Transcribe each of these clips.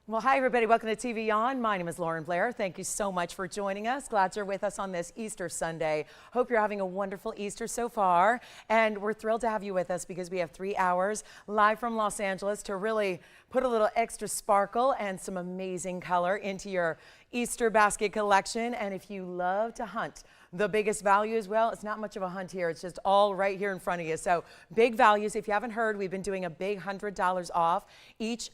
Well, hi, everybody. Welcome to TVON. My name is Blair. Thank you so much for joining us. Glad you're with us on this Easter Sunday. Hope you're having a wonderful Easter so far. And we're thrilled to have you with us because we have 3 hours live from Los Angeles to really put a little extra sparkle and some amazing color into your Easter basket collection. And if you love to hunt, the biggest value as well, it's not much of a hunt here. It's just all right here in front of you. So big values. If you haven't heard, we've been doing a big $100 off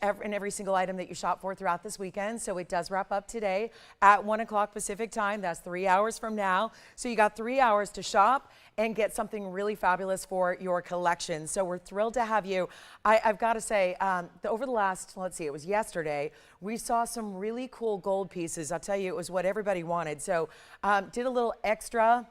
every single item that you shop for throughout this weekend. So it does wrap up today at 1 o'clock Pacific time. That's 3 hours from now. So you got 3 hours to shop and get something really fabulous for your collection. So we're thrilled to have you. I've got to say, over the last, let's see, it was yesterday, we saw some really cool gold pieces. I'll tell you, it was what everybody wanted. So did a little extra,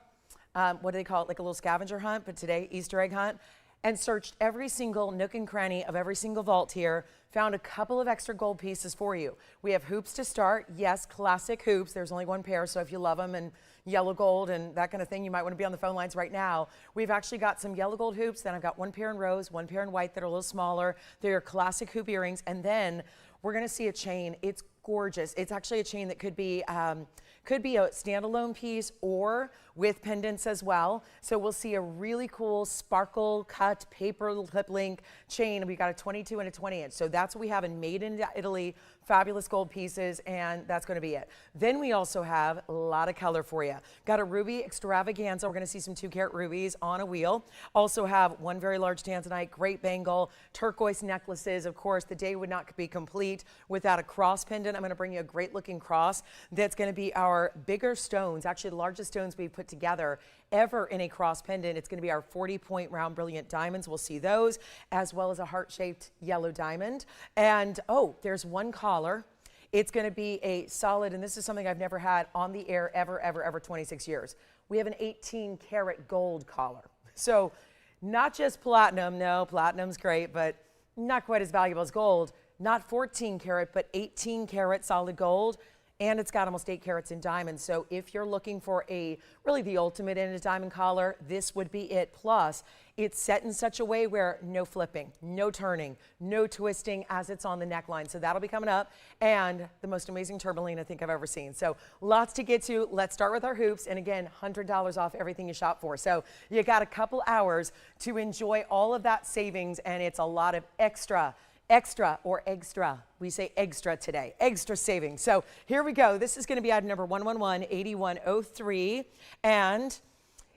what do they call it, like a little scavenger hunt, but today, Easter egg hunt, and searched every single nook and cranny of every single vault here, found a couple of extra gold pieces for you. We have hoops to start. Yes, classic hoops. There's only one pair, so if you love them and yellow gold and that kind of thing, you might want to be on the phone lines right now. We've actually got some yellow gold hoops. Then I've got one pair in rose, one pair in white that are a little smaller. They're classic hoop earrings. And then we're going to see a chain. It's gorgeous. It's actually a chain that could be a standalone piece or with pendants as well. So we'll see a really cool sparkle cut paper lip link chain. We've got a 22 and a 20 inch. So that's what we have in Made in Italy, fabulous gold pieces, and that's going to be it. Then we also have a lot of color for you. Got a ruby extravaganza. We're going to see some 2-carat rubies on a wheel. Also have one very large tanzanite, great bangle, turquoise necklaces. Of course, the day would not be complete without a cross pendant. I'm going to bring you a great looking cross that's going to be our bigger stones, actually the largest stones we've put together ever in a cross pendant. It's going to be our 40-point round brilliant diamonds. We'll see those, as well as a heart-shaped yellow diamond. And oh, there's one collar. It's going to be a solid, and this is something I've never had on the air ever, 26 years. We have an 18-karat gold collar. So not just platinum. No, platinum's great, but not quite as valuable as gold. Not 14-karat, but 18-karat solid gold. And it's got almost 8 carats in diamonds. So if you're looking for really the ultimate in a diamond collar, this would be it. Plus, it's set in such a way where no flipping, no turning, no twisting as it's on the neckline. So that'll be coming up. And the most amazing tourmaline I think I've ever seen. So lots to get to. Let's start with our hoops. And again, $100 off everything you shop for. So you got a couple hours to enjoy all of that savings. And it's a lot of extra. We say extra today, extra savings. So here we go. This is going to be item number 111-8103. And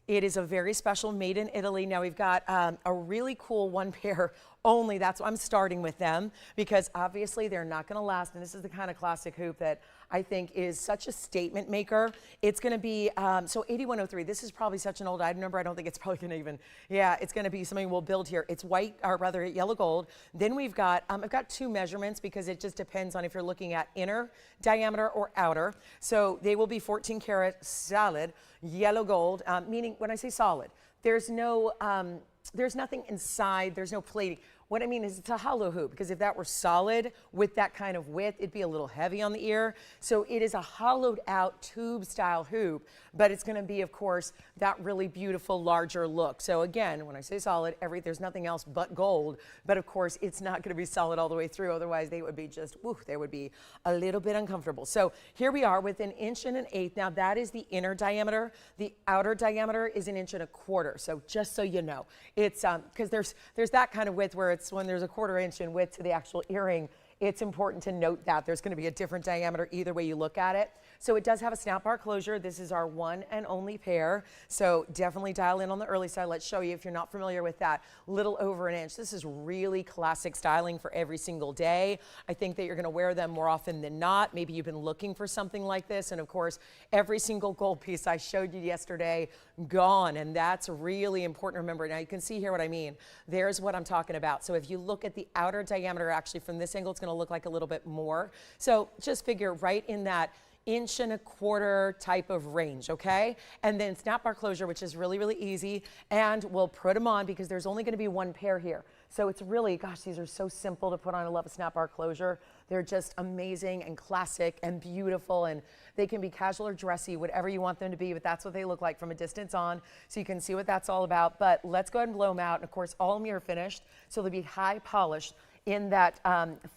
it is a very special Made in Italy. Now we've got a really cool one pair only. That's why I'm starting with them, because obviously they're not going to last. And this is the kind of classic hoop that I think is such a statement maker. It's going to be, so 8103, this is probably such an old item number. I don't think it's probably going to even, yeah, it's going to be something we'll build here. It's white, or rather yellow gold. Then we've got, I've got 2 measurements because it just depends on if you're looking at inner diameter or outer. So they will be 14 karat solid yellow gold, meaning when I say solid, there's nothing inside, there's no plating. What I mean is it's a hollow hoop, because if that were solid with that kind of width, it'd be a little heavy on the ear. So it is a hollowed out tube style hoop, but it's going to be, of course, that really beautiful larger look. So again, when I say solid, there's nothing else but gold, but of course it's not going to be solid all the way through. Otherwise they would be just, they would be a little bit uncomfortable. So here we are with 1 1/8 inch. Now that is the inner diameter. The outer diameter is 1 1/4 inch. So just so you know, it's because there's that kind of width where it's when there's a 1/4 inch in width to the actual earring. It's important to note that there's going to be a different diameter either way you look at it. So it does have a snap bar closure. This is our one and only pair. So definitely dial in on the early side. Let's show you if you're not familiar with that. Little over 1 inch. This is really classic styling for every single day. I think that you're going to wear them more often than not. Maybe you've been looking for something like this. And of course, every single gold piece I showed you yesterday, gone. And that's really important to remember. Now you can see here what I mean. There's what I'm talking about. So if you look at the outer diameter, actually from this angle, it's going to look like a little bit more. So just figure right in that 1 1/4 inch type of range, okay? And then snap bar closure, which is really easy, and we'll put them on because there's only going to be one pair here. So it's really, gosh, these are so simple to put on. I love a snap bar closure. They're just amazing and classic and beautiful, and they can be casual or dressy, whatever you want them to be, but that's what they look like from a distance on, so you can see what that's all about. But let's go ahead and blow them out. And of course, all mirror finished, so they'll be high polished. in that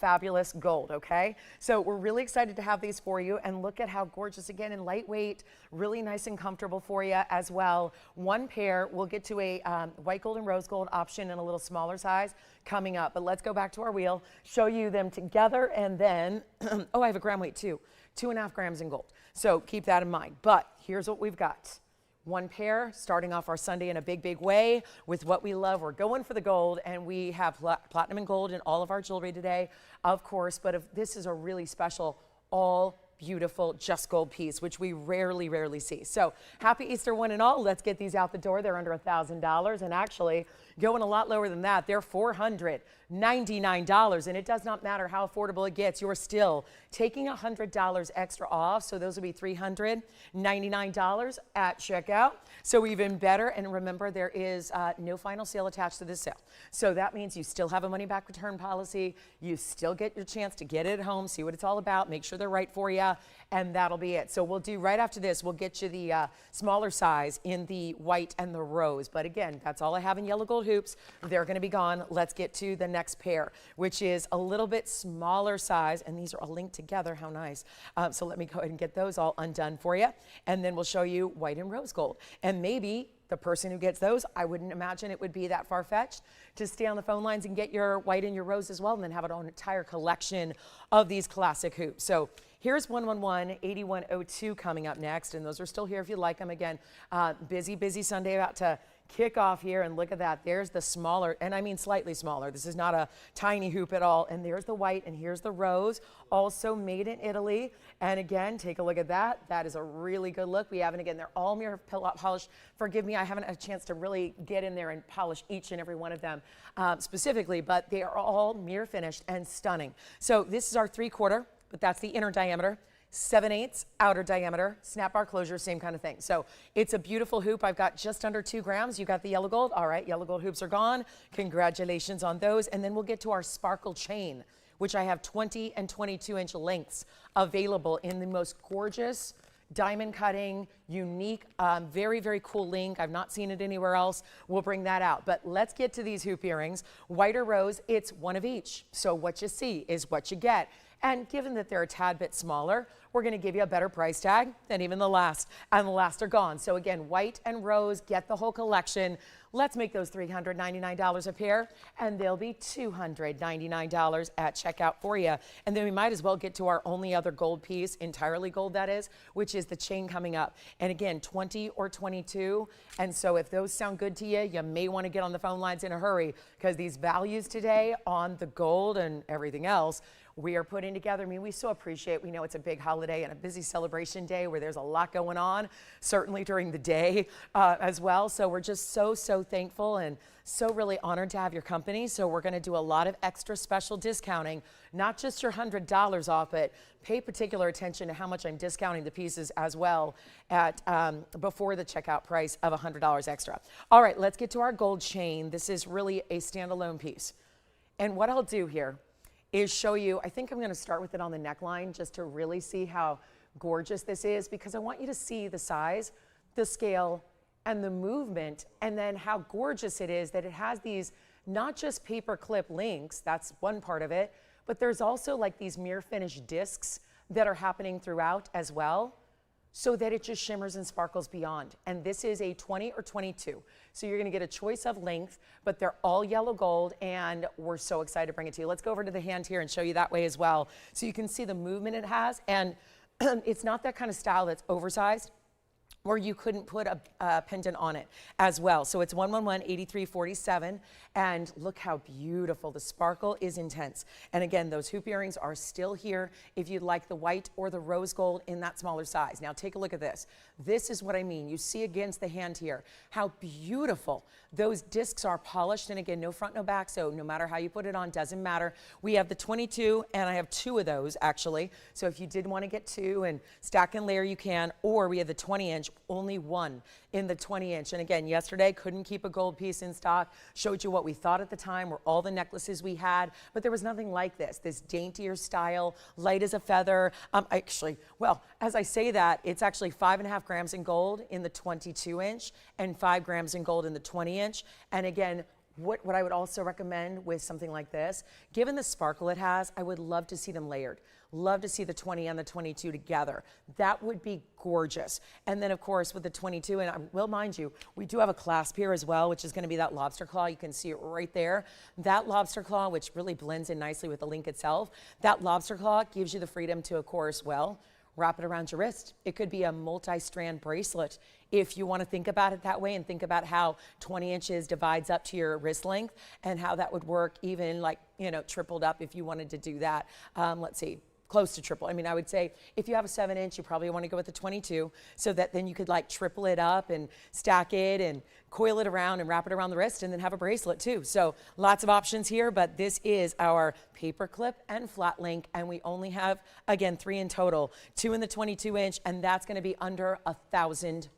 fabulous gold, okay? So we're really excited to have these for you, and look at how gorgeous, again, and lightweight, really nice and comfortable for you as well. One pair, we'll get to a white gold and rose gold option in a little smaller size coming up, but let's go back to our wheel, show you them together, and then, oh, I have a gram weight too, 2.5 grams in gold. So keep that in mind, but here's what we've got. One pair, starting off our Sunday in a big, big way with what we love. We're going for the gold, and we have platinum and gold in all of our jewelry today, of course, but if this is a really special, all beautiful just gold piece, which we rarely see. So happy Easter one and all. Let's get these out the door. They're under $1,000, and actually going a lot lower than that. They're $499, and it does not matter how affordable it gets. You're still taking $100 extra off, so those would be $399 at checkout. So even better, and remember, there is no final sale attached to this sale. So that means you still have a money back return policy. You still get your chance to get it at home, see what it's all about, make sure they're right for you, and that'll be it. So we'll do right after this, we'll get you the smaller size in the white and the rose. But again, that's all I have in yellow gold hoops. They're going to be gone. Let's get to the next pair, which is a little bit smaller size, and these are all linked together. How nice. So let me go ahead and get those all undone for you, and then we'll show you white and rose gold. And maybe the person who gets those, I wouldn't imagine it would be that far-fetched to stay on the phone lines and get your white and your rose as well, and then have an entire collection of these classic hoops. So here's 111-8102 coming up next, and those are still here if you like them. Again, busy Sunday about to kick off here, and look at that. There's the smaller, and I mean slightly smaller. This is not a tiny hoop at all. And there's the white, and here's the rose, also made in Italy. And again, take a look at that. That is a really good look. We have, and again, they're all mirror polished. Forgive me, I haven't had a chance to really get in there and polish each and every one of them specifically, but they are all mirror finished and stunning. So this is our 3/4, but that's the inner diameter. 7/8 outer diameter, snap bar closure, same kind of thing. So it's a beautiful hoop. I've got just under 2 grams. You got the yellow gold. All right, yellow gold hoops are gone. Congratulations on those. And then we'll get to our sparkle chain, which I have 20 and 22-inch lengths available in the most gorgeous diamond cutting, unique, very cool link. I've not seen it anywhere else. We'll bring that out. But let's get to these hoop earrings. White or rose, it's one of each. So what you see is what you get. And given that they're a tad bit smaller, we're going to give you a better price tag than even the last. And the last are gone. So again, white and rose, get the whole collection. Let's make those $399 a pair, and they'll be $299 at checkout for you. And then we might as well get to our only other gold piece, entirely gold that is, which is the chain coming up. And again, 20 or 22. And so if those sound good to you, you may want to get on the phone lines in a hurry, because these values today on the gold and everything else we are putting together. I mean, we so appreciate, we know it's a big holiday and a busy celebration day where there's a lot going on, certainly during the day as well. So we're just so thankful and so really honored to have your company. So we're going to do a lot of extra special discounting, not just your $100 off, but pay particular attention to how much I'm discounting the pieces as well at before the checkout price of $100 extra. All right, let's get to our gold chain. This is really a standalone piece. And what I'll do here is show you, I think I'm going to start with it on the neckline just to really see how gorgeous this is, because I want you to see the size, the scale, and the movement, and then how gorgeous it is that it has these not just paper clip links, that's one part of it, but there's also like these mirror finished discs that are happening throughout as well, so that it just shimmers and sparkles beyond. And this is a 20 or 22. So you're gonna get a choice of length, but they're all yellow gold, and we're so excited to bring it to you. Let's go over to the hand here and show you that way as well, so you can see the movement it has. And it's not that kind of style that's oversized, where you couldn't put a pendant on it as well. So it's 111-8347, and look how beautiful. The sparkle is intense. And again, those hoop earrings are still here if you'd like the white or the rose gold in that smaller size. Now take a look at this. This is what I mean. You see against the hand here how beautiful those discs are, polished, and again, no front, no back, so no matter how you put it on, doesn't matter. We have the 22, and I have 2 of those actually. So if you did want to get 2 and stack and layer, you can. Or we have the 20-inch, only 1 in the 20-inch. And again, yesterday couldn't keep a gold piece in stock. Showed you what we thought at the time were all the necklaces we had, but there was nothing like this daintier style, light as a feather. Actually, well, as I say that, it's actually 5.5 grams in gold in the 22-inch and 5 grams in gold in the 20-inch. And again, What I would also recommend with something like this, given the sparkle it has, I would love to see them layered. Love to see the 20 and the 22 together. That would be gorgeous. And then of course with the 22, and I will mind you, we do have a clasp here as well, which is going to be that lobster claw. You can see it right there. That lobster claw, which really blends in nicely with the link itself, that lobster claw gives you the freedom to, of course, well, wrap it around your wrist. It could be a multi-strand bracelet if you want to think about it that way, and think about how 20 inches divides up to your wrist length and how that would work, even like, you know, tripled up if you wanted to do that. Let's see. Close to triple. I mean, I would say if you have a 7-inch, you probably want to go with the 22, so that then you could like triple it up and stack it and coil it around and wrap it around the wrist and then have a bracelet too. So lots of options here, but this is our paper clip and flat link, and we only have, again, 3 in total, 2 in the 22-inch, and that's going to be under $1,000.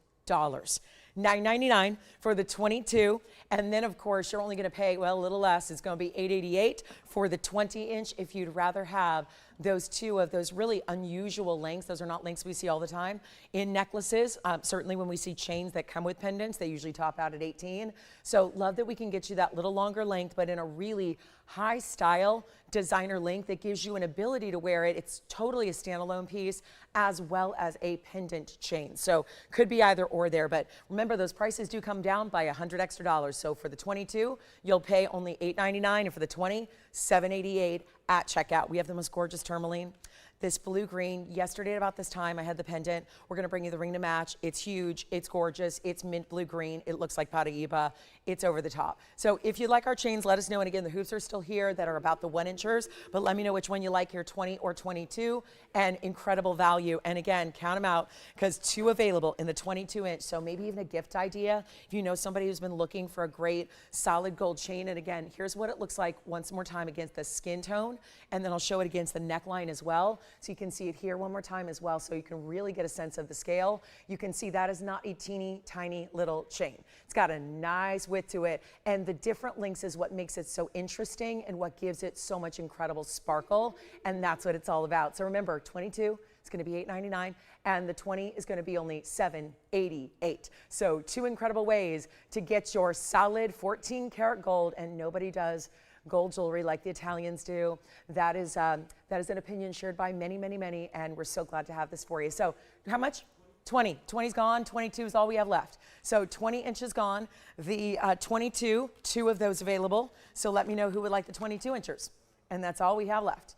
$9.99 for the 22, and then of course you're only going to pay, well, a little less. It's going to be $8.88 for the 20-inch if you'd rather have those two of those really unusual lengths. Those are not lengths we see all the time in necklaces. Certainly when we see chains that come with pendants, they usually top out at 18. So love that we can get you that little longer length, but in a really high style designer length that gives you an ability to wear it. It's totally a standalone piece as well as a pendant chain. So could be either or there, but remember those prices do come down by $100 extra. So for the 22, you'll pay only $8.99, and for the 20, $7.88 at checkout. We have the most gorgeous tourmaline. This blue green, yesterday at about this time, I had the pendant. We're gonna bring you the ring to match. It's huge, it's gorgeous, it's mint blue green. It looks like Peridot. It's over the top. So if you like our chains, let us know. And again, the hoops are still here that are about the 1-inchers, but let me know which one you like here, 20 or 22, and incredible value. And again, count them out, because 2 available in the 22-inch. So maybe even a gift idea. If you know somebody who's been looking for a great solid gold chain, and again, here's what it looks like once more time against the skin tone, and then I'll show it against the neckline as well. So you can see it here one more time as well, so you can really get a sense of the scale. You can see that is not a teeny tiny little chain. It's got a nice width to it, and the different links is what makes it so interesting and what gives it so much incredible sparkle, and that's what it's all about. So remember, 22 is going to be $8.99, and the 20 is going to be only $7.88. So 2 incredible ways to get your solid 14 karat gold, and nobody does gold jewelry like the Italians do. That is an opinion shared by many, many, many, and we're so glad to have this for you. So how much? 20. 20's gone. 22 is all we have left. So 20 inches gone. The 22, 2 of those available. So let me know who would like the 22 inchers. And that's all we have left.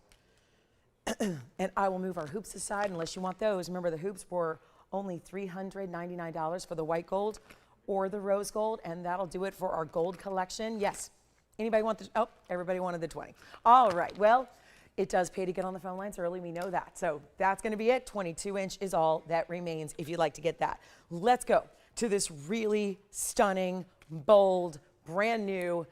And I will move our hoops aside unless you want those. Remember, the hoops were only $399 for the white gold or the rose gold, and that'll do it for our gold collection. Yes. Anybody want the, oh, everybody wanted the 20. All right, well, it does pay to get on the phone lines early, we know that. So that's gonna be it, 22-inch is all that remains if you'd like to get that. Let's go to this really stunning, bold, brand new,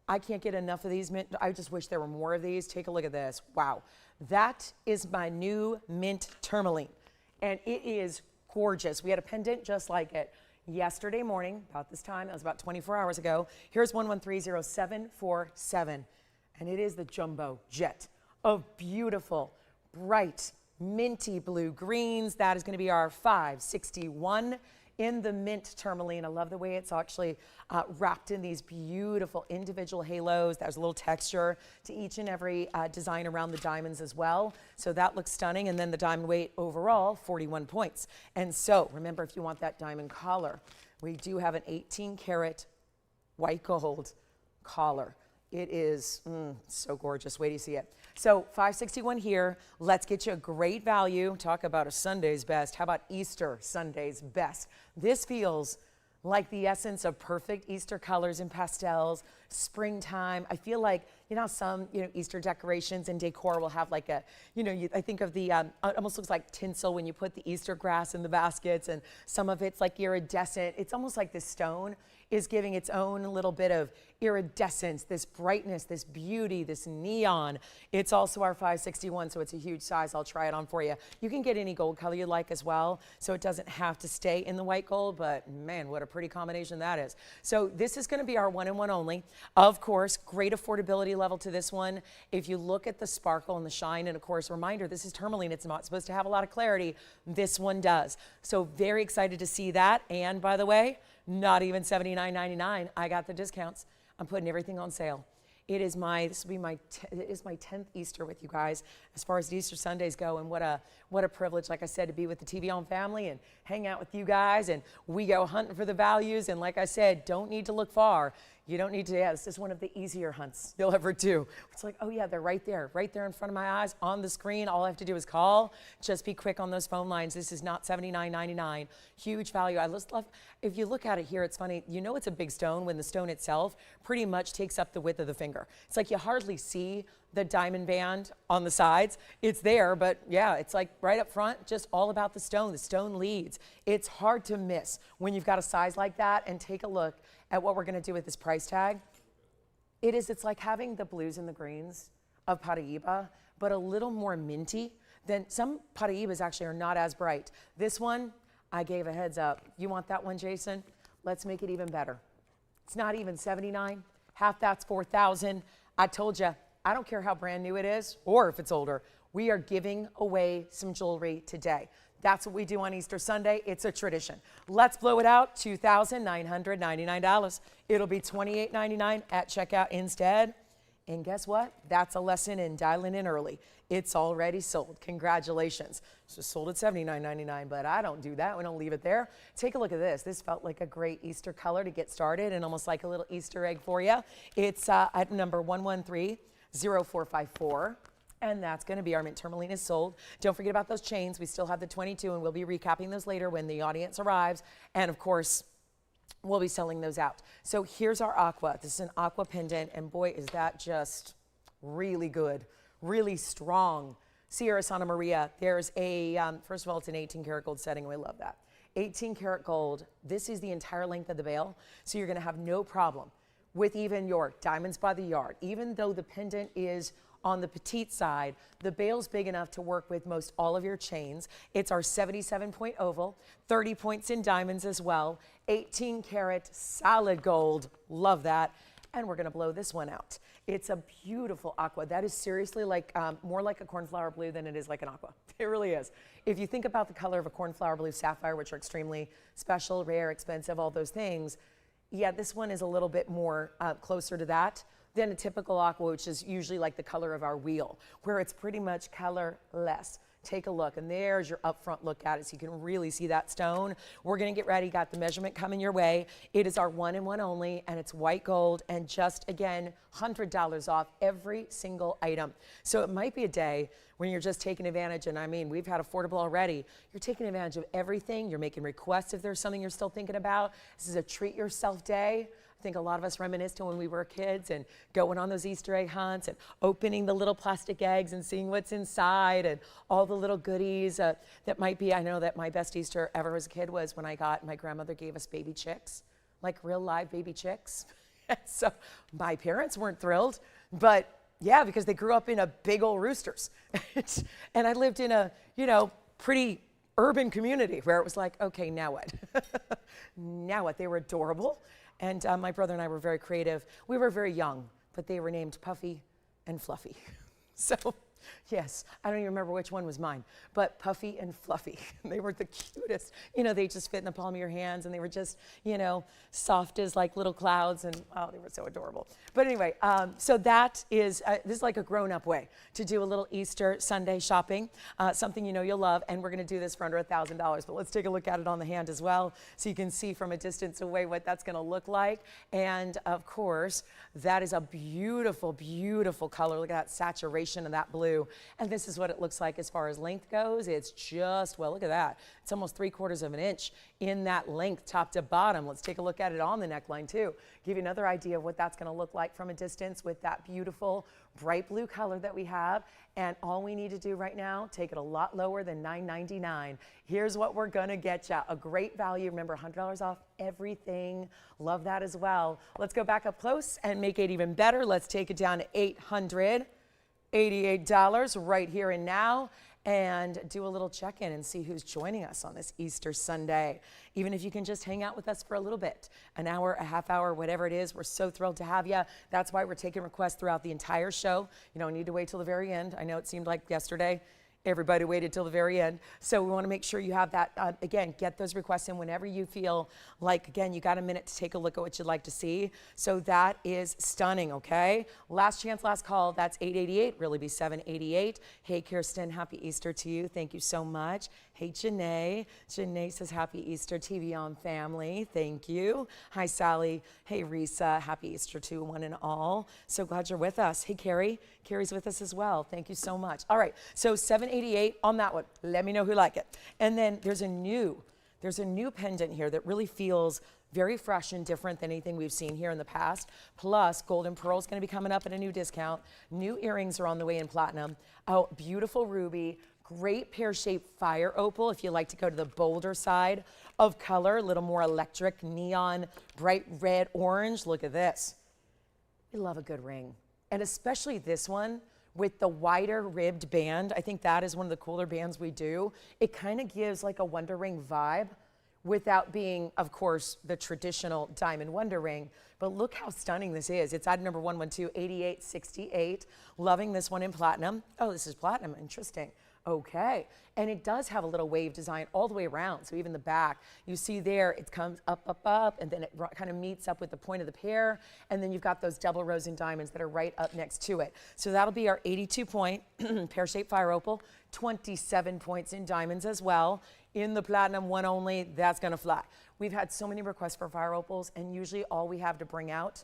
I can't get enough of these mint, I just wish there were more of these. Take a look at this, wow. That is my new mint tourmaline, and it is gorgeous. We had a pendant just like it yesterday morning, about this time, that was about 24 hours ago. Here's 1130747, and it is the jumbo jet of beautiful, bright, minty blue greens. That is going to be our 561 in the mint tourmaline. I love the way it's actually wrapped in these beautiful individual halos. There's a little texture to each and every design around the diamonds as well. So that looks stunning. And then the diamond weight overall, 41 points. And so remember, if you want that diamond collar, we do have an 18 karat white gold collar. It is so gorgeous. Wait till you see it. So 561 here. Let's get you a great value. Talk about a Sunday's best. How about Easter Sunday's best? This feels like the essence of perfect Easter colors and pastels, springtime. I feel like, you know, some, Easter decorations and decor will have like a, I think of the, it almost looks like tinsel when you put the Easter grass in the baskets, and some of it's like iridescent. It's almost like this stone is giving its own little bit of iridescence, this brightness, this beauty, this neon. It's also our 561, so it's a huge size. I'll try it on for you. You can get any gold color you like as well, so it doesn't have to stay in the white gold, but man, what a pretty combination that is. So this is gonna be our 1 and 1 only. Of course, great affordability level to this one. If you look at the sparkle and the shine, and of course, reminder, this is tourmaline. It's not supposed to have a lot of clarity. This one does. So very excited to see that. And by the way, not even $79.99. I got the discounts. I'm putting everything on sale. This will be my 10th Easter with you guys as far as the Easter Sundays go, and what a privilege, like I said, to be with the TVON family and hang out with you guys, and we go hunting for the values, and like I said, don't need to look far. You don't need to, this is one of the easier hunts you'll ever do. It's like, oh yeah, they're right there in front of my eyes on the screen. All I have to do is call. Just be quick on those phone lines. This is not $79.99. Huge value. I just love, if you look at it here, it's funny. You know it's a big stone when the stone itself pretty much takes up the width of the finger. It's like you hardly see the diamond band on the sides. It's there, but yeah, it's like right up front, just all about the stone. The stone leads. It's hard to miss when you've got a size like that. And take a look at what we're going to do with this price tag. It's like having the blues and the greens of Paraíba, but a little more minty than some Paraíbas actually are not as bright. This one, I gave a heads up. You want that one, Jason? Let's make it even better. It's not even $79. Half that's $4,000. I told you, I don't care how brand new it is or if it's older. We are giving away some jewelry today. That's what we do on Easter Sunday. It's a tradition. Let's blow it out, $2,999. It'll be $28.99 at checkout instead. And guess what? That's a lesson in dialing in early. It's already sold. Congratulations. It's just sold at $79.99, but I don't do that. We don't leave it there. Take a look at this. This felt like a great Easter color to get started and almost like a little Easter egg for you. It's item number 1130454. And that's going to be our mint tourmaline is sold. Don't forget about those chains. We still have the 22, and we'll be recapping those later when the audience arrives. And of course, we'll be selling those out. So here's our aqua. This is an aqua pendant, and boy, is that just really good, really strong. Sierra Santa Maria. There's a, first of all, it's an 18 karat gold setting, and we love that. 18 karat gold. This is the entire length of the bail, so you're going to have no problem with even your diamonds by the yard. Even though the pendant is on the petite side, the bail's big enough to work with most all of your chains. It's our 77-point oval, 30 points in diamonds as well, 18 karat solid gold, love that. And we're gonna blow this one out. It's a beautiful aqua. That is seriously like more like a cornflower blue than it is like an aqua. It really is. If you think about the color of a cornflower blue sapphire, which are extremely special, rare, expensive, all those things, yeah, this one is a little bit more closer to that than a typical aqua, which is usually like the color of our wheel, where it's pretty much colorless. Take a look, and there's your upfront look at it, so you can really see that stone. We're gonna get ready, got the measurement coming your way. It is our one and one only, and it's white gold, and just again, $100 off every single item. So it might be a day when you're just taking advantage, and I mean, we've had affordable already. You're taking advantage of everything. You're making requests if there's something you're still thinking about. This is a treat yourself day. I think a lot of us reminisce to when we were kids and going on those Easter egg hunts and opening the little plastic eggs and seeing what's inside and all the little goodies that might be. I know that my best Easter ever as a kid was when my grandmother gave us baby chicks, like real live baby chicks. So my parents weren't thrilled, but yeah, because they grew up in a big old roosters. And I lived in a, pretty urban community where it was like, okay, now what? Now what? They were adorable. And my brother and I were very creative. We were very young, but they were named Puffy and Fluffy. So, yes, I don't even remember which one was mine, but Puffy and Fluffy. They were the cutest. They just fit in the palm of your hands, and they were just, soft as like little clouds, and oh, they were so adorable. But anyway, so that is, this is like a grown-up way to do a little Easter Sunday shopping, something you'll love, and we're gonna do this for under $1,000, but let's take a look at it on the hand as well, so you can see from a distance away what that's gonna look like. And of course, that is a beautiful, beautiful color. Look at that saturation of that blue. And this is what it looks like as far as length goes. It's just, well, look at that. It's almost 3/4 of an inch in that length, top to bottom. Let's take a look at it on the neckline too. Give you another idea of what that's gonna look like from a distance with that beautiful bright blue color that we have. And all we need to do right now, take it a lot lower than $9.99. Here's what we're gonna get you. A great value. Remember, $100 off everything. Love that as well. Let's go back up close and make it even better. Let's take it down to $888 right here and now, and do a little check-in and see who's joining us on this Easter Sunday. Even if you can just hang out with us for a little bit, an hour, a half hour, whatever it is, we're so thrilled to have you. That's why we're taking requests throughout the entire show. You don't need to wait till the very end. I know it seemed like yesterday. Everybody waited till the very end. So we want to make sure you have that. Again, get those requests in whenever you feel like, again, you got a minute to take a look at what you'd like to see. So that is stunning, okay? Last chance, last call. That's 888, really be 788. Hey, Kirsten, happy Easter to you. Thank you so much. Hey, Janae. Janae says happy Easter, TVON family. Thank you. Hi, Sally. Hey, Risa. Happy Easter to one and all. So glad you're with us. Hey, Carrie. Carrie's with us as well. Thank you so much. All right, so 788 on that one. Let me know who like it. And then there's a new pendant here that really feels very fresh and different than anything we've seen here in the past. Plus, Golden Pearl is going to be coming up at a new discount. New earrings are on the way in platinum. Oh, beautiful ruby. Great pear-shaped fire opal if you like to go to the bolder side of color, a little more electric, neon, bright red, orange. Look at this. We love a good ring. And especially this one with the wider ribbed band. I think that is one of the cooler bands we do. It kind of gives like a Wonder Ring vibe without being, of course, the traditional diamond Wonder Ring. But look how stunning this is. It's item number 112, 8868. Loving this one in platinum. Oh, this is platinum. Interesting. Okay, and it does have a little wave design all the way around. So even the back, you see there, it comes up, up, up, and then it kind of meets up with the point of the pear. And then you've got those double rows in diamonds that are right up next to it. So that'll be our 82 point pear-shaped fire opal, 27 points in diamonds as well. In the platinum one only, that's gonna fly. We've had so many requests for fire opals, and usually all we have to bring out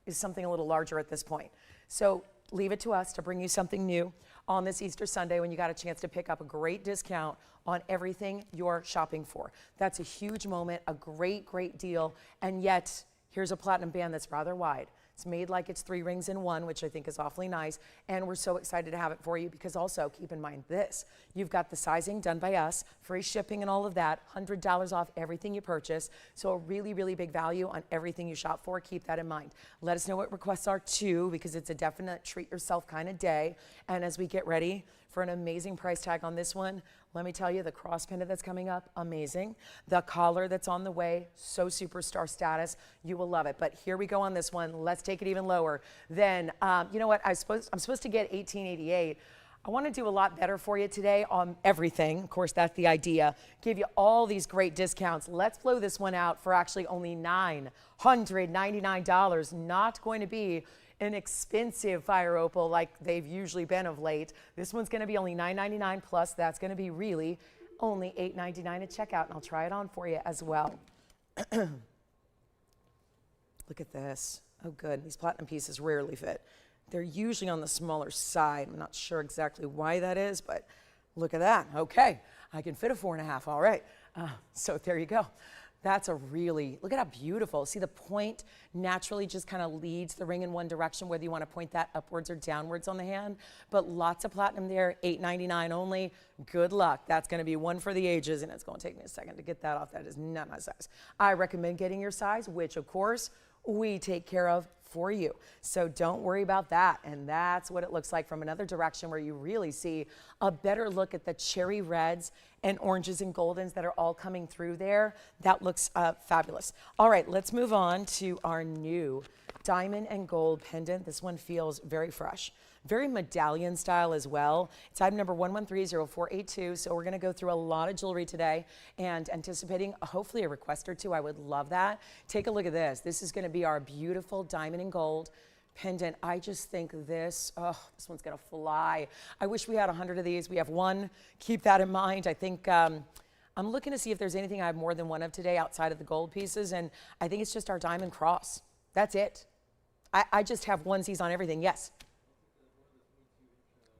is something a little larger at this point. So leave it to us to bring you something new on this Easter Sunday when you got a chance to pick up a great discount on everything you're shopping for. That's a huge moment, a great, great deal, and yet here's a platinum band that's rather wide. It's made like it's 3 rings in one, which I think is awfully nice, and we're so excited to have it for you because also keep in mind this, you've got the sizing done by us, free shipping and all of that, $100 off everything you purchase, so a really, really big value on everything you shop for. Keep that in mind. Let us know what requests are too, because it's a definite treat yourself kind of day, and as we get ready for an amazing price tag on this one, let me tell you, the cross pendant that's coming up, amazing. The collar that's on the way, so superstar status. You will love it. But here we go on this one. Let's take it even lower. Then, you know what? I'm supposed to get 1888. I want to do a lot better for you today on everything. Of course, that's the idea. Give you all these great discounts. Let's blow this one out for actually only $999. Not going to be an expensive fire opal like they've usually been of late. This one's going to be only $999 plus. That's going to be really only $899 at checkout, and I'll try it on for you as well. Look at this. Oh, good. These platinum pieces rarely fit. They're usually on the smaller side. I'm not sure exactly why that is, but look at that. Okay, I can fit a 4.5. All right. So there you go. That's a really, look at how beautiful. See, the point naturally just kind of leads the ring in one direction, whether you want to point that upwards or downwards on the hand. But lots of platinum there, $899 only. Good luck. That's going to be one for the ages, and it's going to take me a second to get that off. That is not my size. I recommend getting your size, which, of course, we take care of for you. So don't worry about that. And that's what it looks like from another direction, where you really see a better look at the cherry reds and oranges and goldens that are all coming through there. That looks fabulous. All right, let's move on to our new diamond and gold pendant. This one feels very fresh. Very medallion style as well. It's item number 1130482. So we're going to go through a lot of jewelry today and anticipating hopefully a request or two. I would love that. Take a look at this. This is going to be our beautiful diamond and gold pendant. I just think this one's going to fly. I wish we had 100 of these. We have one. Keep that in mind. I think I'm looking to see if there's anything I have more than one of today outside of the gold pieces, and I think it's just our diamond cross. That's it. I just have onesies on everything. Yes.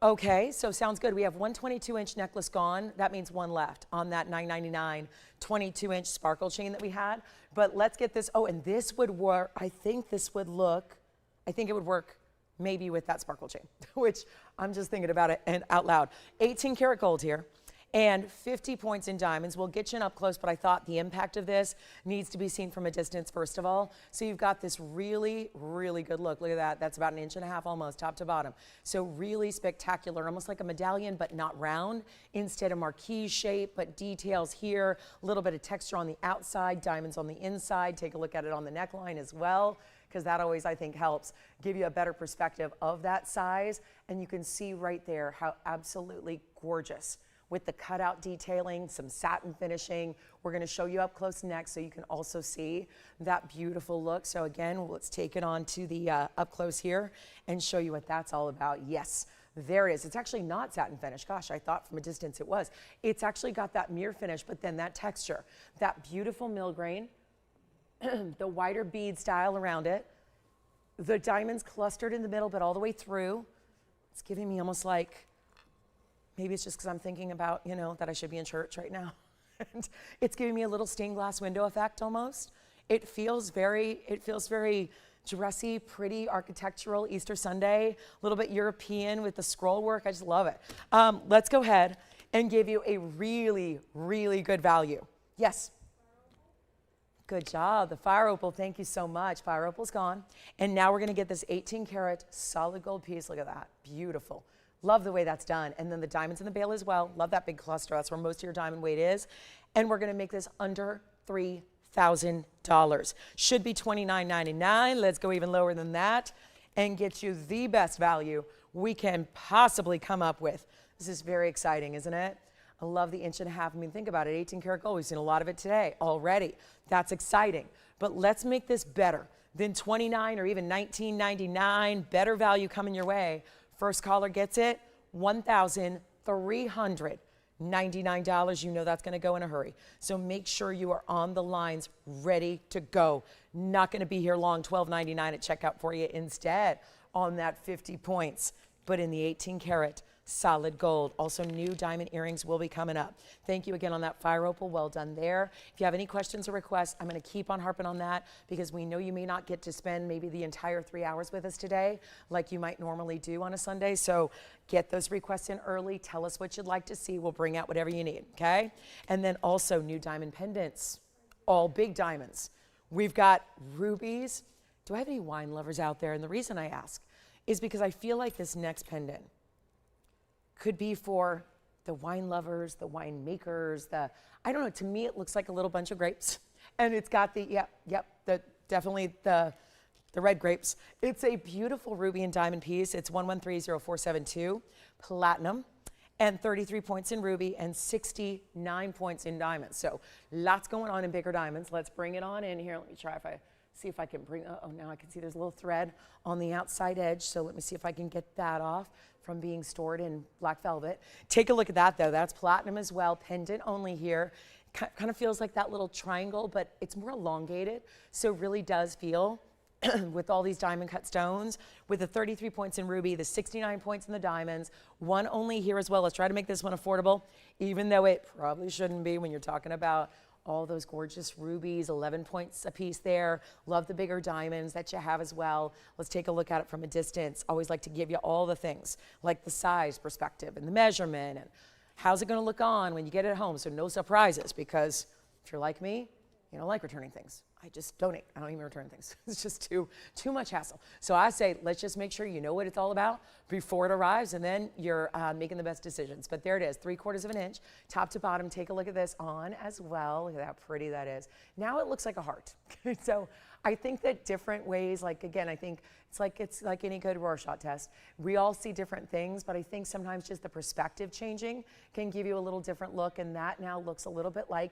Okay, so sounds good. We have one 22-inch necklace gone. That means one left on that $999 22-inch sparkle chain that we had. But let's get this. Oh, and this would work. I think it would work maybe with that sparkle chain, which I'm just thinking about it and out loud. 18 karat gold here. And 50 points in diamonds. We'll get you in up close, but I thought the impact of this needs to be seen from a distance first of all. So you've got this really, really good look. Look at that. That's about 1.5 inches almost, top to bottom. So really spectacular, almost like a medallion, but not round. Instead, a marquise shape, but details here. A little bit of texture on the outside, diamonds on the inside. Take a look at it on the neckline as well. because that always, I think, helps give you a better perspective of that size. And you can see right there how absolutely gorgeous with the cutout detailing, some satin finishing. We're gonna show you up close next so you can also see that beautiful look. So again, let's take it on to the up close here and show you what that's all about. Yes, there it is. It's actually not satin finish. Gosh, I thought from a distance it was. It's actually got that mirror finish, but then that texture, that beautiful mill grain, the wider bead style around it, the diamonds clustered in the middle, but all the way through. It's giving me almost like, maybe it's just because I'm thinking about, you know, that I should be in church right now. And it's giving me a little stained glass window effect almost. It feels very dressy, pretty, architectural, Easter Sunday, a little bit European with the scroll work. I just love it. Let's go ahead and give you a really, really good value. Yes. Good job. The fire opal, thank you so much. Fire opal's gone. And now we're going to get this 18 karat solid gold piece. Look at that. Beautiful. Love the way that's done. And then the diamonds in the bail as well. Love that big cluster. That's where most of your diamond weight is. And we're going to make this under $3,000. Should be $29.99. Let's go even lower than that and get you the best value we can possibly come up with. This is very exciting, isn't it? I love the 1.5 inches. I mean, think about it, 18 karat gold. We've seen a lot of it today already. That's exciting. But let's make this better than $29 or even $19.99. Better value coming your way. First caller gets it, $1,399. You know that's going to go in a hurry. So make sure you are on the lines ready to go. Not going to be here long, $12.99 at checkout for you instead on that 50 points, but in the 18 karat solid gold. Also, new diamond earrings will be coming up. Thank you again on that fire opal. Well done there. If you have any questions or requests, I'm going to keep on harping on that because we know you may not get to spend maybe the entire 3 hours with us today like you might normally do on a Sunday. So get those requests in early. Tell us what you'd like to see. We'll bring out whatever you need, okay? And then also new diamond pendants, all big diamonds. We've got rubies. Do I have any wine lovers out there? And the reason I ask is because I feel like this next pendant could be for the wine lovers, the wine makers, I don't know, to me it looks like a little bunch of grapes. And it's got the, definitely the red grapes. It's a beautiful ruby and diamond piece. It's 1130,472, platinum, and 33 points in ruby and 69 points in diamonds. So lots going on in bigger diamonds. Let's bring it on in here. Let me try see if I can bring, oh, now I can see there's a little thread on the outside edge. So let me see if I can get that off from being stored in black velvet. Take a look at that though. That's platinum as well, pendant only here. Kind of feels like that little triangle, but it's more elongated. So really does feel with all these diamond cut stones, with the 33 points in ruby, the 69 points in the diamonds, one only here as well. Let's try to make this one affordable, even though it probably shouldn't be when you're talking about all those gorgeous rubies, 11 points a piece there. Love the bigger diamonds that you have as well. Let's take a look at it from a distance. Always like to give you all the things, like the size perspective and the measurement and how's it gonna look on when you get it home. So no surprises, because if you're like me, you don't like returning things. I just donate. I don't even return things. It's just too much hassle. So I say, let's just make sure you know what it's all about before it arrives, and then you're making the best decisions. But there it is, 3/4 inch, top to bottom. Take a look at this on as well. Look at how pretty that is. Now it looks like a heart. So I think that different ways, like again, I think it's like any good Rorschach test. We all see different things, but I think sometimes just the perspective changing can give you a little different look, and that now looks a little bit like,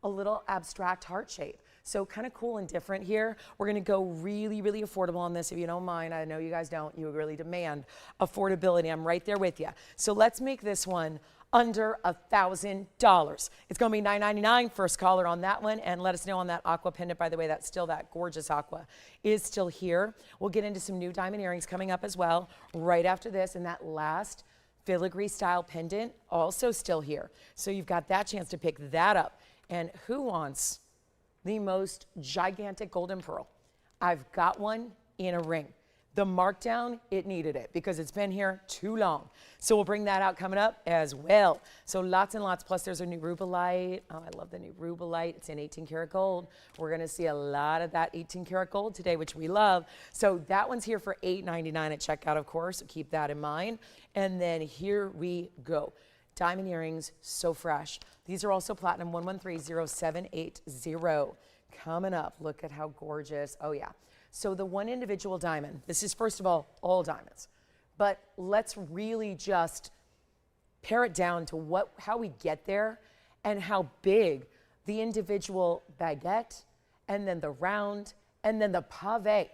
a little abstract heart shape. So kind of cool and different here. We're gonna go really, really affordable on this, if you don't mind. I know you guys don't. You really demand affordability. I'm right there with you. So let's make this one under $1,000. It's gonna be $9.99, first caller on that one, and let us know on that aqua pendant. By the way, that's still that gorgeous aqua is still here. We'll get into some new diamond earrings coming up as well right after this, and that last filigree style pendant also still here. So you've got that chance to pick that up. And who wants the most gigantic golden pearl? I've got one in a ring. The markdown, it needed it because it's been here too long. So we'll bring that out coming up as well. So lots and lots, plus there's a new Rubellite. Oh, I love the new Rubellite. It's in 18 karat gold. We're gonna see a lot of that 18 karat gold today, which we love. So that one's here for $8.99 at checkout, of course, so keep that in mind. And then here we go. Diamond earrings, so fresh. These are also platinum, 1130,780. Coming up, look at how gorgeous. Oh yeah, So the one individual diamond, this is first of all diamonds, but let's really just pare it down to how we get there and how big the individual baguette and then the round and then the pave.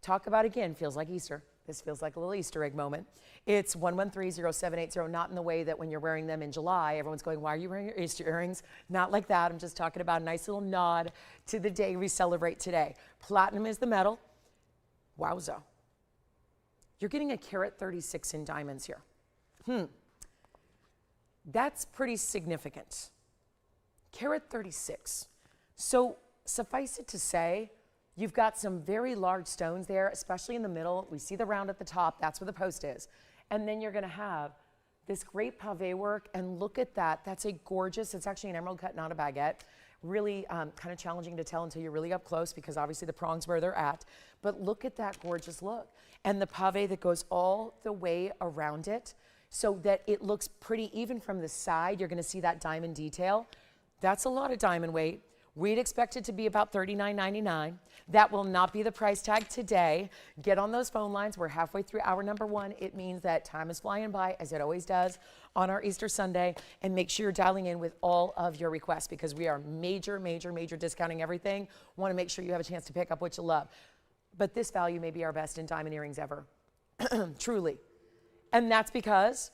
Talk about again, feels like Easter. This feels like a little Easter egg moment. It's 1130780, not in the way that when you're wearing them in July, everyone's going, why are you wearing your Easter earrings? Not like that. I'm just talking about a nice little nod to the day we celebrate today. Platinum is the metal. Wowza. You're getting a carat 36 in diamonds here. That's pretty significant. Carat 36. So suffice it to say, you've got some very large stones there, especially in the middle. We see the round at the top. That's where the post is. And then you're going to have this great pave work. And look at that. That's a gorgeous, it's actually an emerald cut, not a baguette. Really kind of challenging to tell until you're really up close because obviously the prongs where they're at. But look at that gorgeous look. And the pave that goes all the way around it so that it looks pretty even from the side. You're going to see that diamond detail. That's a lot of diamond weight. We'd expect it to be about $39.99. That will not be the price tag today. Get on those phone lines. We're halfway through hour number one. It means that time is flying by, as it always does on our Easter Sunday. And make sure you're dialing in with all of your requests because we are major discounting everything. Want to make sure you have a chance to pick up what you love. But this value may be our best in diamond earrings ever. Truly. And that's because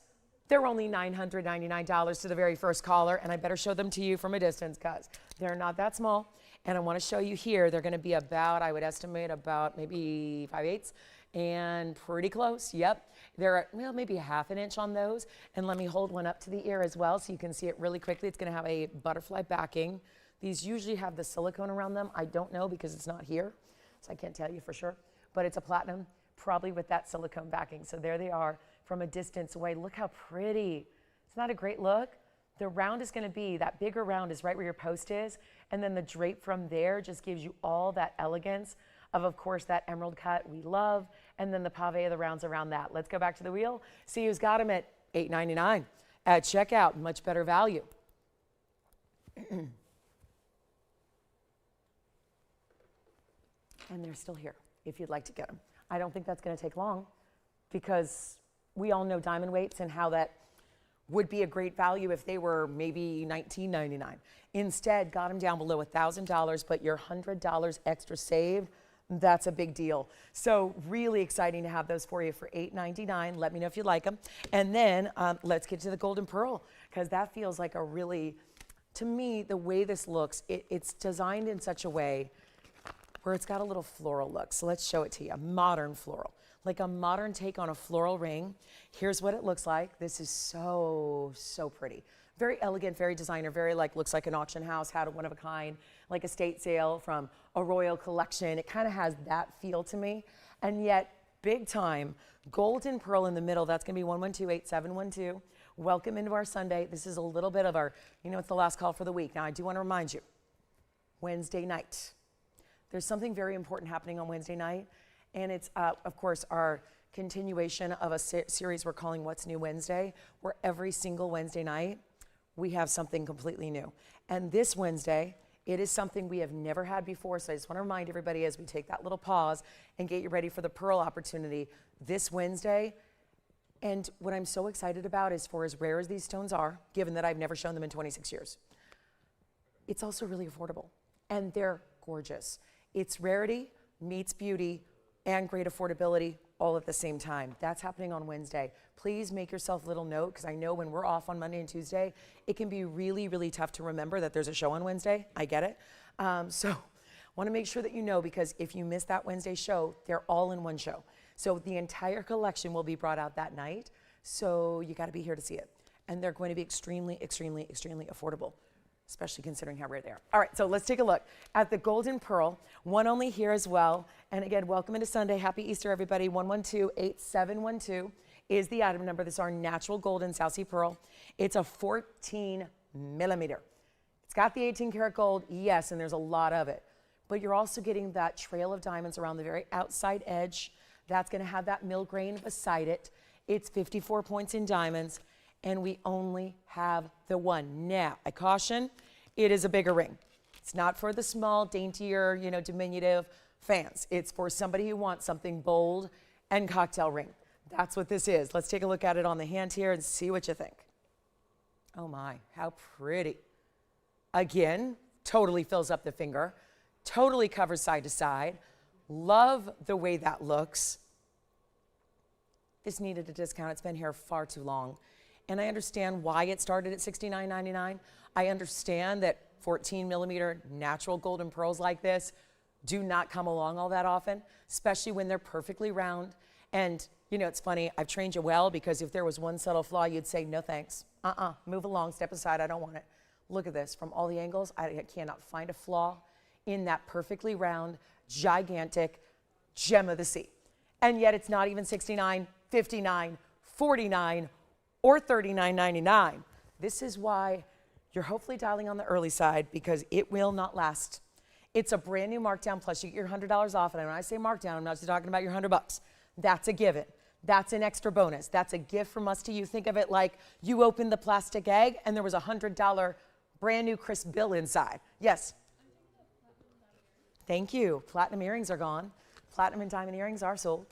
they're only $999 to the very first caller, and I better show them to you from a distance because they're not that small. And I want to show you here, they're going to be about, I would estimate about maybe 5/8 and pretty close. Yep. They're, well, maybe a half an inch on those. And let me hold one up to the ear as well so you can see it really quickly. It's going to have a butterfly backing. These usually have the silicone around them. I don't know because it's not here, so I can't tell you for sure. But it's a platinum, probably with that silicone backing. So there they are from a distance away. Look how pretty. It's not a great look. The round is going to be, that bigger round is right where your post is. And then the drape from there just gives you all that elegance of course, that emerald cut we love. And then the pave of the rounds around that. Let's go back to the wheel. See who's got them at $8.99 at checkout. Much better value. And they're still here if you'd like to get them. I don't think that's going to take long because we all know diamond weights and how that would be a great value if they were maybe $19.99. Instead, got them down below $1,000, but your $100 extra saved, that's a big deal. So really exciting to have those for you for $8.99. Let me know if you like them. And then let's get to the golden pearl because that feels like a really, to me, the way this looks, it's designed in such a way where it's got a little floral look. So let's show it to you, a modern floral. Like a modern take on a floral ring. Here's what it looks like. This is so pretty. Very elegant, very designer, very looks like an auction house, had a one of a kind, like estate sale from a royal collection. It kind of has that feel to me. And yet, big time, golden pearl in the middle. That's gonna be 112-8712. Welcome into our Sunday. This is a little bit of our, it's the last call for the week. Now, I do want to remind you, Wednesday night. There's something very important happening on Wednesday night. And it's, of course, our continuation of a series we're calling What's New Wednesday, where every single Wednesday night, we have something completely new. And this Wednesday, it is something we have never had before. So I just want to remind everybody as we take that little pause and get you ready for the pearl opportunity this Wednesday. And what I'm so excited about is for as rare as these stones are, given that I've never shown them in 26 years, it's also really affordable. And they're gorgeous. It's rarity meets beauty and great affordability all at the same time. That's happening on Wednesday. Please make yourself a little note because I know when we're off on Monday and Tuesday, it can be really tough to remember that there's a show on Wednesday. I get it. So want to make sure that you know because if you miss that Wednesday show, they're all in one show. So the entire collection will be brought out that night. So you got to be here to see it. And they're going to be extremely affordable, especially considering how rare they are. All right, so let's take a look at the golden pearl, one only here as well. And again, welcome into Sunday. Happy Easter, everybody. 112-8712 is the item number. This is our natural golden South Sea pearl. It's a 14 millimeter. It's got the 18 karat gold, yes, and there's a lot of it. But you're also getting that trail of diamonds around the very outside edge. That's gonna have that mill grain beside it. It's 54 points in diamonds. And we only have the one. Now, I caution, it is a bigger ring. It's not for the small, daintier, diminutive fans. It's for somebody who wants something bold and cocktail ring. That's what this is. Let's take a look at it on the hand here and see what you think. Oh my, how pretty. Again, totally fills up the finger, totally covers side to side. Love the way that looks. This needed a discount. It's been here far too long. And I understand why it started at $69.99. I understand that 14 millimeter natural golden pearls like this do not come along all that often, especially when they're perfectly round. And you know, it's funny, I've trained you well, because if there was one subtle flaw, you'd say, no thanks. Move along, step aside, I don't want it. Look at this, from all the angles, I cannot find a flaw in that perfectly round, gigantic gem of the sea. And yet it's not even $69, $59, $49, or $39.99. This is why you're hopefully dialing on the early side, because it will not last. It's a brand new markdown, plus you get your $100 off. And when I say markdown, I'm not just talking about your $100. That's a given. That's an extra bonus. That's a gift from us to you. Think of it like you opened the plastic egg and there was a $100 brand new crisp bill inside. Yes? Thank you. Platinum earrings are gone. Platinum and diamond earrings are sold.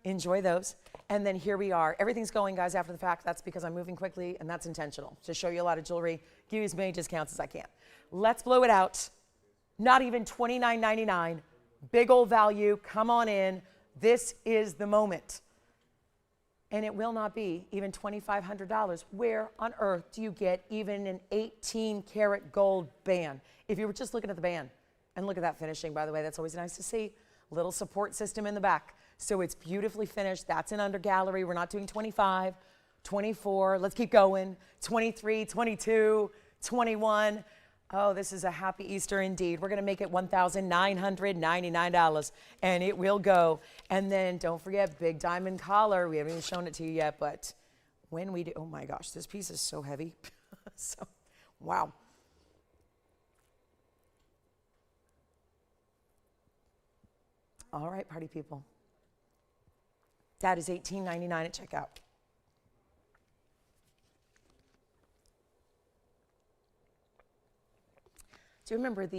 Enjoy those. And then here we are. Everything's going, guys, after the fact. That's because I'm moving quickly, and that's intentional, to show you a lot of jewelry, give you as many discounts as I can. Let's blow it out. Not even $29.99. Big old value. Come on in. This is the moment. And it will not be even $2,500. Where on earth do you get even an 18 karat gold band? If you were just looking at the band, and look at that finishing, by the way, that's always nice to see. Little support system in the back. So it's beautifully finished. That's an under gallery. We're not doing 25, 24. Let's keep going. 23, 22, 21. Oh, this is a happy Easter indeed. We're going to make it $1,999, and it will go. And then don't forget, big diamond collar. We haven't even shown it to you yet, but when we do, oh my gosh, this piece is so heavy. So, wow. All right, party people. That is $18.99 at checkout. Do you remember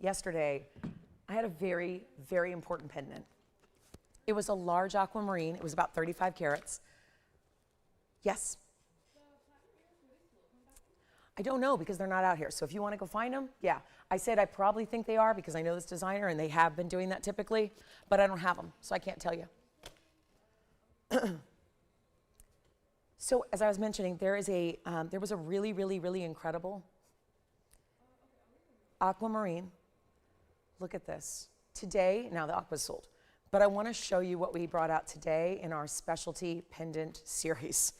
yesterday, I had a very, very important pendant. It was a large aquamarine. It was about 35 carats. Yes? I don't know, because they're not out here. So if you want to go find them, yeah. I said I probably think they are, because I know this designer and they have been doing that typically, but I don't have them, so I can't tell you. So as I was mentioning, there was a really, really, really incredible aquamarine. Look at this. Today, now the aqua's sold, but I want to show you what we brought out today in our specialty pendant series.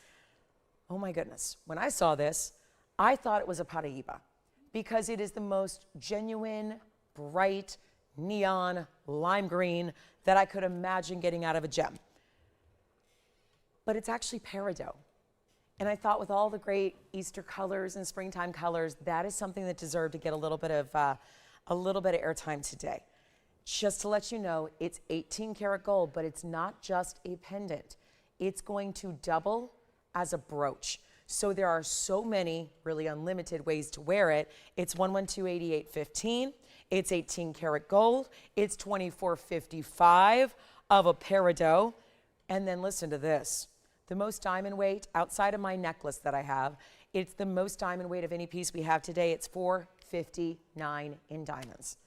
Oh my goodness. When I saw this, I thought it was a Peridot, because it is the most genuine, bright, neon, lime green that I could imagine getting out of a gem. But it's actually Peridot. And I thought, with all the great Easter colors and springtime colors, that is something that deserved to get a little bit of airtime today. Just to let you know, it's 18 karat gold, but it's not just a pendant. It's going to double as a brooch. So there are so many really unlimited ways to wear it. It's 1128815. It's 18 karat gold. It's 2455 of a Peridot. And then listen to this. The most diamond weight outside of my necklace that I have, it's the most diamond weight of any piece we have today. It's 459 in diamonds.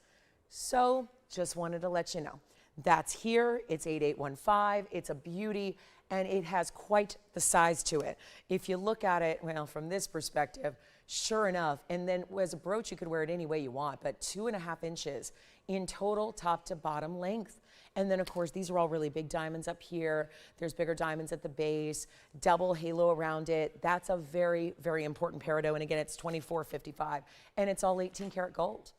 So just wanted to let you know. That's here. It's 8815. It's a beauty, and it has quite the size to it. If you look at it, well, from this perspective, sure enough, and then as a brooch, you could wear it any way you want, but 2.5 inches in total top to bottom length. And then, of course, these are all really big diamonds up here. There's bigger diamonds at the base, double halo around it. That's a very, very important Peridot. And again, it's 2455. And it's all 18 karat gold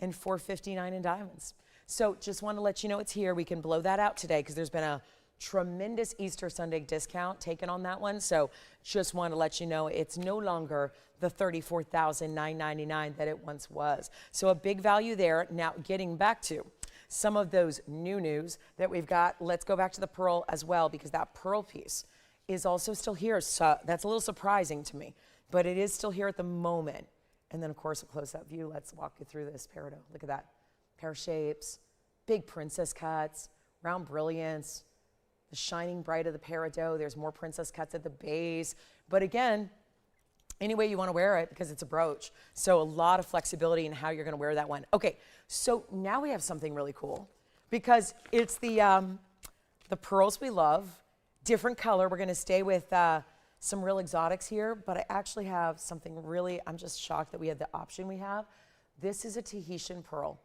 and 459 in diamonds. So just want to let you know it's here. We can blow that out today, because there's been a tremendous Easter Sunday discount taken on that one. So just want to let you know it's no longer the $34,999 that it once was. So a big value there. Now, getting back to some of those new news that we've got, let's go back to the pearl as well, because that pearl piece is also still here. So that's a little surprising to me, but it is still here at the moment. And then, of course, a close-up view. Let's walk you through this Peridot. Look at that. Pear shapes, big princess cuts, round brilliance, the shining bright of the Peridot. There's more princess cuts at the base. But again, any way you want to wear it because it's a brooch. So a lot of flexibility in how you're going to wear that one. Okay, so now we have something really cool because it's the pearls we love, different color. We're going to stay with some real exotics here, but I actually have something really, I'm just shocked that we had the option we have. This is a Tahitian pearl,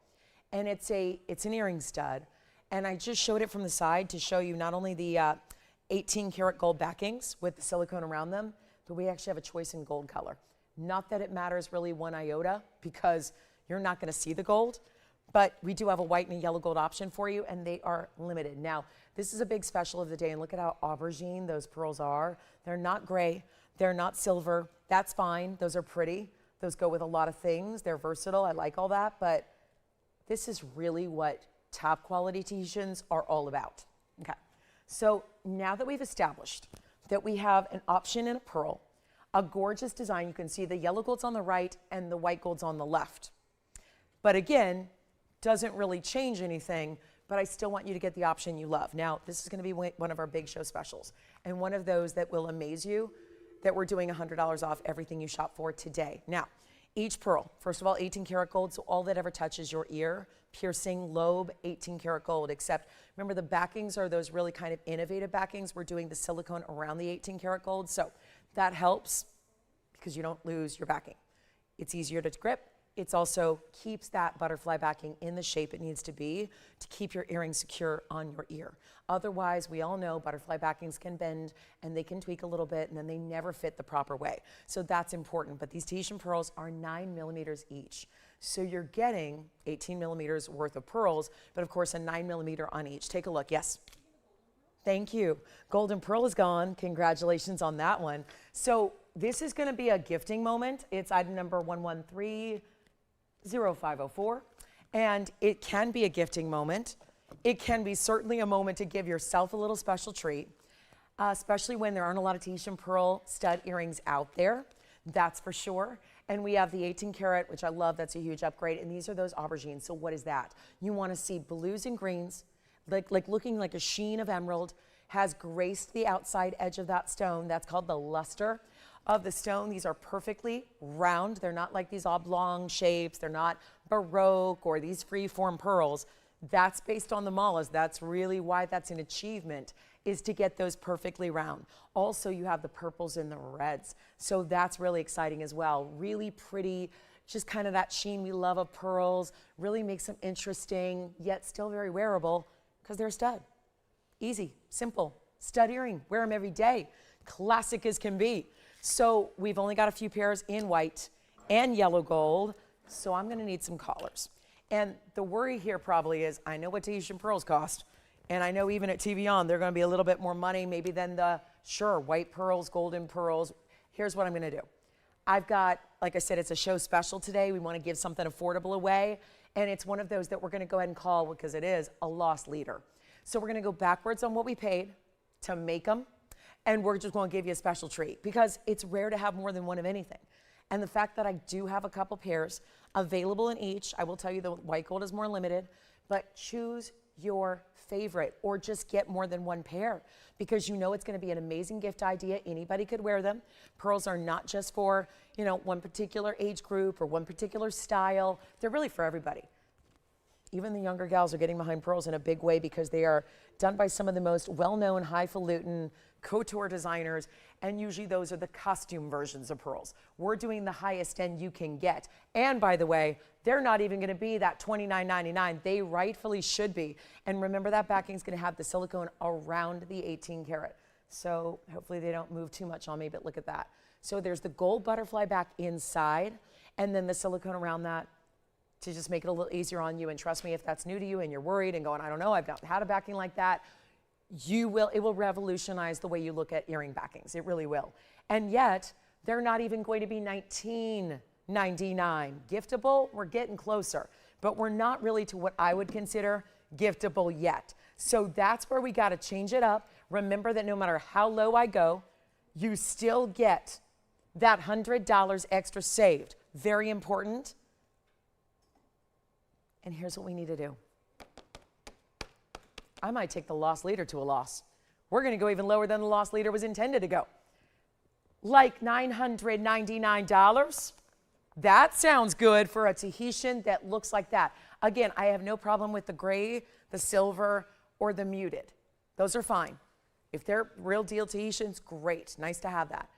and it's an earring stud. And I just showed it from the side to show you not only the 18 karat gold backings with the silicone around them, but we actually have a choice in gold color. Not that it matters really one iota because you're not going to see the gold, but we do have a white and a yellow gold option for you, and they are limited. Now, this is a big special of the day, and look at how aubergine those pearls are. They're not gray. They're not silver. That's fine. Those are pretty. Those go with a lot of things. They're versatile. I like all that, but this is really what top quality Tahitians are all about. Okay, so now that we've established that we have an option in a pearl, a gorgeous design, you can see the yellow gold's on the right and the white gold's on the left. But again, doesn't really change anything, but I still want you to get the option you love. Now, this is going to be one of our big show specials, and one of those that will amaze you, that we're doing $100 off everything you shop for today. Now, each pearl, first of all, 18 karat gold, so all that ever touches your ear, piercing, lobe, 18 karat gold, except remember the backings are those really kind of innovative backings. We're doing the silicone around the 18 karat gold, so that helps because you don't lose your backing. It's easier to grip. It also keeps that butterfly backing in the shape it needs to be to keep your earring secure on your ear. Otherwise, we all know butterfly backings can bend and they can tweak a little bit and then they never fit the proper way. So that's important. But these Tahitian pearls are 9 millimeters each. So you're getting 18 millimeters worth of pearls, but of course a 9 millimeter on each. Take a look. Yes. Thank you. Golden pearl is gone. Congratulations on that one. So this is going to be a gifting moment. It's item number 1130504, and it can be a gifting moment. It can be certainly a moment to give yourself a little special treat, especially when there aren't a lot of Tahitian pearl stud earrings out there. That's for sure. And we have the 18 karat, which I love. That's a huge upgrade. And these are those aubergines. So what is that? You want to see blues and greens, like looking like a sheen of emerald, has graced the outside edge of that stone. That's called the luster of the stone. These are perfectly round. They're not like these oblong shapes. They're not Baroque or these free-form pearls. That's based on the mollas. That's really why that's an achievement, is to get those perfectly round. Also, you have the purples and the reds. So that's really exciting as well. Really pretty, just kind of that sheen we love of pearls. Really makes them interesting, yet still very wearable because they're a stud. Easy, simple, stud earring. Wear them every day. Classic as can be. So we've only got a few pairs in white and yellow gold. So I'm going to need some collars. And the worry here probably is, I know what Tahitian pearls cost, and I know even at TVON they're going to be a little bit more money maybe than the, sure, white pearls, golden pearls. Here's what I'm going to do. I've got, like I said, it's a show special today. We want to give something affordable away, and it's one of those that we're going to go ahead and call, because it is a loss leader. So we're going to go backwards on what we paid to make them, and we're just going to give you a special treat because it's rare to have more than one of anything. And the fact that I do have a couple pairs available in each, I will tell you the white gold is more limited, but choose your favorite or just get more than one pair because you know it's going to be an amazing gift idea. Anybody could wear them. Pearls are not just for, you know, one particular age group or one particular style. They're really for everybody. Even the younger gals are getting behind pearls in a big way because they are done by some of the most well-known highfalutin couture designers, and usually those are the costume versions of pearls. We're doing the highest end you can get. And by the way, they're not even going to be that $29.99. They rightfully should be. And remember, that backing is going to have the silicone around the 18 karat. So hopefully they don't move too much on me, but look at that. So there's the gold butterfly back inside, and then the silicone around that to just make it a little easier on you. And trust me, if that's new to you and you're worried and going, I don't know, I've not had a backing like that, it will revolutionize the way you look at earring backings. It really will. And yet, they're not even going to be $19.99. Giftable, we're getting closer, but we're not really to what I would consider giftable yet. So that's where we got to change it up. Remember that no matter how low I go, you still get that $100 extra saved. Very important. And here's what we need to do. I might take the loss leader to a loss. We're going to go even lower than the loss leader was intended to go. Like $999. That sounds good for a Tahitian that looks like that. Again, I have no problem with the gray, the silver, or the muted. Those are fine. If they're real deal Tahitians, great. Nice to have that.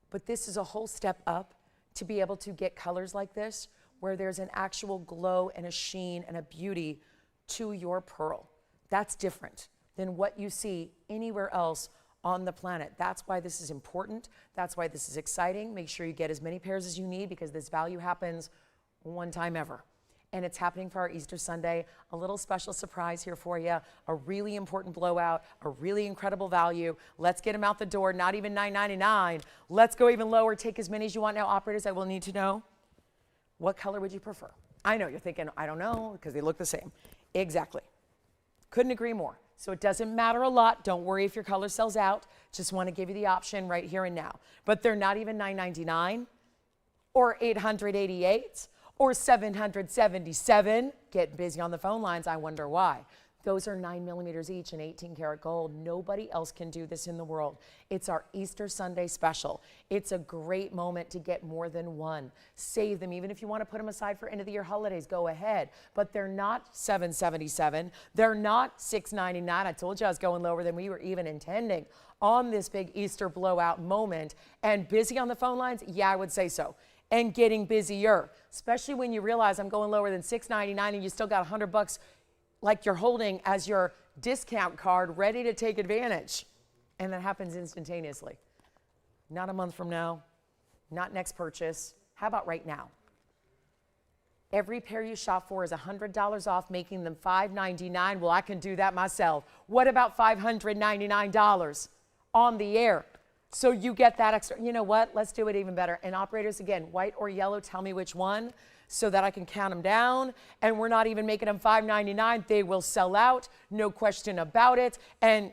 But this is a whole step up to be able to get colors like this where there's an actual glow and a sheen and a beauty to your pearl. That's different than what you see anywhere else on the planet. That's why this is important. That's why this is exciting. Make sure you get as many pairs as you need because this value happens one time ever. And it's happening for our Easter Sunday. A little special surprise here for you. A really important blowout, a really incredible value. Let's get them out the door, not even $9.99. Let's go even lower. Take as many as you want. Now, operators, I will need to know, what color would you prefer? I know you're thinking, I don't know, because they look the same. Exactly. Couldn't agree more. So it doesn't matter a lot. Don't worry if your color sells out. Just want to give you the option right here and now. But they're not even $9.99 or $888 or $777. Getting busy on the phone lines. I wonder why. Those are 9 millimeters each and 18 karat gold. Nobody else can do this in the world. It's our Easter Sunday special. It's a great moment to get more than one. Save them. Even if you want to put them aside for end of the year holidays, go ahead. But they're not $777. They're not $699. I told you I was going lower than we were even intending on this big Easter blowout moment. And busy on the phone lines? Yeah, I would say so. And getting busier, especially when you realize I'm going lower than $699 and you still got $100 like you're holding as your discount card ready to take advantage. And that happens instantaneously. Not a month from now, not next purchase. How about right now? Every pair you shop for is $100 off, making them $599. Well, I can do that myself. What about $599 on the air? So you get that extra. You know what? Let's do it even better. And operators, again, white or yellow, tell me which one, so that I can count them down. And we're not even making them $5.99. They will sell out, no question about it. And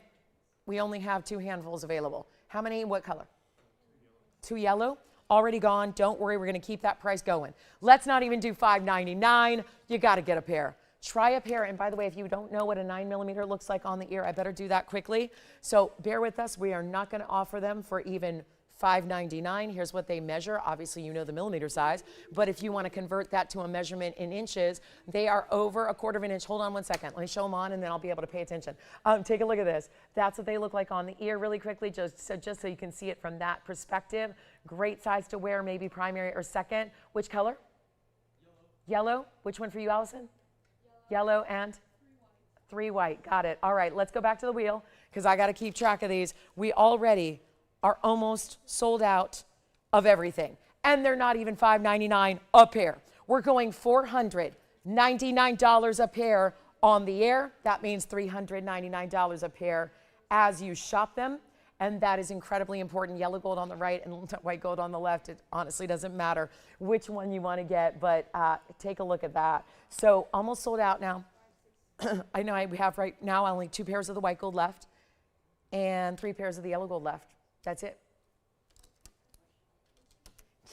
we only have 2 handfuls available. How many? What color? 2 yellow. Already gone. Don't worry, we're going to keep that price going. Let's not even do $5.99. You got to get a pair. Try a pair. And by the way, if you don't know what a 9 millimeter looks like on the ear, I better do that quickly. So bear with us. We are not going to offer them for even $5.99. Here's what they measure. Obviously, you know the millimeter size, but if you want to convert that to a measurement in inches, they are over 1/4 of an inch. Hold on one second. Let me show them on, and then I'll be able to pay attention. Take a look at this. That's what they look like on the ear really quickly, just so you can see it from that perspective. Great size to wear, maybe primary or second. Which color? Yellow. Yellow? Which one for you, Allison? Yellow and? 3 white. Got it. All right, let's go back to the wheel because I got to keep track of these. We already are almost sold out of everything. And they're not even $5.99 a pair. We're going $499 a pair on the air. That means $399 a pair as you shop them. And that is incredibly important. Yellow gold on the right and white gold on the left. It honestly doesn't matter which one you want to get, but take a look at that. So almost sold out now. I know we have right now only 2 pairs of the white gold left and 3 pairs of the yellow gold left. That's it.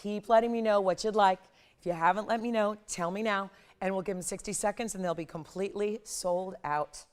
Keep letting me know what you'd like. If you haven't let me know, tell me now, and we'll give them 60 seconds, and they'll be completely sold out.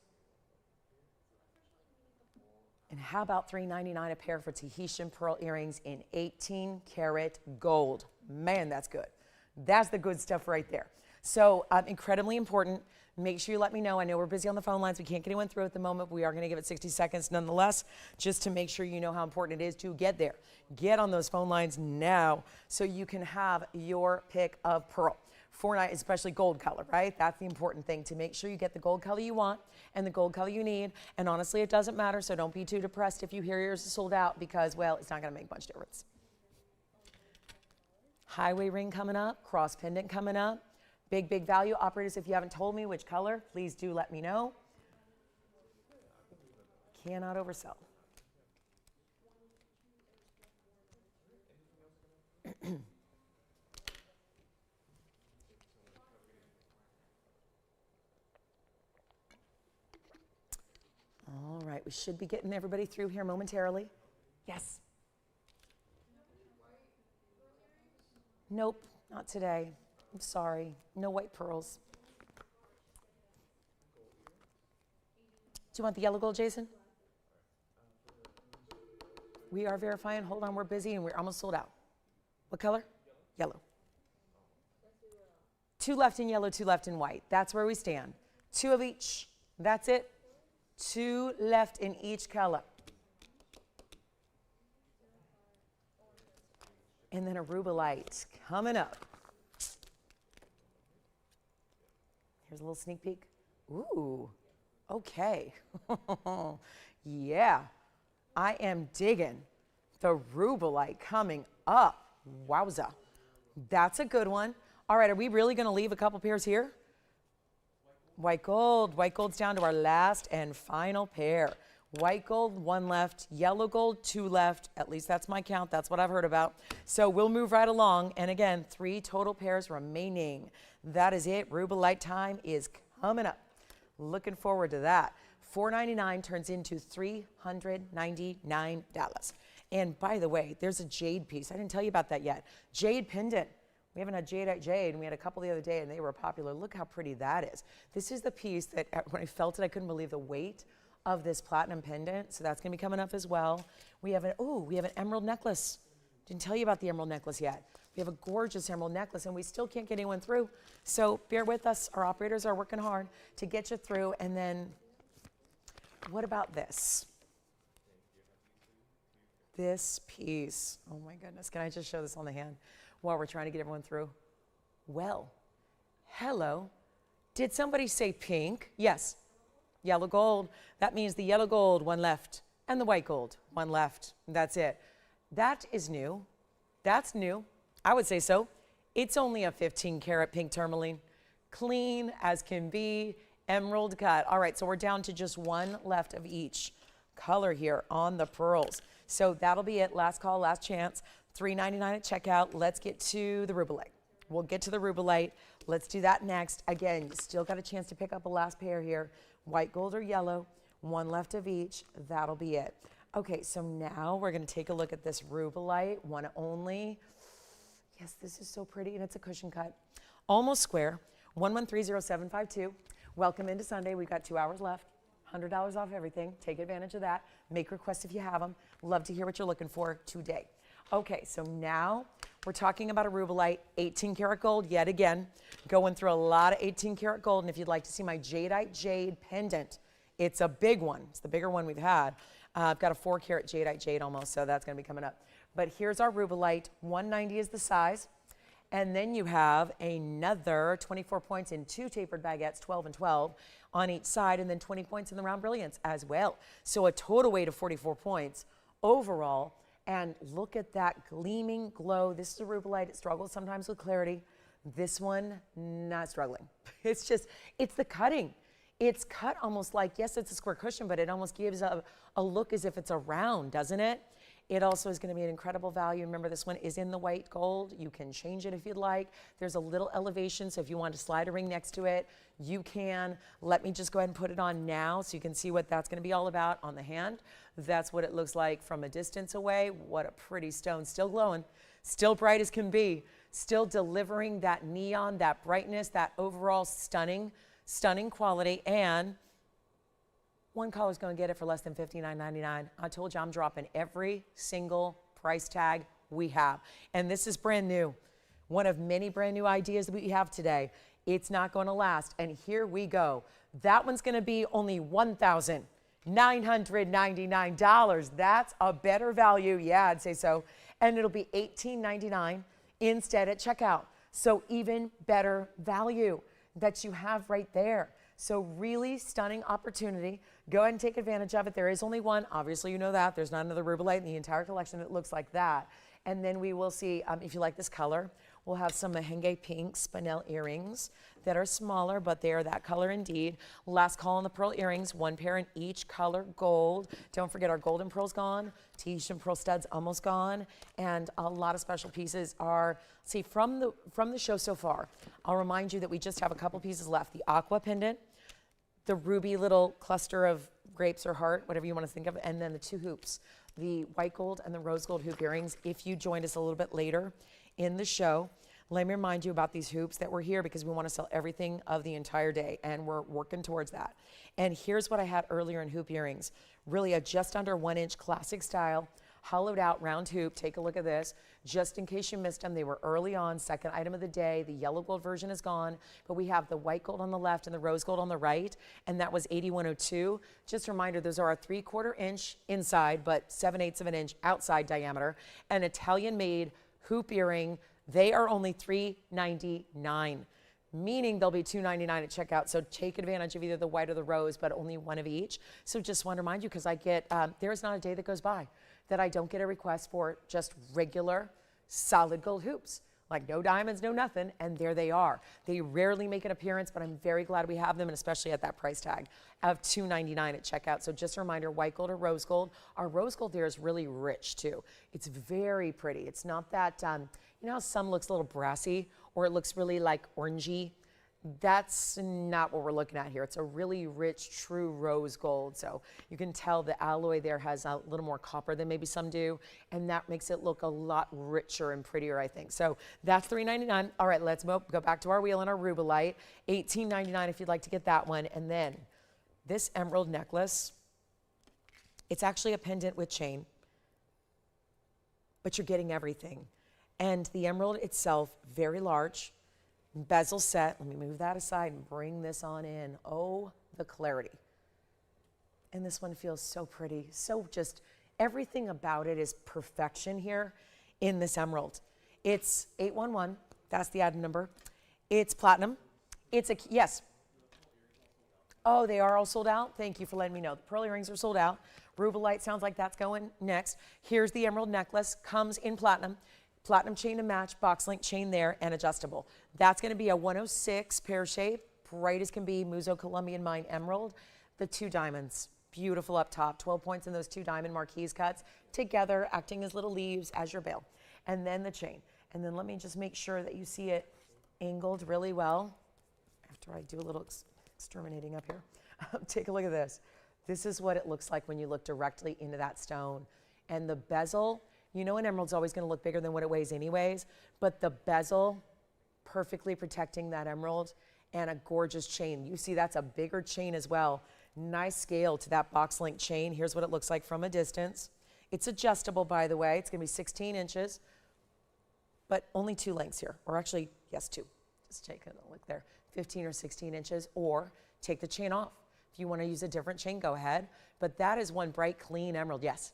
And how about $3.99 a pair for Tahitian pearl earrings in 18 karat gold? Man, that's good. That's the good stuff right there. So incredibly important. Make sure you let me know. I know we're busy on the phone lines. We can't get anyone through at the moment. But we are going to give it 60 seconds nonetheless, just to make sure you know how important it is to get there. Get on those phone lines now so you can have your pick of pearl. $4.99, especially gold color, right? That's the important thing, to make sure you get the gold color you want and the gold color you need. And honestly, it doesn't matter, so don't be too depressed if you hear yours is sold out because, well, it's not going to make much difference. Highway ring coming up, cross pendant coming up. Big, big value. Operators, if you haven't told me which color, please do let me know. Cannot oversell. All right, we should be getting everybody through here momentarily. Yes? Nope, not today. I'm sorry. No white pearls. you want the yellow gold, Jason? We are verifying. Hold on, we're busy and we're almost sold out. What color? Yellow. 2 left in yellow, 2 left in white. That's where we stand. 2 of each. That's it. 2 left in each color. And then a Rubellite coming up. Here's a little sneak peek. Ooh, okay. Yeah, I am digging the Rubellite coming up. Wowza. That's a good one. All right, are we really going to leave a couple pairs here? White gold. White gold's down to our last and final pair. White gold, 1 left. Yellow gold, 2 left. At least that's my count. That's what I've heard about. So we'll move right along. And again, 3 total pairs remaining. That is it. Rubellite time is coming up. Looking forward to that. $4.99 turns into $399. And by the way, there's a jade piece. I didn't tell you about that yet. Jade pendant. We haven't had jadeite jade, and we had a couple the other day, and they were popular. Look how pretty that is. This is the piece that when I felt it, I couldn't believe the weight of this platinum pendant. So that's going to be coming up as well. We have an emerald necklace. Didn't tell you about the emerald necklace yet. We have a gorgeous emerald necklace, and we still can't get anyone through. So bear with us. Our operators are working hard to get you through. And then what about this? This piece. Oh my goodness. Can I just show this on the hand while we're trying to get everyone through? Well, hello. Did somebody say pink? Yes. Yellow gold. That means the yellow gold, 1 left, and the white gold, 1 left. That's it. That is new. That's new. I would say so. It's only a 15 karat pink tourmaline. Clean as can be, emerald cut. All right, so we're down to just 1 left of each color here on the pearls. So that'll be it. Last call, last chance. $3.99 at checkout. Let's get to the Rubellite. We'll get to the Rubellite. Let's do that next. Again, you still got a chance to pick up a last pair here. White gold or yellow, 1 left of each. That'll be it. Okay, so now we're going to take a look at this Rubellite, one only. Yes, this is so pretty, and it's a cushion cut. Almost square, 1130-752. Welcome into Sunday. We've got 2 hours left. $100 off everything. Take advantage of that. Make requests if you have them. Love to hear what you're looking for today. Okay, so now we're talking about a Rubellite, 18 karat gold yet again. Going through a lot of 18 karat gold, and if you'd like to see my jadeite jade pendant, it's a big one. It's the bigger one we've had. I've got a 4 karat jadeite jade almost, so that's going to be coming up. But here's our Rubellite. 190 is the size. And then you have another 24 points in 2 tapered baguettes, 12 and 12 on each side, and then 20 points in the round brilliance as well. So a total weight of 44 points overall. And look at that gleaming glow. This is a Rubellite. It struggles sometimes with clarity. This one, not struggling. It's just, it's the cutting. It's cut almost like, yes, it's a square cushion, but it almost gives a look as if it's a round, doesn't it? It also is going to be an incredible value. Remember, this one is in the white gold. You can change it if you'd like. There's a little elevation, so if you want to slide a ring next to it, you can. Let me just go ahead and put it on now so you can see what that's going to be all about on the hand. That's what it looks like from a distance away. What a pretty stone. Still glowing, still bright as can be, still delivering that neon, that brightness, that overall stunning quality. And one caller's going to get it for less than $59.99. I told you I'm dropping every single price tag we have. And this is brand new. One of many brand new ideas that we have today. It's not going to last. And here we go. That one's going to be only $1,999. That's a better value. Yeah, I'd say so. And it'll be $18.99 instead at checkout. So even better value that you have right there. So really stunning opportunity. Go ahead and take advantage of it. There is only one. Obviously, you know that. There's not another Rubellite in the entire collection that looks like that. And then we will see, if you like this color, we'll have some Mahen pink spinel earrings that are smaller, but they are that color indeed. Last call on the pearl earrings, 1 pair in each color gold. Don't forget our golden pearl's gone. Tahitian pearl studs almost gone. And a lot of special pieces are, see, from the show so far, I'll remind you that we just have a couple pieces left. The aqua pendant, the ruby little cluster of grapes or heart, whatever you want to think of, and then the 2 hoops, the white gold and the rose gold hoop earrings. If you joined us a little bit later in the show, Let me remind you about these hoops that we're here because we want to sell everything of the entire day, and we're working towards that. And here's what I had earlier in hoop earrings. Really a just under 1 inch classic style, hollowed out round hoop. Take a look at this. Just in case you missed them, they were early on, second item of the day. The yellow gold version is gone, but we have the white gold on the left and the rose gold on the right, and that was 8102. Just a reminder, those are a 3/4 inch inside, but 7/8 of an inch outside diameter. An Italian made hoop earring. They are only $3.99, meaning they'll be $2.99 at checkout. So take advantage of either the white or the rose, but only one of each. So just want to remind you, because I get, there is not a day that goes by that I don't get a request for just regular solid gold hoops. Like no diamonds, no nothing, and there they are. They rarely make an appearance, but I'm very glad we have them, and especially at that price tag of $2.99 at checkout. So just a reminder, white gold or rose gold. Our rose gold there is really rich too. It's very pretty. It's not that, you know how some looks a little brassy or it looks really like orangey? That's not what we're looking at here. It's a really rich, true rose gold. So you can tell the alloy there has a little more copper than maybe some do, and that makes it look a lot richer and prettier, I think. So that's $3.99. All right, let's go back to our wheel and our Rubellite. $18.99 if you'd like to get that one. And then this emerald necklace, it's actually a pendant with chain, but you're getting everything. And the emerald itself, very large. Bezel set. Let me move that aside and bring this on in. Oh, the clarity. And this one feels so pretty. So just everything about it is perfection here in this emerald. It's 811. That's the item number. It's platinum. It's a, yes. Oh, they are all sold out? Thank you for letting me know. The pearl earrings are sold out. Rubellite sounds like that's going next. Here's the emerald necklace. Comes in platinum. Platinum chain to match, box link chain there, and adjustable. That's going to be a 106 pear shape, bright as can be, Muso Colombian Mine Emerald. The 2 diamonds, beautiful up top, 12 points in those 2 diamond marquise cuts together, acting as little leaves as your bail. And then the chain. And then let me just make sure that you see it angled really well. After I do a little exterminating up here. Take a look at this. This is what it looks like when you look directly into that stone. And the bezel, you know an emerald's always going to look bigger than what it weighs anyways, but the bezel perfectly protecting that emerald, and a gorgeous chain. You see that's a bigger chain as well. Nice scale to that box link chain. Here's what it looks like from a distance. It's adjustable, by the way. It's going to be 16 inches, but only 2 lengths here, or actually, yes, 2. Just take a look there, 15 or 16 inches, or take the chain off. If you want to use a different chain, go ahead. But that is one bright, clean emerald. Yes?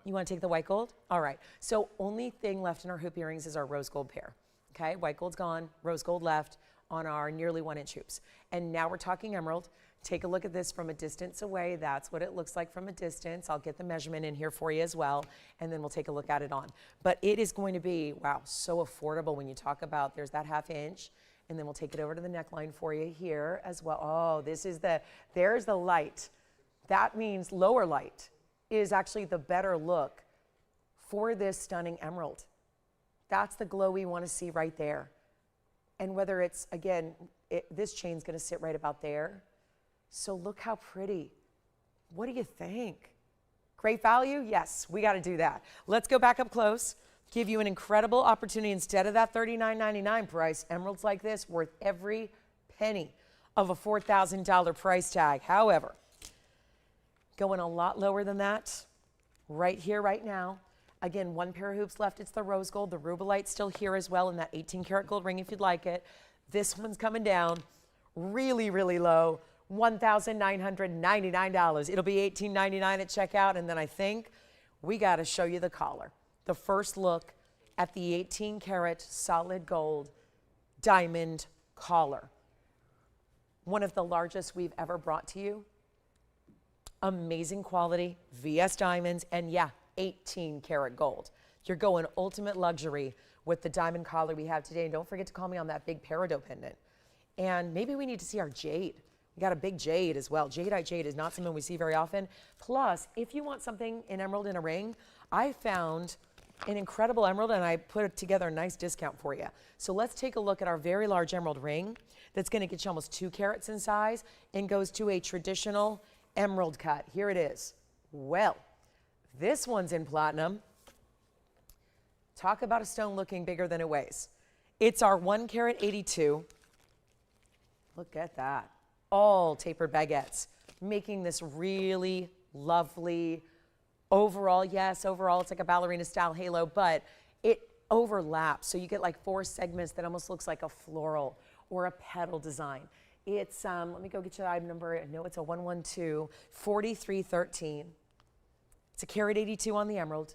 You want to take the white gold? All right. So only thing left in our hoop earrings is our rose gold pair. Okay, white gold's gone, rose gold left on our nearly 1 inch hoops. And now we're talking emerald. Take a look at this from a distance away. That's what it looks like from a distance. I'll get the measurement in here for you as well, and then we'll take a look at it on. But it is going to be, wow, so affordable when you talk about, there's that 1/2 inch, and then we'll take it over to the neckline for you here as well. Oh, this is there's the light. That means lower light is actually the better look for this stunning emerald. That's the glow we want to see right there. And whether it's, again, this chain's going to sit right about there. So look how pretty. What do you think? Great value? Yes, we got to do that. Let's go back up close, give you an incredible opportunity. Instead of that $39.99 price, emeralds like this worth every penny of a $4,000 price tag. However, going a lot lower than that, right here, right now. Again, 1 pair of hoops left. It's the rose gold. The Rubellite's still here as well in that 18 karat gold ring if you'd like it. This one's coming down really, really low, $1,999. It'll be $18.99 at checkout, and then I think we got to show you the collar. The first look at the 18 karat solid gold diamond collar. One of the largest we've ever brought to you. Amazing quality, VS diamonds, and yeah, 18 karat gold. You're going ultimate luxury with the diamond collar we have today. And don't forget to call me on that big Peridot pendant. And maybe we need to see our jade. We got a big jade as well. Jadeite jade is not something we see very often. Plus, if you want something in emerald in a ring, I found an incredible emerald and I put together a nice discount for you. So let's take a look at our very large emerald ring that's going to get you almost 2 carats in size and goes to a traditional emerald cut. Here it is. Well, this one's in platinum. Talk about a stone looking bigger than it weighs. It's our 1 carat 82. Look at that. All tapered baguettes, making this really lovely overall. Yes, overall it's like a ballerina style halo, but it overlaps. So you get like 4 segments that almost looks like a floral or a petal design. It's, let me go get you the item number. I know it's a 112-4313. It's a carat 82 on the emerald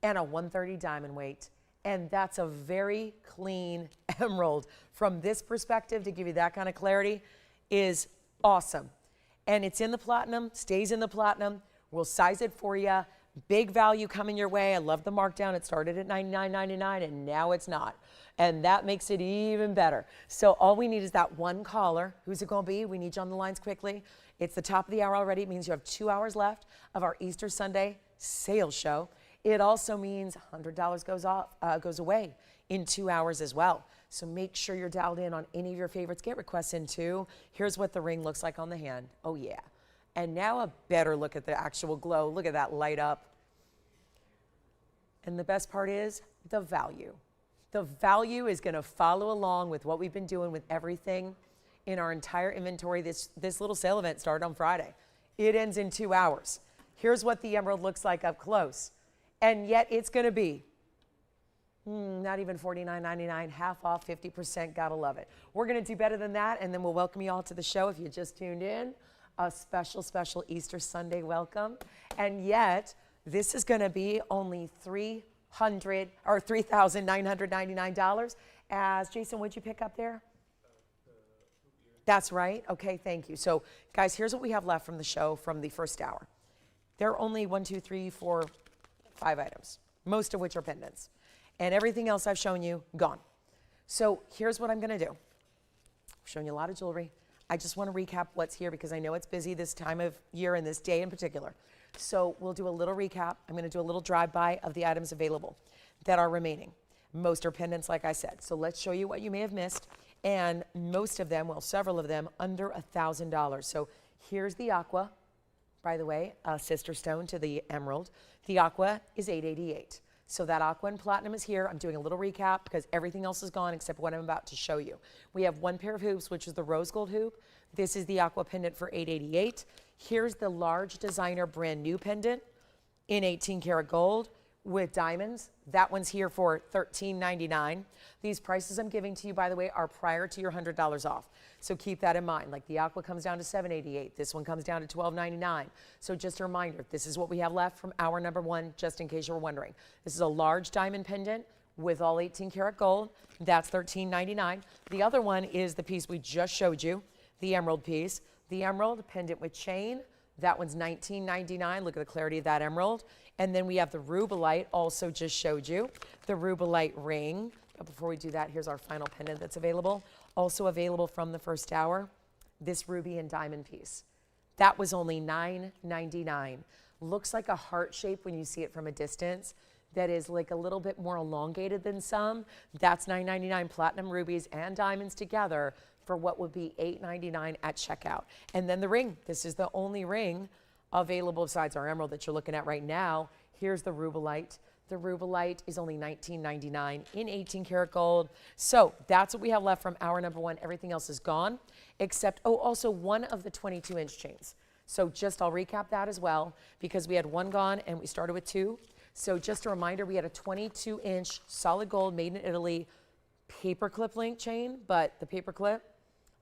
and a 130 diamond weight. And that's a very clean emerald. From this perspective, to give you that kind of clarity, is awesome. And it's in the platinum, stays in the platinum. We'll size it for you. Big value coming your way. I love the markdown. It started at $99.99 and now it's not. And that makes it even better. So all we need is that one caller. Who's it going to be? We need you on the lines quickly. It's the top of the hour already. It means you have 2 hours left of our Easter Sunday sales show. It also means $100 goes away in 2 hours as well. So make sure you're dialed in on any of your favorites. Get requests in too. Here's what the ring looks like on the hand. Oh yeah. And now a better look at the actual glow. Look at that light up. And the best part is the value. The value is going to follow along with what we've been doing with everything in our entire inventory. This little sale event started on Friday. It ends in 2 hours. Here's what the emerald looks like up close. And yet it's going to be not even $49.99, half off, 50%. Gotta love it. We're going to do better than that, and then we'll welcome you all to the show if you just tuned in. A special, special Easter Sunday welcome. And yet, this is going to be only $3,999. As Jason, what'd you pick up there? That's right. Okay, thank you. So, guys, here's what we have left from the show from the first hour. There are only 1, 2, 3, 4, 5 items, most of which are pendants. And everything else I've shown you, gone. So here's what I'm going to do. I've shown you a lot of jewelry. I just want to recap what's here because I know it's busy this time of year and this day in particular. So we'll do a little recap. I'm going to do a little drive-by of the items available that are remaining. Most are pendants, like I said. So let's show you what you may have missed. And most of them, well, several of them, under $1,000. So here's the aqua, by the way, a sister stone to the emerald. The aqua is $888. So that aqua and platinum is here. I'm doing a little recap because everything else is gone except what I'm about to show you. We have one pair of hoops, which is the rose gold hoop. This is the aqua pendant for $888. Here's the large designer brand new pendant in 18 karat gold with diamonds. That one's here for $13.99. These prices I'm giving to you, by the way, are prior to your $100 off. So keep that in mind. Like the aqua comes down to $788. This one comes down to $12.99. So just a reminder, this is what we have left from hour number 1, just in case you were wondering. This is a large diamond pendant with all 18 karat gold. That's $13.99. The other one is the piece we just showed you, the emerald piece. The emerald pendant with chain. That one's $19.99. Look at the clarity of that emerald. And then we have the Rubellite, also just showed you. The Rubellite ring. But before we do that, here's our final pendant that's available. Also available from the first hour, this ruby and diamond piece. That was only $9.99. Looks like a heart shape when you see it from a distance. That is like a little bit more elongated than some. That's $9.99 platinum rubies and diamonds together for what would be $8.99 at checkout. And then the ring. This is the only ring available besides our emerald that you're looking at right now. Here's the Rubellite. The Rubellite is only $19.99 in 18 karat gold. So that's what we have left from hour number 1. Everything else is gone except, oh, also one of the 22-inch chains. So just I'll recap that as well because we had one gone and we started with 2. So just a reminder, we had a 22-inch solid gold made in Italy paperclip link chain, but the paperclip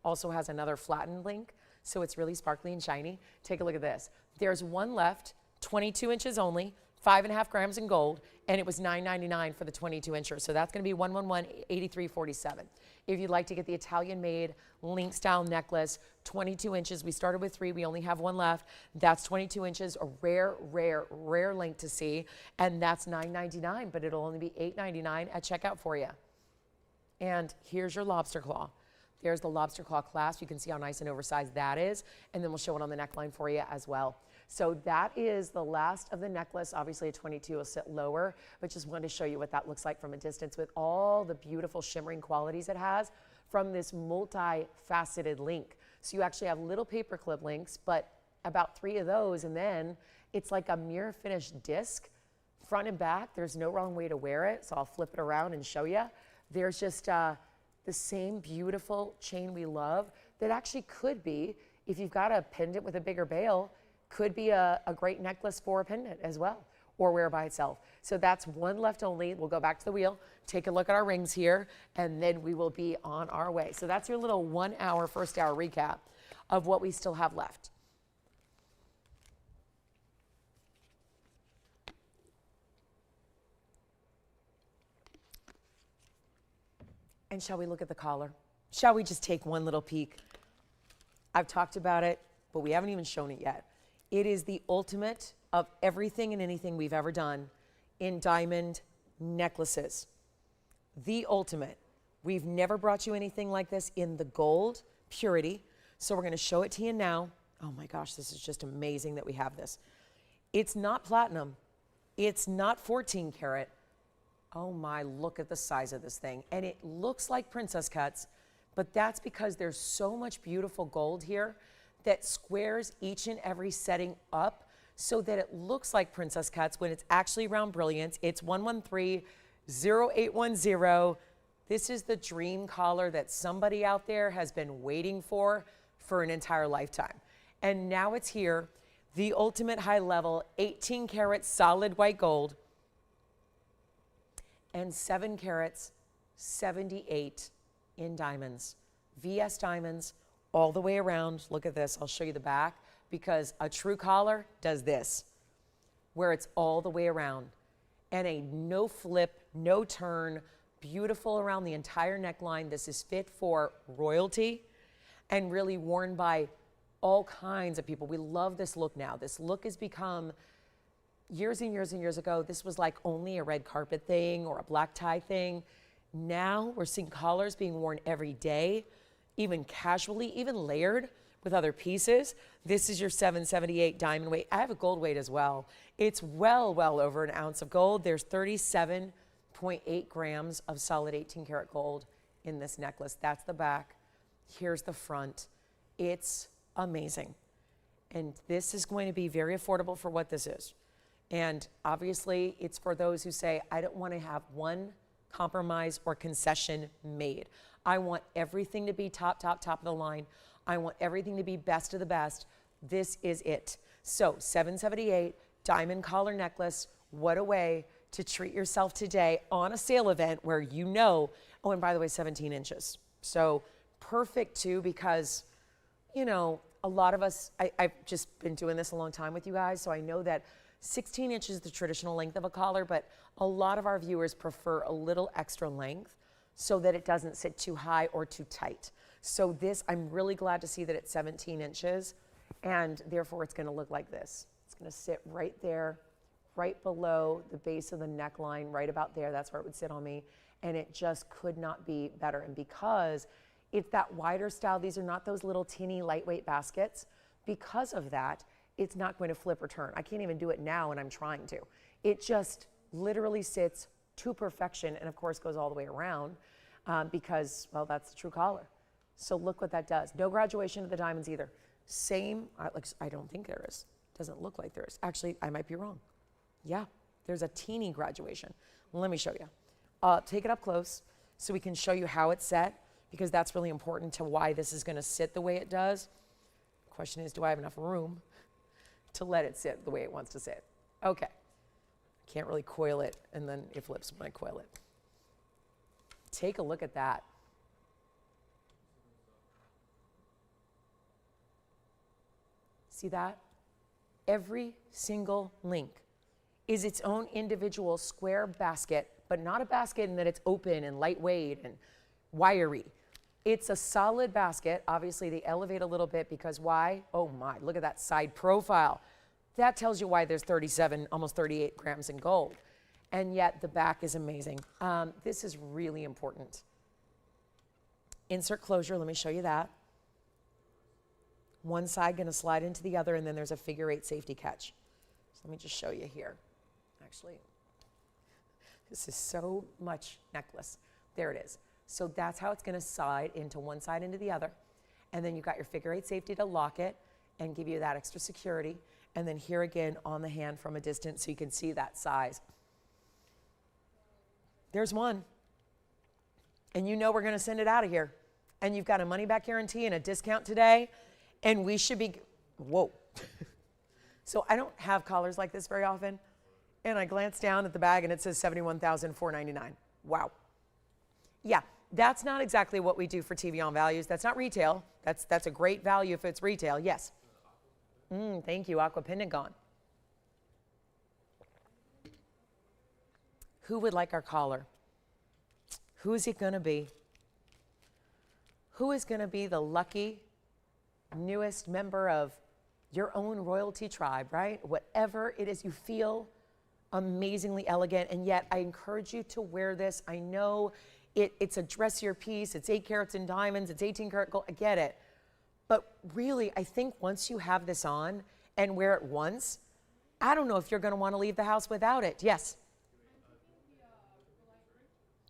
also has another flattened link. So it's really sparkly and shiny. Take a look at this. There's one left, 22 inches only, 5.5 grams in gold, and it was $9.99 for the 22-incher. So that's going to be $111.8347. If you'd like to get the Italian-made link-style necklace, 22 inches. We started with 3. We only have one left. That's 22 inches, a rare, rare, rare link to see, and that's $9.99, but it'll only be $8.99 at checkout for you. And here's your lobster claw. There's the lobster claw clasp. You can see how nice and oversized that is, and then we'll show it on the neckline for you as well. So that is the last of the necklace. Obviously a 22 will sit lower, but just wanted to show you what that looks like from a distance with all the beautiful shimmering qualities it has from this multi-faceted link. So you actually have little paperclip links, but about 3 of those, and then it's like a mirror finished disc front and back, there's no wrong way to wear it. So I'll flip it around and show you. There's just the same beautiful chain we love that actually could be, if you've got a pendant with a bigger bail, could be a great necklace for a pendant as well, or wear by itself. So that's one left only. We'll go back to the wheel, take a look at our rings here, and then we will be on our way. So that's your little 1 hour, first hour recap of what we still have left. And shall we look at the collar? Shall we just take one little peek? I've talked about it, but we haven't even shown it yet. It is the ultimate of everything and anything we've ever done in diamond necklaces. The ultimate. We've never brought you anything like this in the gold purity. So we're going to show it to you now. Oh my gosh, this is just amazing that we have this. It's not platinum. It's not 14 karat. Oh my, look at the size of this thing. And it looks like princess cuts, but that's because there's so much beautiful gold here that squares each and every setting up so that it looks like princess cuts when it's actually round brilliance. It's 113-0810. This is the dream collar that somebody out there has been waiting for an entire lifetime. And now it's here, the ultimate high level, 18 karat solid white gold, and 7 carats, 78 in diamonds. VS diamonds all the way around. Look at this. I'll show you the back, because a true collar does this, where it's all the way around. And a no flip, no turn, beautiful around the entire neckline. This is fit for royalty and really worn by all kinds of people. We love this look now. This look has become, years and years and years ago, this was like only a red carpet thing or a black tie thing. Now we're seeing collars being worn every day, even casually, even layered with other pieces. This is your 778 diamond weight. I have a gold weight as well. It's well over an ounce of gold. There's 37.8 grams of solid 18 karat gold in this necklace. That's the back. Here's the front. It's amazing. And this is going to be very affordable for what this is. And obviously, it's for those who say, I don't want to have one compromise or concession made. I want everything to be top of the line. I want everything to be best of the best. This is it. So 778 diamond collar necklace. What a way to treat yourself today on a sale event where you know, oh, and by the way, 17 inches. So perfect too, because, you know, a lot of us, I've just been doing this a long time with you guys, so I know that 16 inches is the traditional length of a collar, but a lot of our viewers prefer a little extra length so that it doesn't sit too high or too tight. So this, I'm really glad to see that it's 17 inches, and therefore it's going to look like this. It's going to sit right there, right below the base of the neckline, right about there. That's where it would sit on me, and it just could not be better. And because it's that wider style, these are not those little teeny lightweight baskets. Because of that, it's not going to flip or turn. I can't even do it now, and I'm trying to. It just literally sits to perfection, and of course goes all the way around because, well, that's the true collar. So look what that does. No graduation of the diamonds either. Same, I don't think there is. Doesn't look like there is. Actually, I might be wrong. Yeah, there's a teeny graduation. Let me show you. Take it up close so we can show you how it's set, because that's really important to why this is going to sit the way it does. Question is, do I have enough room to let it sit the way it wants to sit? Okay. Can't really coil it, and then it flips when I coil it. Take a look at that. See that? Every single link is its own individual square basket, but not a basket in that it's open and lightweight and wiry. It's a solid basket. Obviously, they elevate a little bit because why? Oh my, look at that side profile. That tells you why there's 37, almost 38 grams in gold. And yet the back is amazing. This is really important. Insert closure, let me show you that. One side gonna slide into the other, and then there's a figure 8 safety catch. So let me just show you here. Actually, this is so much necklace. There it is. So that's how it's gonna slide into one side into the other. And then you've got your figure 8 safety to lock it and give you that extra security. And then here again on the hand from a distance so you can see that size. There's one. And you know we're going to send it out of here. And you've got a money-back guarantee and a discount today. And we should be, whoa. So I don't have collars like this very often. And I glance down at the bag and it says $71,499. Wow. Yeah, that's not exactly what we do for TVON values. That's not retail. That's a great value if it's retail. Yes. Thank you. Aqua pendant gone. Who would like our collar? Who is it going to be? Who is going to be the lucky newest member of your own royalty tribe, right? Whatever it is, you feel amazingly elegant, and yet I encourage you to wear this. I know it's a dressier piece. It's 8 carats in diamonds. It's 18 karat gold. I get it. But really, I think once you have this on and wear it once, I don't know if you're going to want to leave the house without it. Yes.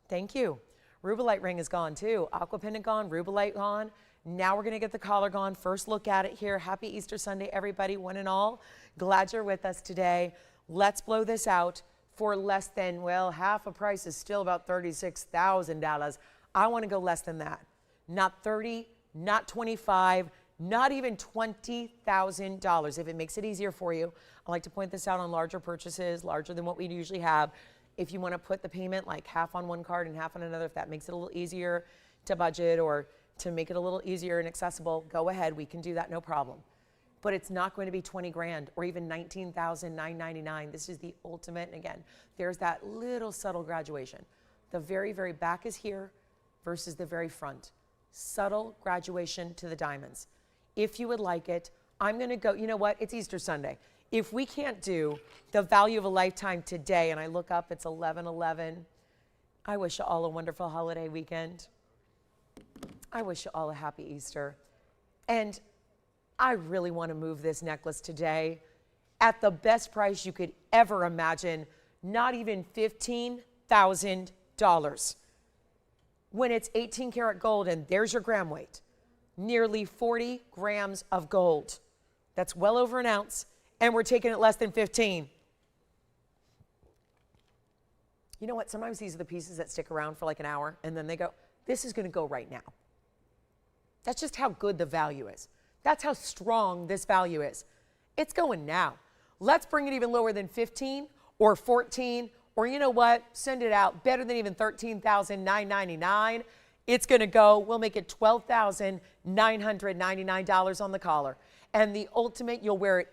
Thank you. Rubellite ring is gone too. Aqua pendant gone, Rubellite gone. Now we're going to get the collar gone. First look at it here. Happy Easter Sunday, everybody, one and all. Glad you're with us today. Let's blow this out for less than, well, half a price is still about $36,000. I want to go less than that. Not 30, not 25, not even $20,000. If it makes it easier for you, I like to point this out on larger purchases, larger than what we usually have. If you want to put the payment like half on one card and half on another, if that makes it a little easier to budget or to make it a little easier and accessible, go ahead. We can do that, no problem. But it's not going to be 20 grand or even $19,999. This is the ultimate. And again, there's that little subtle graduation. The very, very back is here versus the very front. Subtle graduation to the diamonds. If you would like it, I'm going to go, you know what? It's Easter Sunday. If we can't do the value of a lifetime today, and I look up, it's 11/11. I wish you all a wonderful holiday weekend. I wish you all a happy Easter. And I really want to move this necklace today at the best price you could ever imagine, not even $15,000. When it's 18 karat gold, and there's your gram weight, nearly 40 grams of gold. That's well over an ounce. And we're taking it less than 15. You know what? Sometimes these are the pieces that stick around for like an hour and then they go, this is going to go right now. That's just how good the value is. That's how strong this value is. It's going now. Let's bring it even lower than 15 or 14, or you know what? Send it out better than even $13,999. It's going to go, we'll make it $12,999 on the collar. And the ultimate, you'll wear it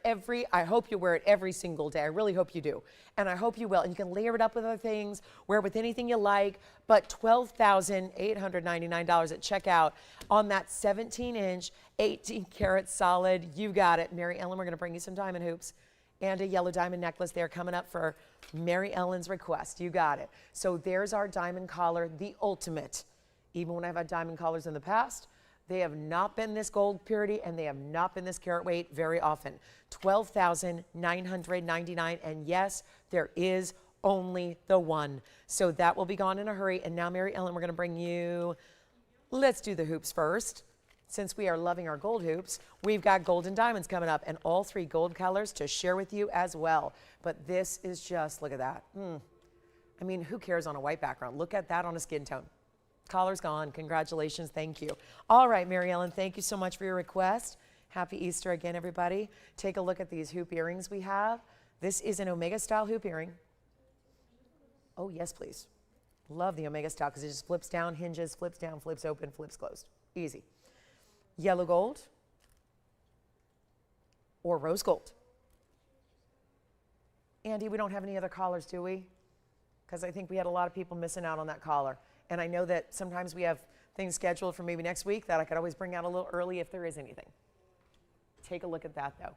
I hope you wear it every single day. I really hope you do. And I hope you will. And you can layer it up with other things, wear it with anything you like, but $12,899 at checkout on that 17-inch, 18 karat solid. You got it. Mary Ellen, we're going to bring you some diamond hoops and a yellow diamond necklace there coming up for Mary Ellen's request. You got it. So there's our diamond collar, the ultimate. Even when I've had diamond collars in the past, they have not been this gold purity and they have not been this carat weight very often. $12,999. And yes, there is only the one. So that will be gone in a hurry. And now, Mary Ellen, we're going to bring you, let's do the hoops first. Since we are loving our gold hoops, we've got gold and diamonds coming up and all 3 gold colors to share with you as well. But this is just, look at that. I mean, who cares on a white background? Look at that on a skin tone. Collar's gone. Congratulations. Thank you. All right, Mary Ellen, thank you so much for your request. Happy Easter again, everybody. Take a look at these hoop earrings we have. This is an Omega style hoop earring. Oh, yes, please. Love the Omega style because it just flips down, hinges, flips down, flips open, flips closed. Easy. Yellow gold or rose gold. Andy, we don't have any other collars, do we? Because I think we had a lot of people missing out on that collar. And I know that sometimes we have things scheduled for maybe next week that I could always bring out a little early if there is anything. Take a look at that, though.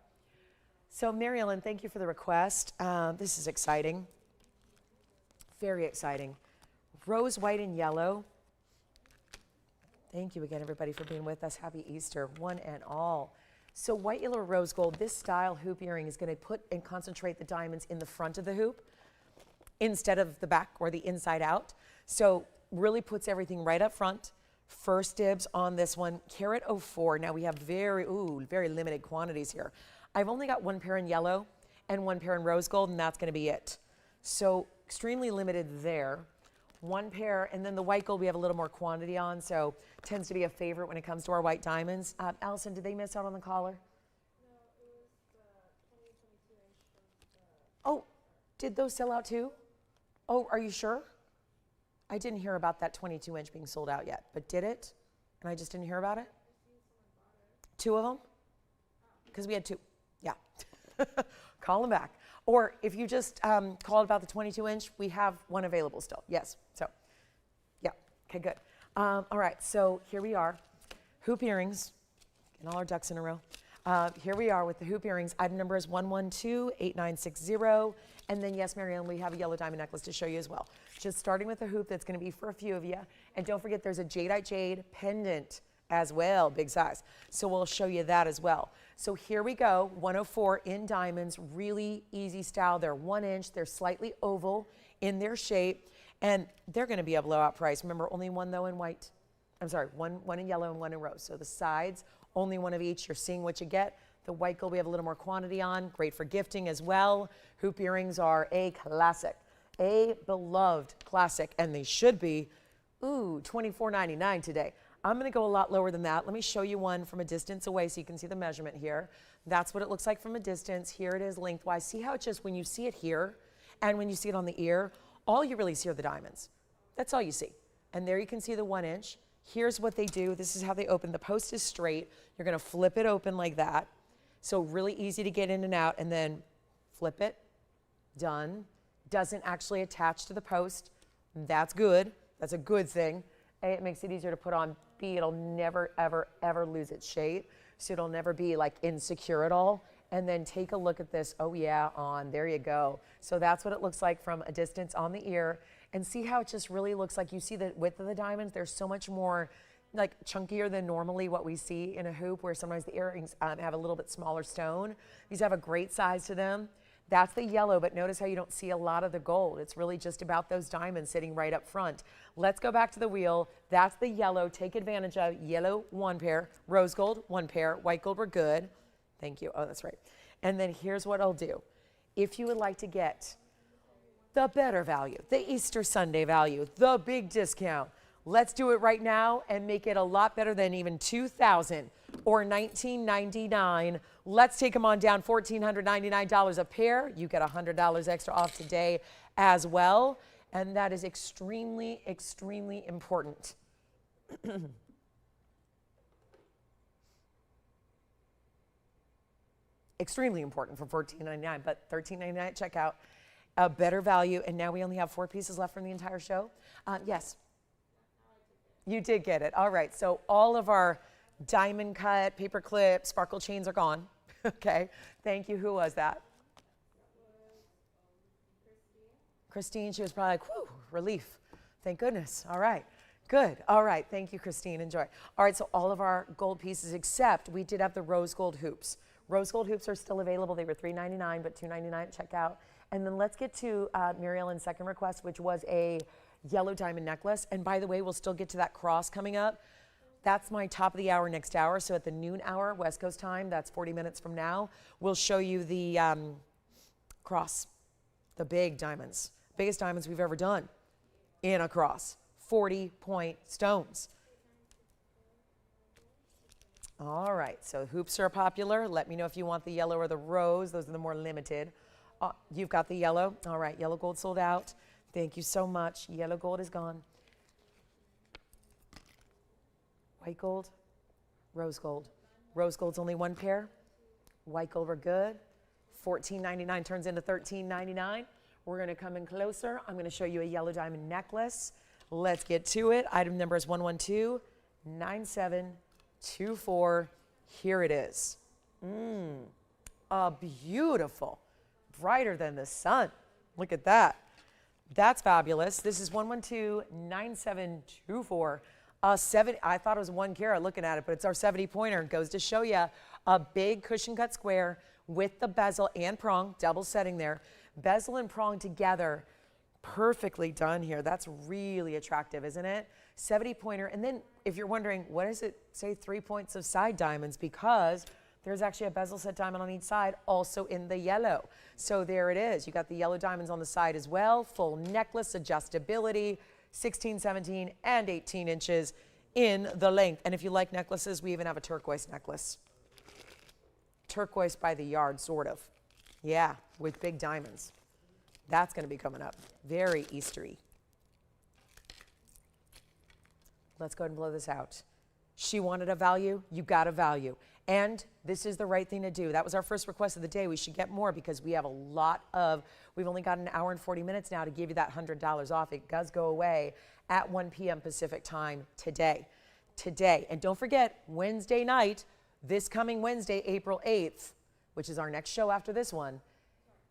So, Mary Ellen, thank you for the request. This is exciting. Very exciting. Rose, white, and yellow. Thank you again, everybody, for being with us. Happy Easter, one and all. So white, yellow, rose gold, this style hoop earring is going to put and concentrate the diamonds in the front of the hoop instead of the back or the inside out. So really puts everything right up front. First dibs on this one, carat 04. Now we have very limited quantities here. I've only got 1 pair in yellow and 1 pair in rose gold, and that's going to be it. So extremely limited there. one pair, and then the white gold we have a little more quantity on, so tends to be a favorite when it comes to our white diamonds. Allison, did they miss out on the collar? No, it was the 22-inch. Oh, did those sell out too? Oh, are you sure? I didn't hear about that 22-inch being sold out yet, but did it? And I just didn't hear about it? Two of them? Because we had two. Yeah. Call them back. Or if you just called about the 22-inch, we have one available still. Yes. So, yeah. Okay, good. All right. So here we are. Hoop earrings. Getting all our ducks in a row. Here we are with the hoop earrings. Item number is 112-8960. And then, yes, Marianne, we have a yellow diamond necklace to show you as well. Just starting with the hoop that's going to be for a few of you. And don't forget, there's a jadeite jade pendant as well, big size. So we'll show you that as well. So here we go, 104 in diamonds, really easy style. They're 1 inch, they're slightly oval in their shape, and they're going to be a blowout price. Remember, only one though in white. I'm sorry, one in yellow and one in rose. So the sides, only one of each. You're seeing what you get. The white gold we have a little more quantity on, great for gifting as well. Hoop earrings are a classic, a beloved classic, and they should be, ooh, $24.99 today. I'm going to go a lot lower than that. Let me show you one from a distance away so you can see the measurement here. That's what it looks like from a distance. Here it is lengthwise. See how it just, when you see it here and when you see it on the ear, all you really see are the diamonds. That's all you see. And there you can see the 1 inch. Here's what they do. This is how they open. The post is straight. You're going to flip it open like that. So really easy to get in and out, and then flip it. Done. Doesn't actually attach to the post. That's good. That's a good thing. A, it makes it easier to put on. B, it'll never, ever, ever lose its shape. So it'll never be like insecure at all. And then take a look at this. Oh yeah, on. There you go. So that's what it looks like from a distance on the ear. And see how it just really looks like, you see the width of the diamonds. They're so much more like chunkier than normally what we see in a hoop, where sometimes the earrings have a little bit smaller stone. These have a great size to them. That's the yellow, but notice how you don't see a lot of the gold. It's really just about those diamonds sitting right up front. Let's go back to the wheel. That's the yellow. Take advantage of yellow, 1 pair, rose gold, 1 pair, white gold, we're good. Thank you. Oh, that's right. And then here's what I'll do. If you would like to get the better value, the Easter Sunday value, the big discount, let's do it right now and make it a lot better than even $2,000 or $19.99. Let's take them on down, $1,499 a pair. You get $100 extra off today as well. And that is extremely, extremely important. Extremely important for $14.99, but $13.99 at checkout. A better value. And now we only have 4 pieces left from the entire show. Yes. You did get it. All right. So all of our diamond cut, paper clip, sparkle chains are gone. Okay. Thank you. Who was that? Christine. She was probably like, whew, relief. Thank goodness. All right. Good. All right. Thank you, Christine. Enjoy. All right. So all of our gold pieces, except we did have the rose gold hoops. Rose gold hoops are still available. They were $3.99, but $2.99 at checkout. And then let's get to Mary Ellen's second request, which was a yellow diamond necklace. And by the way, we'll still get to that cross coming up. That's my top of the hour next hour. So at the noon hour, West Coast time, that's 40 minutes from now, we'll show you the cross, the big diamonds, biggest diamonds we've ever done in a cross, 40-point stones. All right, so hoops are popular. Let me know if you want the yellow or the rose. Those are the more limited. You've got the yellow. All right, yellow gold sold out. Thank you so much. Yellow gold is gone. White gold, rose gold. Rose gold's only 1 pair. White gold, we're good. $14.99 turns into $13.99. We're going to come in closer. I'm going to show you a yellow diamond necklace. Let's get to it. Item number is 112-9724. Here it is. A beautiful, brighter than the sun. Look at that. That's fabulous. This is 112-9724. I thought it was 1 carat looking at it, but it's our 70-pointer. It goes to show you a big cushion cut square with the bezel and prong, double setting there. Bezel and prong together, perfectly done here. That's really attractive, isn't it? 70-pointer. And then if you're wondering, what does it say 3 points of side diamonds? Because there's actually a bezel set diamond on each side, also in the yellow. So there it is. You got the yellow diamonds on the side as well. Full necklace, adjustability, 16, 17, and 18 inches in the length. And if you like necklaces, we even have a turquoise necklace. Turquoise by the yard, sort of. Yeah, with big diamonds. That's going to be coming up. Very Eastery. Let's go ahead and blow this out. She wanted a value, you got a value. And this is the right thing to do. That was our first request of the day. We should get more because we have a lot of, we've only got an hour and 40 minutes now to give you that $100 off. It does go away at 1 p.m. Pacific time today. And don't forget, Wednesday night, this coming Wednesday, April 8th, which is our next show after this one,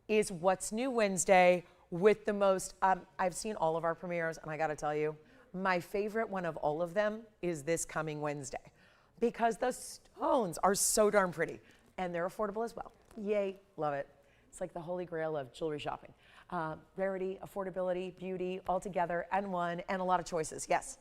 is What's New Wednesday with the most, I've seen all of our premieres, and I got to tell you, my favorite one of all of them is this coming Wednesday because the stones are so darn pretty and they're affordable as well. Yay, love it. It's like the holy grail of jewelry shopping. Rarity, affordability, beauty, all together and one, and a lot of choices. Yes?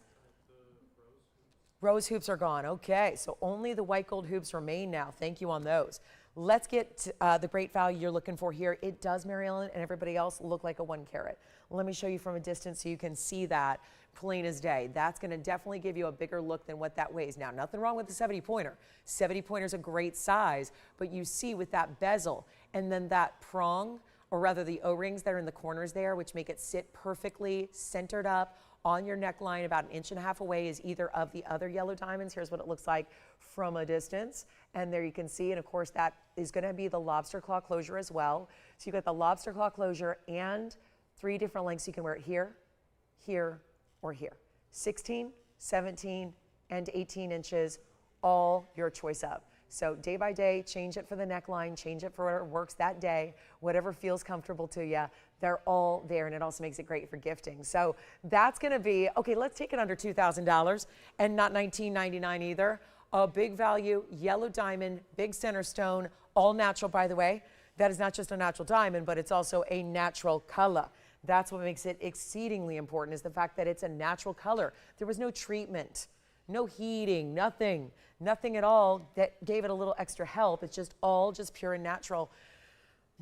Rose hoops are gone. Okay, so only the white gold hoops remain now. Thank you on those. Let's get to, the great value you're looking for here. It does, Mary Ellen and everybody else, look like a 1 carat. Let me show you from a distance so you can see that plain as day. That's going to definitely give you a bigger look than what that weighs. Now, nothing wrong with the 70 pointer. 70 pointer is a great size, but you see with that bezel and then that prong, or rather the O-rings that are in the corners there, which make it sit perfectly centered up on your neckline about 1.5 inches away is either of the other yellow diamonds. Here's what it looks like from a distance. And there you can see, and of course that is going to be the lobster claw closure as well. So you've got the lobster claw closure and 3 different lengths. You can wear it here, here, or here. 16, 17, and 18 inches, all your choice of. So day by day, change it for the neckline, change it for whatever works that day, whatever feels comfortable to you. They're all there, and it also makes it great for gifting. So that's going to be, okay, let's take it under $2,000 and not $19.99 either. A big value, yellow diamond, big center stone, all natural, by the way. That is not just a natural diamond, but it's also a natural color. That's what makes it exceedingly important, is the fact that it's a natural color. There was no treatment, no heating, nothing at all that gave it a little extra help. It's just all just pure and natural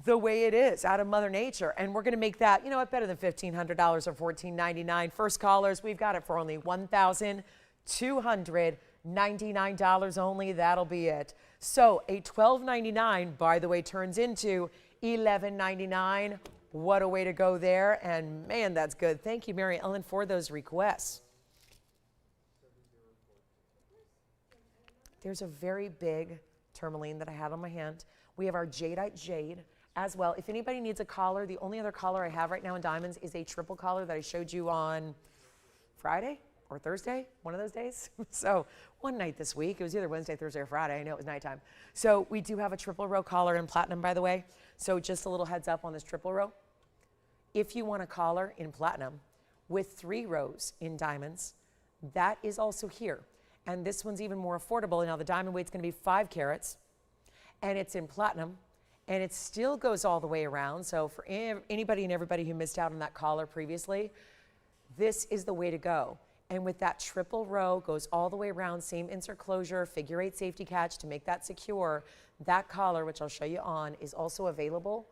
the way it is out of Mother Nature. And we're going to make that, you know what, better than $1,500 or $1,499. First callers, we've got it for only $1,299 only. That'll be it. So a $1,299, by the way, turns into $1,199. What a way to go there. And man, that's good. Thank you, Mary Ellen, for those requests. There's a very big tourmaline that I had on my hand. We have our jadeite jade as well. If anybody needs a collar, the only other collar I have right now in diamonds is a triple collar that I showed you on Friday or Thursday, one of those days. So one night this week, it was either Wednesday, Thursday, or Friday. I know it was nighttime. So we do have a triple row collar in platinum, by the way. So just a little heads up on this triple row. If you want a collar in platinum with 3 rows in diamonds, that is also here. And this one's even more affordable. Now the diamond weight's going to be 5 carats, and it's in platinum, and it still goes all the way around. So for anybody and everybody who missed out on that collar previously, this is the way to go. And with that triple row, goes all the way around, same insert closure, figure 8 safety catch to make that secure. That collar, which I'll show you on, is also available,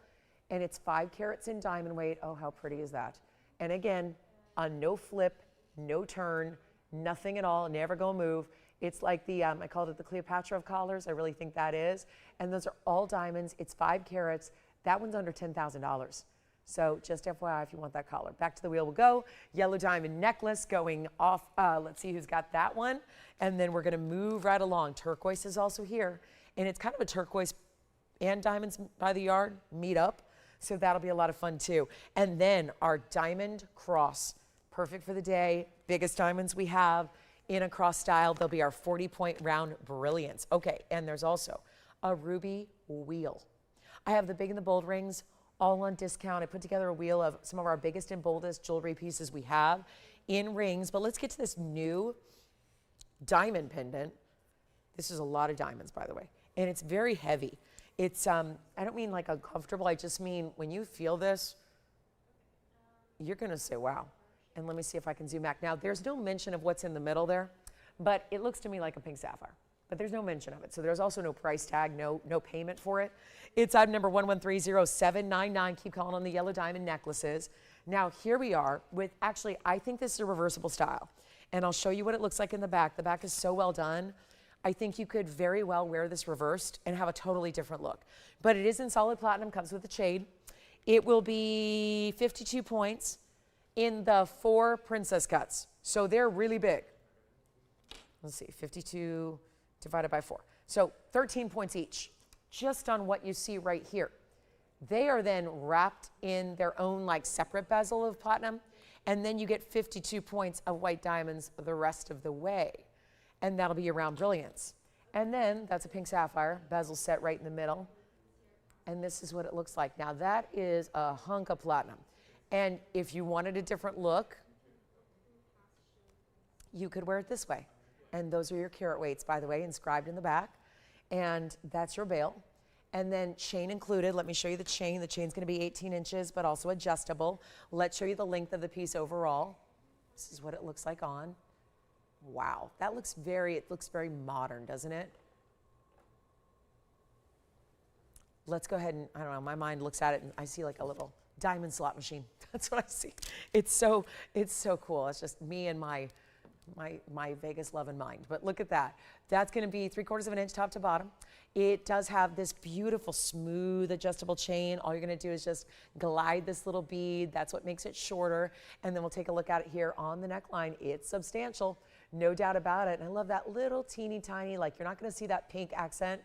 and it's 5 carats in diamond weight. Oh, how pretty is that? And again, a no flip, no turn, nothing at all, never go move. It's like the, I called it the Cleopatra of collars. I really think that is. And those are all diamonds. It's 5 carats. That one's under $10,000. So just FYI if you want that collar. Back to the wheel we'll go. Yellow diamond necklace going off. Let's see who's got that one. And then we're going to move right along. Turquoise is also here. And it's kind of a turquoise and diamonds by the yard meet up. So that'll be a lot of fun too. And then our diamond cross. Perfect for the day. Biggest diamonds we have in a cross style. They'll be our 40-point round brilliance. Okay, and there's also a ruby wheel. I have the big and the bold rings all on discount. I put together a wheel of some of our biggest and boldest jewelry pieces we have in rings. But let's get to this new diamond pendant. This is a lot of diamonds, by the way, and it's very heavy. It's, I don't mean like uncomfortable. I just mean when you feel this, you're going to say, wow. And let me see if I can zoom back. Now, there's no mention of what's in the middle there, but it looks to me like a pink sapphire. But there's no mention of it. So there's also no price tag, no payment for it. It's item number 1130-799. Keep calling on the yellow diamond necklaces. Now here we are with, actually, I think this is a reversible style. And I'll show you what it looks like in the back. The back is so well done. I think you could very well wear this reversed and have a totally different look. But it is in solid platinum, comes with a shade. It will be 52 points in the 4 princess cuts. So they're really big. Let's see, 52 divided by 4. So 13 points each, just on what you see right here. They are then wrapped in their own like separate bezel of platinum, and then you get 52 points of white diamonds the rest of the way. And that'll be your round brilliance. And then that's a pink sapphire, bezel set right in the middle. And this is what it looks like. Now that is a hunk of platinum. And if you wanted a different look, you could wear it this way. And those are your carat weights, by the way, inscribed in the back. And that's your bail. And then chain included. Let me show you the chain. The chain's going to be 18 inches, but also adjustable. Let's show you the length of the piece overall. This is what it looks like on. Wow, that looks it looks very modern, doesn't it? Let's go ahead and, I don't know, my mind looks at it and I see like a little diamond slot machine. That's what I see. It's so cool. It's just me and my Vegas love and mind. But look at that. That's going to be 3/4 of an inch top to bottom. It does have this beautiful, smooth, adjustable chain. All you're going to do is just glide this little bead. That's what makes it shorter. And then we'll take a look at it here on the neckline. It's substantial, no doubt about it. And I love that little teeny tiny, like you're not going to see that pink accent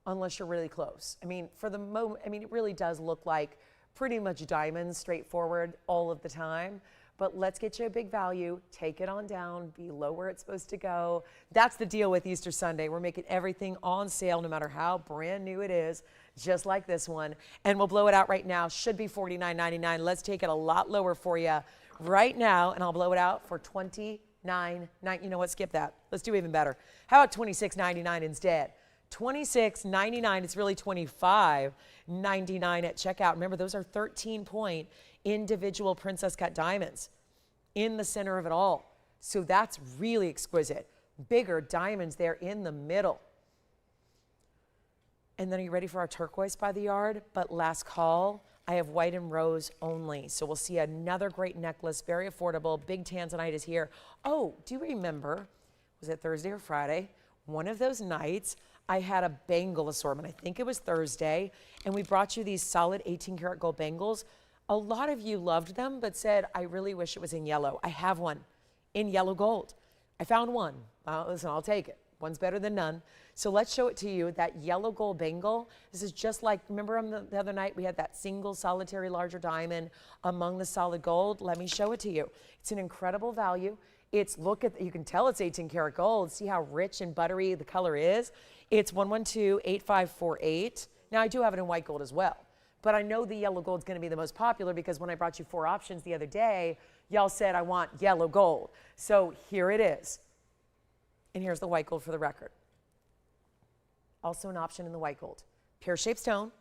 unless you're really close. I mean, for the moment, I mean, it really does look like pretty much diamonds straightforward all of the time. But let's get you a big value, take it on down, below where it's supposed to go. That's the deal with Easter Sunday. We're making everything on sale, no matter how brand new it is, just like this one. And we'll blow it out right now. Should be $49.99. Let's take it a lot lower for you right now, and I'll blow it out for $29.99. You know what? Skip that. Let's do even better. How about $26.99 instead? $26.99. It's really $25.99 at checkout. Remember, those are 13-point individual princess cut diamonds in the center of it all. So that's really exquisite. Bigger diamonds there in the middle. And then are you ready for our turquoise by the yard? But last call, I have white and rose only. So we'll see another great necklace, very affordable. Big tanzanite is here. Oh, do you remember, was it Thursday or Friday? One of those nights, I had a bangle assortment. I think it was Thursday. And we brought you these solid 18 karat gold bangles. A lot of you loved them, but said, I really wish it was in yellow. I have one in yellow gold. I found one. Listen, I'll take it. One's better than none. So let's show it to you, that yellow gold bangle. This is just like, remember on the other night, we had that single solitary larger diamond among the solid gold. Let me show it to you. It's an incredible value. It's, look at, you can tell it's 18 karat gold. See how rich and buttery the color is? It's 112-8548. Now I do have it in white gold as well. But I know the yellow gold is going to be the most popular because when I brought you 4 options the other day, y'all said I want yellow gold. So here it is. And here's the white gold for the record. Also an option in the white gold. Pear-shaped stone,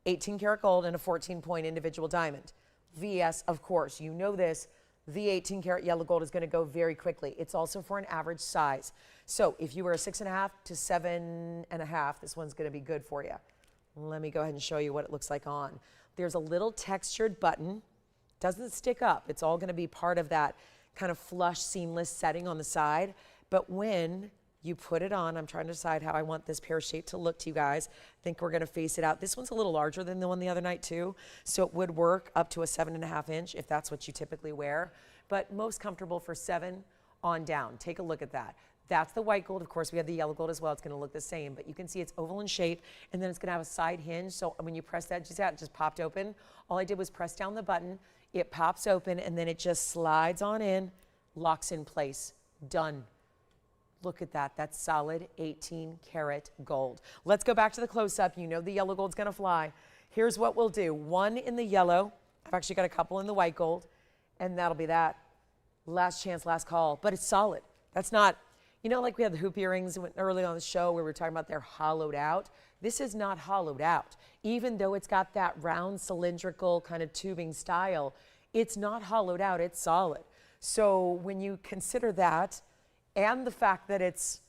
18 karat gold, and a 14-point individual diamond. VS, of course, you know this, the 18 karat yellow gold is going to go very quickly. It's also for an average size. So if you were a 6.5 to 7.5, this one's going to be good for you. Let me go ahead and show you what it looks like on. There's a little textured button. Doesn't stick up. It's all going to be part of that kind of flush, seamless setting on the side. But when you put it on, I'm trying to decide how I want this pear shape to look to you guys. I think we're going to face it out. This one's a little larger than the one the other night too. So it would work up to a 7.5 inch if that's what you typically wear. But most comfortable for 7 on down. Take a look at that. That's the white gold. Of course, we have the yellow gold as well. It's going to look the same, but you can see it's oval in shape, and then it's going to have a side hinge. So when you press that, it just popped open. All I did was press down the button. It pops open, and then it just slides on in, locks in place. Done. Look at that. That's solid 18 karat gold. Let's go back to the close-up. You know the yellow gold's going to fly. Here's what we'll do. 1 in the yellow. I've actually got a couple in the white gold, and that'll be that. Last chance, last call. But it's solid. That's not... You know, like we had the hoop earrings early on the show where we were talking about they're hollowed out. This is not hollowed out. Even though it's got that round cylindrical kind of tubing style, it's not hollowed out, it's solid. So when you consider that and the fact that it's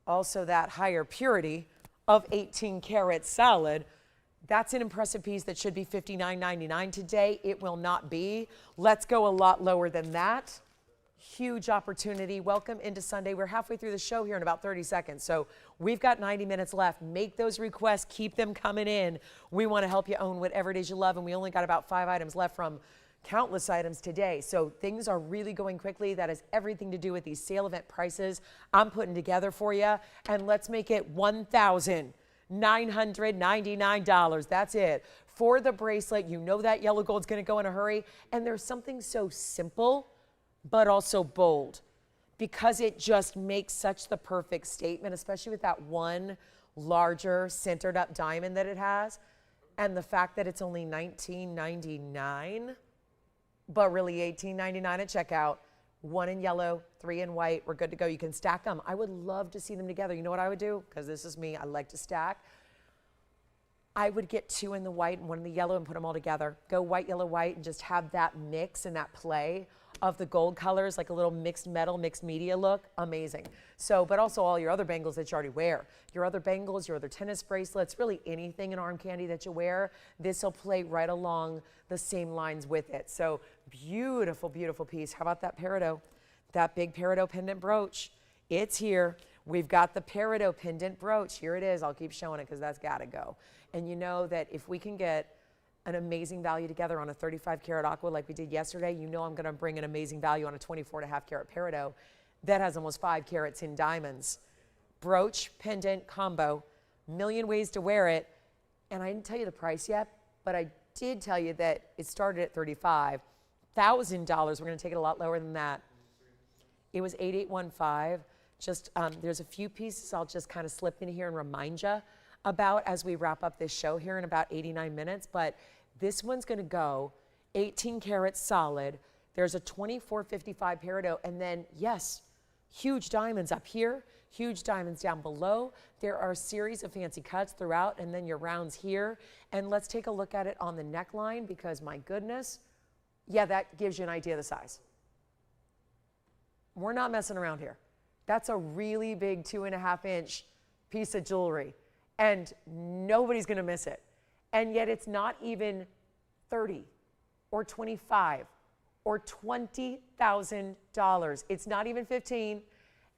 also that higher purity of 18 karat solid, That's an impressive piece that should be $59.99 today. It will not be. Let's go a lot lower than that. Huge opportunity. Welcome into Sunday. We're halfway through the show here in about 30 seconds. So we've got 90 minutes left. Make those requests. Keep them coming in. We want to help you own whatever it is you love. And we only got about 5 items left from countless items today. So things are really going quickly. That has everything to do with these sale event prices I'm putting together for you. And let's make it $1,999. That's it. For the bracelet, you know that yellow gold's going to go in a hurry. And there's something so simple but also bold, because it just makes such the perfect statement, especially with that one larger centered up diamond that it has, and the fact that it's only $19.99, but really $18.99 at checkout. 1 in yellow, 3 in white. We're good to go. You can stack them. I would love to see them together. You know what I would do? Because this is me. I like to stack. I would get 2 in the white and 1 in the yellow and put them all together. Go white, yellow, white, and just have that mix and that play of the gold colors, like a little mixed metal, mixed media look. Amazing. So, but also all your other bangles that you already wear. Your other bangles, your other tennis bracelets, really anything in arm candy that you wear, this will play right along the same lines with it. So beautiful, beautiful piece. How about that Peridot? That big Peridot pendant brooch. It's here. We've got the Peridot pendant brooch. Here it is. I'll keep showing it because that's got to go. And you know that if we can get an amazing value together on a 35 karat aqua like we did yesterday, you know I'm going to bring an amazing value on a 24.5 karat Peridot that has almost 5 carats in diamonds. Brooch, pendant, combo, million ways to wear it. And I didn't tell you the price yet, but I did tell you that it started at $35,000. We're going to take it a lot lower than that. It was 8815. Just there's a few pieces I'll just kind of slip in here and remind you about as we wrap up this show here in about 89 minutes. But this one's going to go 18 carats solid. There's a 2455 Peridot, and then yes, huge diamonds up here, huge diamonds down below. There are a series of fancy cuts throughout, and then your rounds here. And let's take a look at it on the neckline, because my goodness, yeah, that gives you an idea of the size. We're not messing around here. That's a really big 2.5 inch piece of jewelry, and nobody's going to miss it. And yet it's not even $30,000 or $25,000 or $20,000. It's not even $15,000.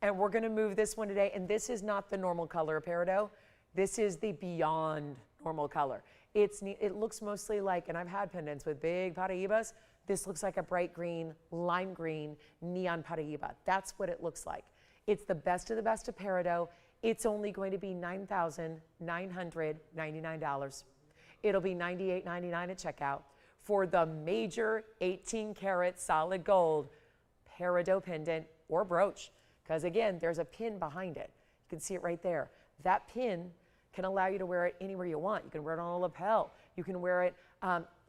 And we're going to move this one today. And this is not the normal color of Peridot. This is the beyond normal color. It looks mostly like, and I've had pendants with big Paraibas. This looks like a bright green, lime green, neon Paraiba. That's what it looks like. It's the best of the best of Peridot. It's only going to be $9,999. It'll be $98.99 at checkout for the major 18 karat solid gold Peridot pendant or brooch. Because again, there's a pin behind it. You can see it right there. That pin can allow you to wear it anywhere you want. You can wear it on a lapel. You can wear it,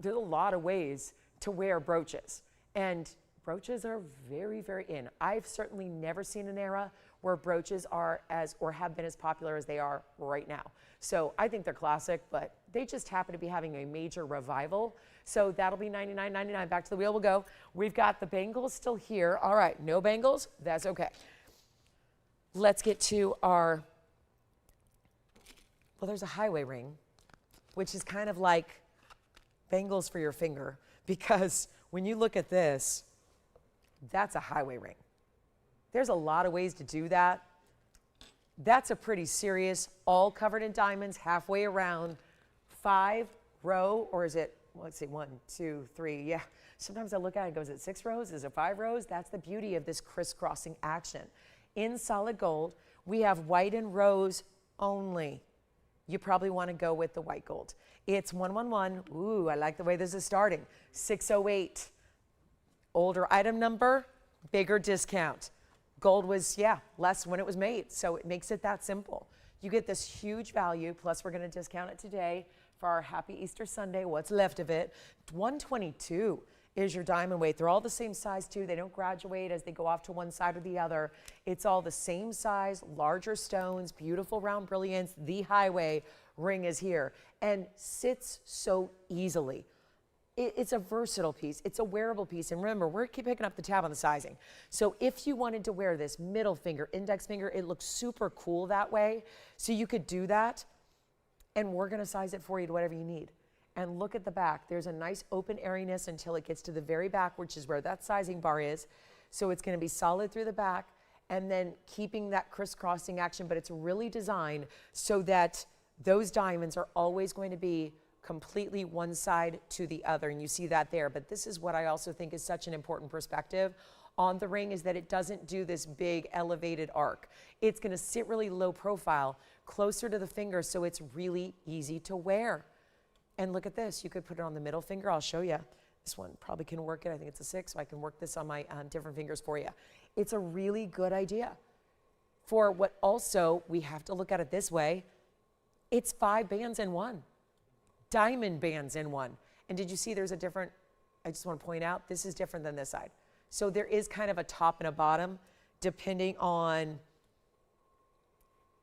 there's a lot of ways to wear brooches. And brooches are very, very in. I've certainly never seen an era where brooches are as, or have been as popular as they are right now. So I think they're classic, but they just happen to be having a major revival. So that'll be $99.99. Back to the wheel we'll go. We've got the bangles still here. All right, no bangles, that's okay. Let's get to our, well, there's a highway ring, which is kind of like bangles for your finger, because when you look at this, that's a highway ring. There's a lot of ways to do that. That's a pretty serious, all covered in diamonds, halfway around, 5-row, or is it, let's see, 1, 2, 3, yeah. Sometimes I look at it and go, is it 6 rows? Is it 5 rows? That's the beauty of this crisscrossing action. In solid gold, we have white and rose only. You probably want to go with the white gold. It's 111. Ooh, I like the way this is starting. 608. Older item number, bigger discount. Gold was, yeah, less when it was made, so it makes it that simple. You get this huge value, plus we're going to discount it today for our Happy Easter Sunday, what's left of it. 122 is your diamond weight. They're all the same size too. They don't graduate as they go off to one side or the other. It's all the same size, larger stones, beautiful round brilliance. The highway ring is here and sits so easily. It's a versatile piece. It's a wearable piece. And remember, we're keep picking up the tab on the sizing. So if you wanted to wear this middle finger, index finger, it looks super cool that way. So you could do that. and we're going to size it for you to whatever you need. And look at the back. There's a nice open airiness until it gets to the very back, which is where that sizing bar is. So it's going to be solid through the back, and then keeping that crisscrossing action, but it's really designed so that those diamonds are always going to be completely one side to the other, and you see that there. But this is what I also think is such an important perspective on the ring, is that it doesn't do this big elevated arc. It's going to sit really low profile, closer to the finger, so it's really easy to wear. And look at this. You could put it on the middle finger. I'll show you. This one probably can work it. I think it's a 6, so I can work this on my different fingers for you. It's a really good idea. For what also, we have to look at it this way, it's 5 bands in one. Diamond bands in one. And did you see there's a different, I just want to point out, this is different than this side. So there is kind of a top and a bottom depending on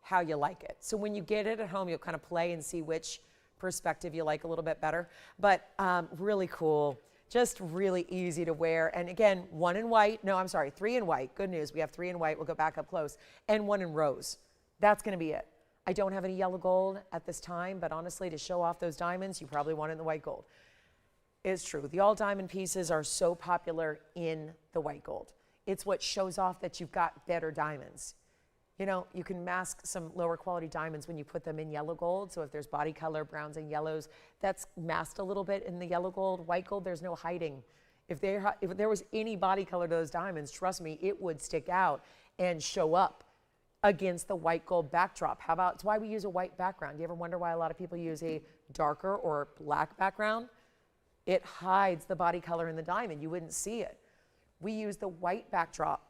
how you like it. So when you get it at home, you'll kind of play and see which perspective you like a little bit better. But really cool, just really easy to wear. And again, 1 in white, no, I'm sorry, 3 in white. Good news, we have 3 in white. We'll go back up close. And 1 in rose. That's going to be it. I don't have any yellow gold at this time, but honestly, to show off those diamonds, you probably want it in the white gold. It's true. The all diamond pieces are so popular in the white gold. It's what shows off that you've got better diamonds. You know, you can mask some lower quality diamonds when you put them in yellow gold. So if there's body color, browns and yellows, that's masked a little bit in the yellow gold. White gold, there's no hiding. If there was any body color to those diamonds, trust me, it would stick out and show up against the white gold backdrop. How about, it's why we use a white background. Do you ever wonder why a lot of people use a darker or black background? It hides the body color in the diamond. You wouldn't see it. We use the white backdrop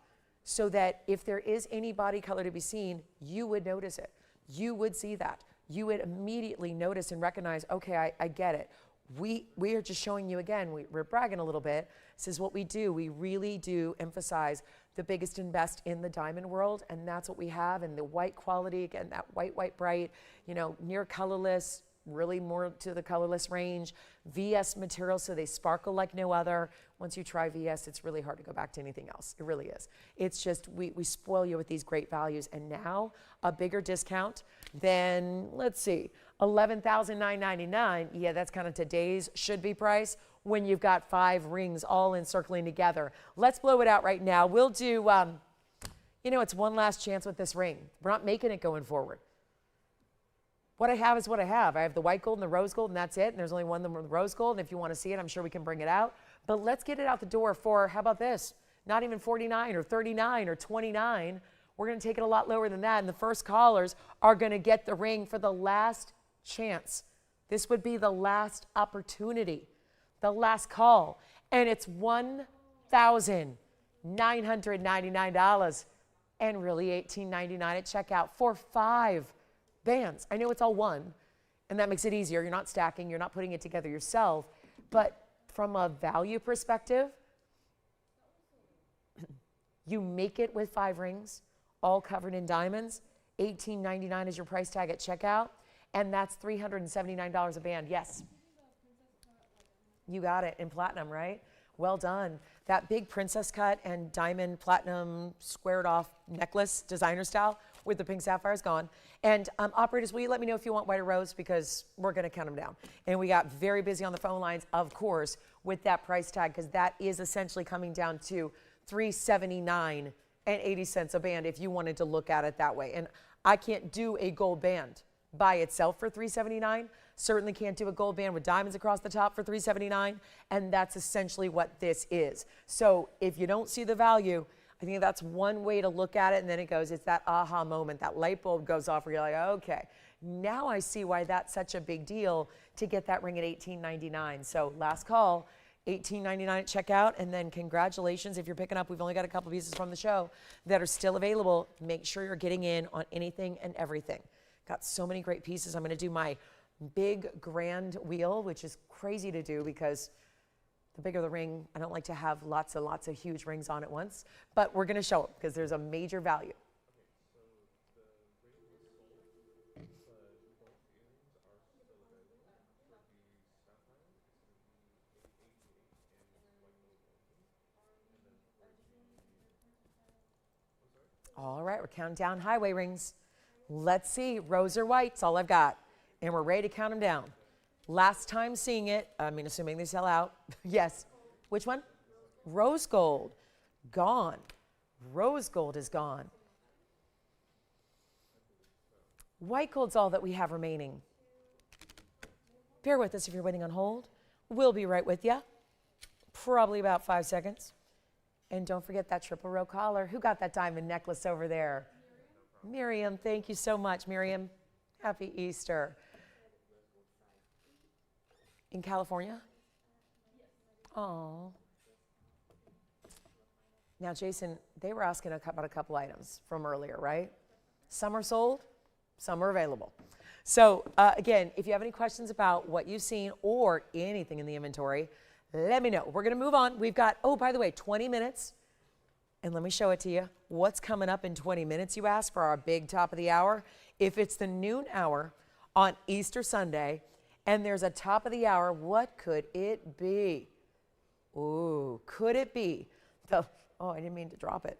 so that if there is any body color to be seen, you would notice it. You would see that. You would immediately notice and recognize, okay, I get it. We are just showing you again, we're bragging a little bit. This is what we do. We really do emphasize the biggest and best in the diamond world, and that's what we have. And the white quality, again, that white bright, you know, near colorless, really more to the colorless range. VS material, so they sparkle like no other. Once you try VS, it's really hard to go back to anything else. It really is. It's just, we spoil you with these great values. And now a bigger discount than, let's see, $11,999. Yeah, that's kind of today's should-be price when you've got 5 rings all encircling together. Let's blow it out right now. We'll do, you know, it's one last chance with this ring. We're not making it going forward. What I have is what I have. I have the white gold and the rose gold, and that's it. And there's only one of them with rose gold. And if you want to see it, I'm sure we can bring it out. But let's get it out the door for, how about this? Not even 49 or 39 or 29. We're going to take it a lot lower than that. And the first callers are going to get the ring for the last chance. This would be the last opportunity, the last call. And it's $1,999 and really $1,899 at checkout for 5 bands. I know it's all one, and that makes it easier. You're not stacking, you're not putting it together yourself, but from a value perspective, you make it with 5 rings, all covered in diamonds. $1,899 is your price tag at checkout, and that's $379 a band. Yes. You got it, in platinum, right? Well done. That big princess cut and diamond platinum squared off necklace, designer style, with the pink sapphires gone. And operators, will you let me know if you want white or rose, because we're going to count them down. And we got very busy on the phone lines, of course, with that price tag, because that is essentially coming down to $379 and 80 cents a band if you wanted to look at it that way. And I can't do a gold band by itself for $379. Certainly can't do a gold band with diamonds across the top for $379. And that's essentially what this is. So if you don't see the value, I think that's one way to look at it. And then it goes, it's that aha moment, that light bulb goes off where you're like, okay, now I see why that's such a big deal to get that ring at $1,899. So last call, $1,899 at checkout. And then congratulations if you're picking up. We've only got a couple pieces from the show that are still available. Make sure you're getting in on anything and everything. Got so many great pieces. I'm going to do my big grand wheel, which is crazy to do because the bigger the ring, I don't like to have lots and lots of huge rings on at once, but we're going to show it because there's a major value. All right, we're counting down highway rings. Let's see, rose or white, that's all I've got. And we're ready to count them down. Last time seeing it, I mean, assuming they sell out. Yes. Which one? Rose gold. Gone. Rose gold is gone. White gold's all that we have remaining. Bear with us if you're waiting on hold. We'll be right with you. Probably about 5 seconds. And don't forget that triple row collar. Who got that diamond necklace over there? Miriam, thank you so much. Miriam, happy Easter. In California? Oh. Now, Jason, they were asking about a couple items from earlier, right? Some are sold, some are available. So, again, if you have any questions about what you've seen or anything in the inventory, let me know. We're going to move on. We've got, oh, by the way, 20 minutes. And let me show it to you. What's coming up in 20 minutes, you ask, for our big top of the hour? If it's the noon hour on Easter Sunday and there's a top of the hour, what could it be? Ooh, could it be the, oh, I didn't mean to drop it.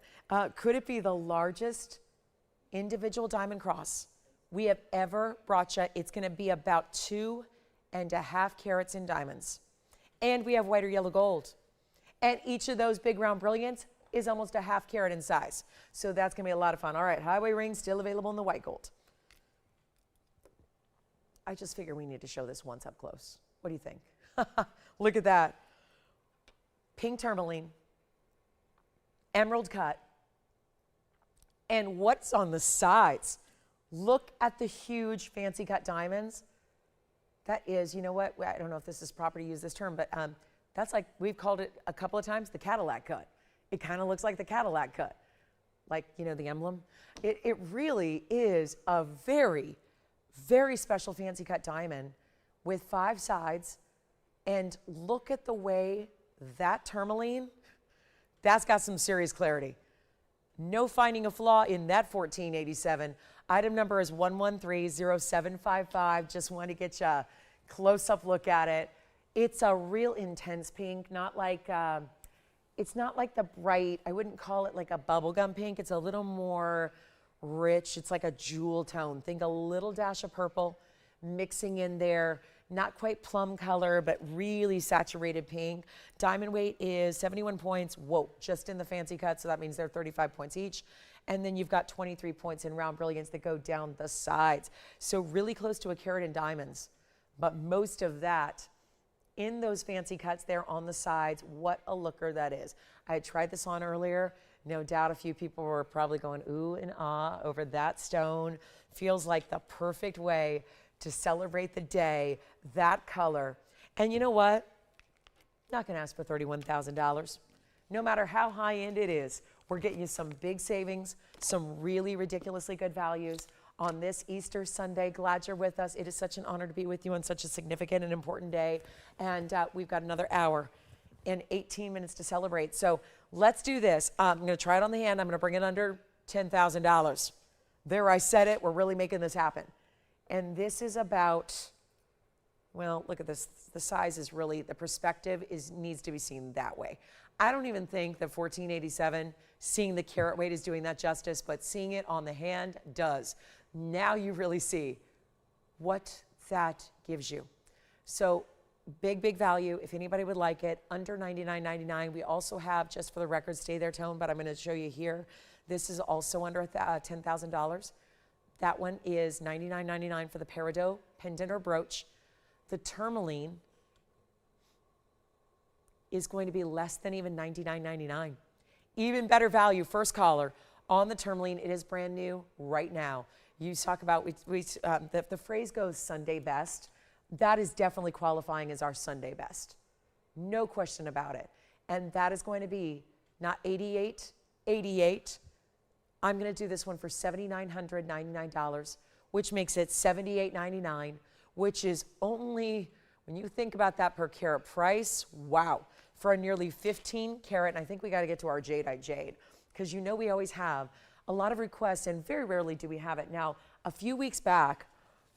Could it be the largest individual diamond cross we have ever brought you? It's going to be about 2.5 carats in diamonds. And we have white or yellow gold. And each of those big round brilliants is almost a 1/2 carat in size. So that's going to be a lot of fun. All right, highway ring still available in the white gold. I just figure we need to show this once up close. What do you think? Look at that. Pink tourmaline, emerald cut, and what's on the sides? Look at the huge fancy cut diamonds. That is, you know what? I don't know if this is proper to use this term, but that's like, we've called it a couple of times the Cadillac cut. It kind of looks like the Cadillac cut, like, you know, the emblem. It really is a very, very special fancy cut diamond with 5 sides. And look at the way that tourmaline, that's got some serious clarity. No finding a flaw in that 1487. Item number is 1130755. Just want to get you a close-up look at it. It's a real intense pink, not like, it's not like the bright, I wouldn't call it like a bubblegum pink. It's a little more rich. It's like a jewel tone. Think a little dash of purple mixing in there. Not quite plum color, but really saturated pink. Diamond weight is 71 points. Whoa, just in the fancy cut, so that means they're 35 points each. And then you've got 23 points in round brilliance that go down the sides. So really close to a carat in diamonds. But most of that in those fancy cuts there on the sides. What a looker that is. I had tried this on earlier. No doubt a few people were probably going ooh and ah over that stone. Feels like the perfect way to celebrate the day, that color. And you know what? Not gonna ask for $31,000. No matter how high end it is, we're getting you some big savings, some really ridiculously good values on this Easter Sunday. Glad you're with us. It is such an honor to be with you on such a significant and important day. And we've got another hour and 18 minutes to celebrate. So let's do this. I'm gonna try it on the hand. I'm gonna bring it under $10,000. There, I said it. We're really making this happen. And this is about, well, look at this. The size is really, the perspective needs to be seen that way. I don't even think the 1487, seeing the carat weight is doing that justice, but seeing it on the hand does. Now you really see what that gives you. So big, big value. If anybody would like it, under $99.99. We also have, just for the record, stay there, Tone, but I'm going to show you here. This is also under $10,000. That one is $99.99 for the Peridot pendant or brooch. The tourmaline is going to be less than even $99.99. Even better value, first caller on the tourmaline. It is brand new right now. You talk about, the phrase goes Sunday best. That is definitely qualifying as our Sunday best. No question about it. And that is going to be not $88, $88. I'm going to do this one for $7,999, which makes it $78.99, which is only, when you think about that per carat price, wow, for a nearly 15 carat, and I think we got to get to our jadeite jade, because you know we always have a lot of requests, and very rarely do we have it. Now, a few weeks back,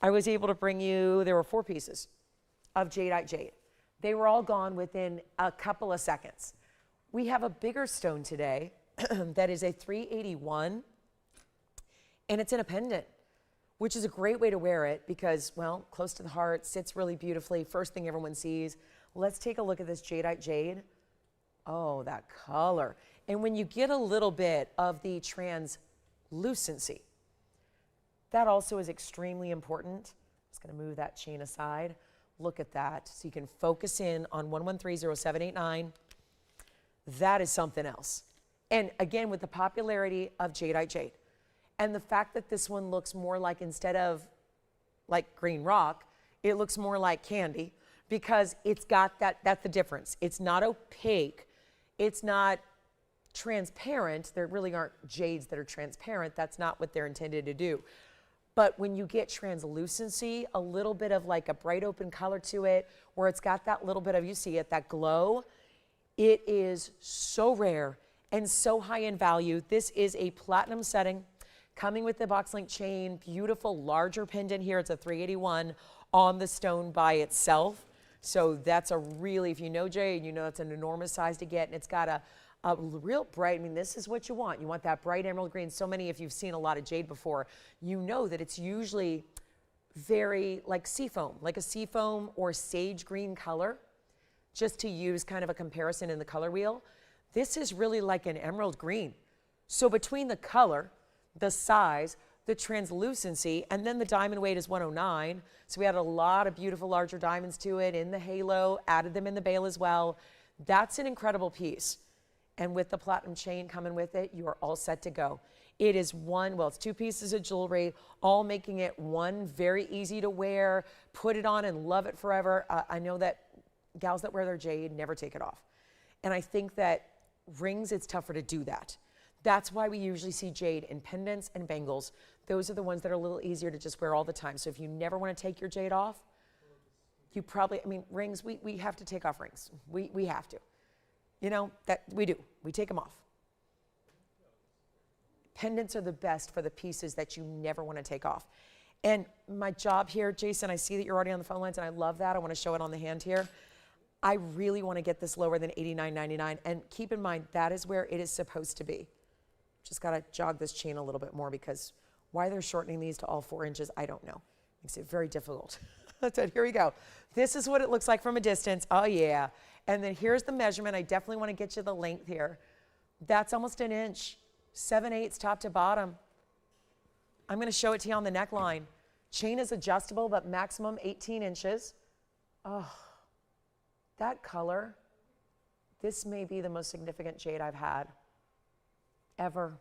I was able to bring you, there were 4 pieces of jadeite jade. They were all gone within a couple of seconds. We have a bigger stone today that is a 381, and it's in a pendant which is a great way to wear it because, well, close to the heart, sits really beautifully. First thing everyone sees. Let's take a look at this jadeite jade. Oh, that color. And when you get a little bit of the translucency, that also is extremely important. I'm just going to move that chain aside. Look at that. So you can focus in on 1130789. That is something else. And again, with the popularity of jadeite jade and the fact that this one looks more like, instead of like green rock, it looks more like candy because it's got that's the difference. It's not opaque. It's not transparent. There really aren't jades that are transparent. That's not what they're intended to do. But when you get translucency, a little bit of like a bright open color to it, where it's got that little bit of, you see it, that glow, it is so rare and so high in value. This is a platinum setting coming with the box link chain, beautiful larger pendant here. It's a 381 on the stone by itself. So that's a really, if you know jade, you know that's an enormous size to get, and it's got a real bright, I mean, this is what you want. You want that bright emerald green. So many, if you've seen a lot of jade before, you know that it's usually very like seafoam, like a seafoam or sage green color, just to use kind of a comparison in the color wheel. This is really like an emerald green. So between the color, the size, the translucency, and then the diamond weight is 109. So we added a lot of beautiful larger diamonds to it in the halo, added them in the bail as well. That's an incredible piece. And with the platinum chain coming with it, you are all set to go. It is one, well, it's two pieces of jewelry, all making it one, very easy to wear, put it on and love it forever. I know that gals that wear their jade never take it off. And I think that rings, it's tougher to do that. That's why we usually see jade in pendants and bangles. Those are the ones that are a little easier to just wear all the time. So if you never want to take your jade off, you probably, I mean, rings, we have to take off rings. We have to. You know, that we do. We take them off. Pendants are the best for the pieces that you never want to take off. And my job here, Jason, I see that you're already on the phone lines, and I love that. I want to show it on the hand here. I really want to get this lower than $89.99. And keep in mind, that is where it is supposed to be. Just got to jog this chain a little bit more because why they're shortening these to all 4 inches, I don't know. Makes it very difficult. That's it. Here we go. This is what it looks like from a distance. Oh, yeah. And then here's the measurement. I definitely want to get you the length here. That's almost an inch. 7/8 top to bottom. I'm going to show it to you on the neckline. Chain is adjustable, but maximum 18 inches. Oh, that color. This may be the most significant jade I've had ever.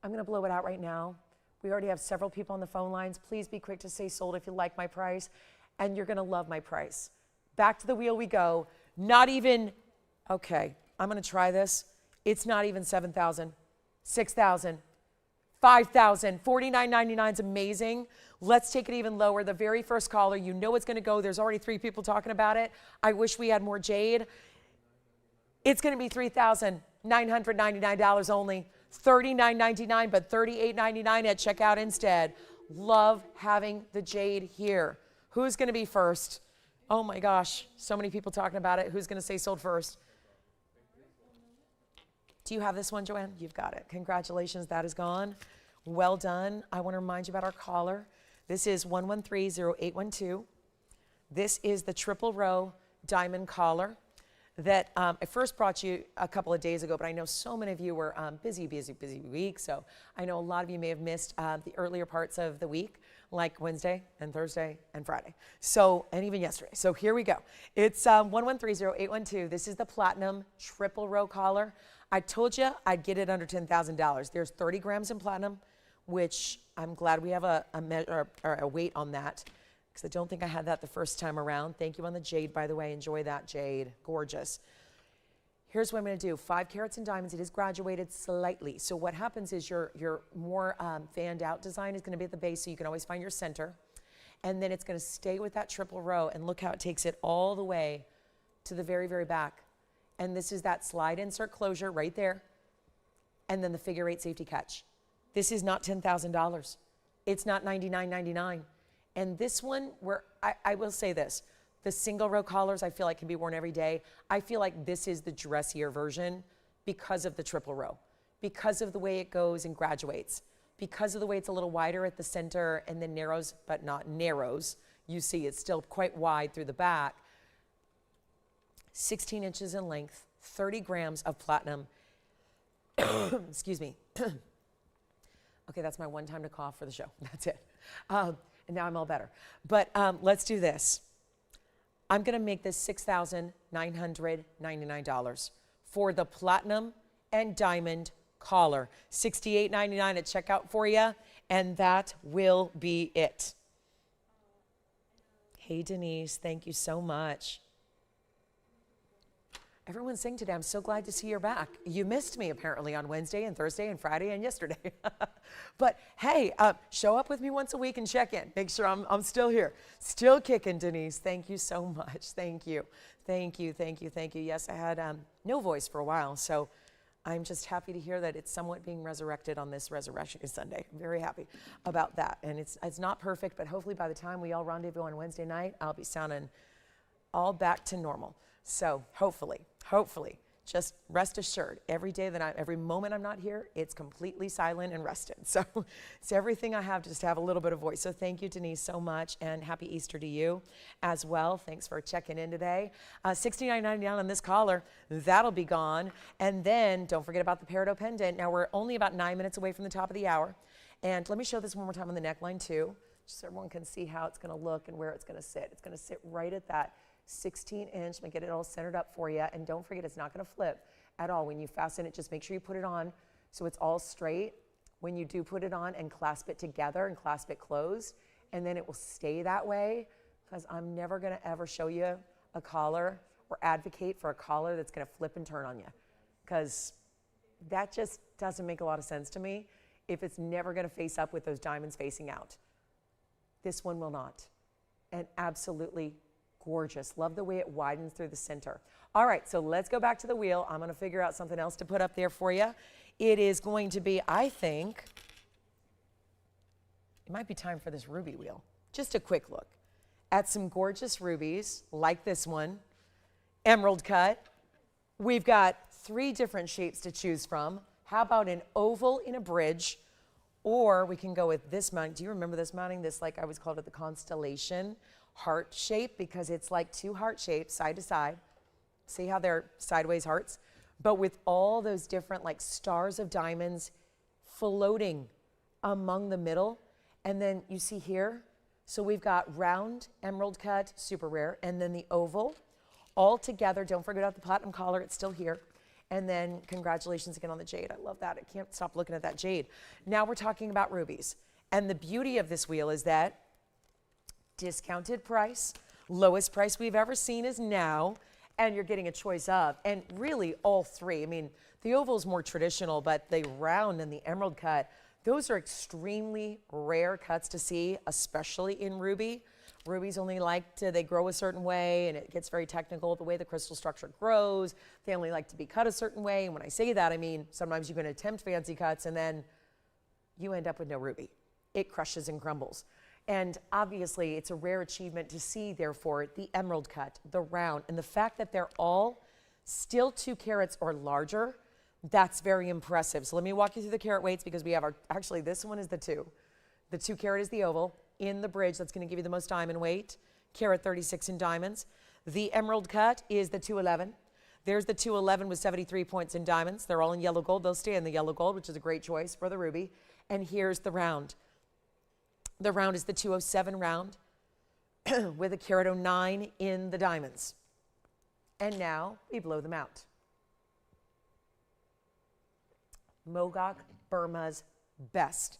I'm going to blow it out right now. We already have several people on the phone lines. Please be quick to say sold if you like my price, and you're going to love my price. Back to the wheel we go. Not even, okay, I'm going to try this. It's not even 7,000, 6,000, 5,000. $49.99 is amazing. Let's take it even lower. The very first caller, you know it's going to go. There's already 3 people talking about it. I wish we had more jade. It's going to be $3,999 only. $39.99, but $38.99 at checkout instead. Love having the jade here. Who's going to be first? Oh my gosh, so many people talking about it. Who's going to say sold first? Do you have this one, Joanne? You've got it. Congratulations, that is gone. Well done. I want to remind you about our caller. This is 1130812. This is the triple row diamond collar that I first brought you a couple of days ago, but I know so many of you were busy week, so I know a lot of you may have missed the earlier parts of the week, like Wednesday and Thursday and Friday, so, and even yesterday. So here we go. It's 1130812. This is the platinum triple row collar. I told you I'd get it under $10,000. There's 30 grams in platinum, which I'm glad we have a weight on that, because I don't think I had that the first time around. Thank you on the jade, by the way. Enjoy that jade. Gorgeous. Here's what I'm going to do. 5 carats in diamonds. It is graduated slightly. So what happens is your more fanned out design is going to be at the base, so you can always find your center. And then it's going to stay with that triple row. And look how it takes it all the way to the very, very back. And this is that slide insert closure right there. And then the figure 8 safety catch. This is not $10,000. It's not $99.99. And this one, where I will say this, the single row collars I feel like can be worn every day. I feel like this is the dressier version because of the triple row, because of the way it goes and graduates. because of the way it's a little wider at the center and then narrows, but not narrows, you see it's still quite wide through the back. 16 inches in length, 30 grams of platinum. Excuse me. Okay, that's my one time to cough for the show. That's it. And now I'm all better. But let's do this. I'm going to make this $6,999 for the platinum and diamond collar. $68.99 at checkout for you, and that will be it. Hey, Denise, thank you so much. Everyone's saying today, I'm so glad to see you're back. You missed me apparently on Wednesday and Thursday and Friday and yesterday. But hey, show up with me once a week and check in. Make sure I'm still here. Still kicking, Denise. Thank you so much. Thank you. Thank you, thank you, thank you. Yes, I had no voice for a while, so I'm just happy to hear that it's somewhat being resurrected on this Resurrection Sunday. I'm very happy about that. And it's not perfect, but hopefully by the time we all rendezvous on Wednesday night, I'll be sounding all back to normal. So hopefully, just rest assured, every moment I'm not here, it's completely silent and rested. So it's everything I have to just have a little bit of voice. So thank you, Denise, so much, and happy Easter to you as well. Thanks for checking in today. $69.99 on this collar, that'll be gone. And then don't forget about the Peridot pendant. Now we're only about 9 minutes away from the top of the hour. And let me show this one more time on the neckline too, just so everyone can see how it's gonna look and where it's gonna sit. It's gonna sit right at that 16-inch. Let me get it all centered up for you. And don't forget, it's not going to flip at all. When you fasten it, just make sure you put it on so it's all straight. When you do put it on, and clasp it together and clasp it closed, and then it will stay that way, because I'm never going to ever show you a collar or advocate for a collar that's going to flip and turn on you, because that just doesn't make a lot of sense to me if it's never going to face up with those diamonds facing out. This one will not. And absolutely gorgeous. Love the way it widens through the center. All right, so let's go back to the wheel. I'm going to figure out something else to put up there for you. It is going to be, I think, it might be time for this ruby wheel. Just a quick look at some gorgeous rubies like this one, emerald cut. We've got 3 different shapes to choose from. How about an oval in a bridge? Or we can go with this mounting. Do you remember this mounting? This, like I always called it, the constellation heart shape, because it's like 2 heart shapes side to side. See how they're sideways hearts? But with all those different like stars of diamonds floating among the middle. And then you see here, so we've got round, emerald cut, super rare, and then the oval all together. Don't forget about the platinum collar, it's still here. And then congratulations again on the jade. I love that. I can't stop looking at that jade. Now we're talking about rubies. And the beauty of this wheel is that discounted price, lowest price we've ever seen is now, and you're getting a choice of, and really all 3. I mean, the oval is more traditional, but the round and the emerald cut, those are extremely rare cuts to see, especially in ruby. Rubies only they grow a certain way, and it gets very technical the way the crystal structure grows. They only like to be cut a certain way, and when I say that, I mean sometimes you can attempt fancy cuts, and then you end up with no ruby. It crushes and crumbles. And obviously, it's a rare achievement to see, therefore, the emerald cut, the round, and the fact that they're all still 2 carats or larger, that's very impressive. So let me walk you through the carat weights, because we have actually this one is the 2. The 2 carat is the oval. In the bridge, that's going to give you the most diamond weight, carat 36 in diamonds. The emerald cut is the 211. There's the 211 with 73 points in diamonds. They're all in yellow gold. They'll stay in the yellow gold, which is a great choice for the ruby. And here's the round. The round is the 207 round with a carat 09 in the diamonds. And now we blow them out. Mogok, Burma's best.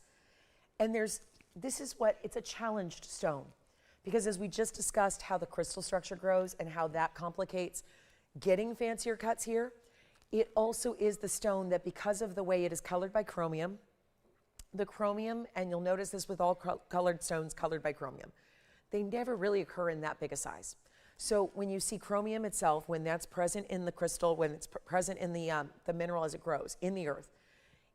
And it's a challenged stone, because as we just discussed how the crystal structure grows and how that complicates getting fancier cuts here, it also is the stone that, because of the way it is colored by chromium, the chromium, and you'll notice this with all colored stones colored by chromium, they never really occur in that big a size. So when you see chromium itself, when that's present in the crystal, when it's present in the mineral as it grows in the earth,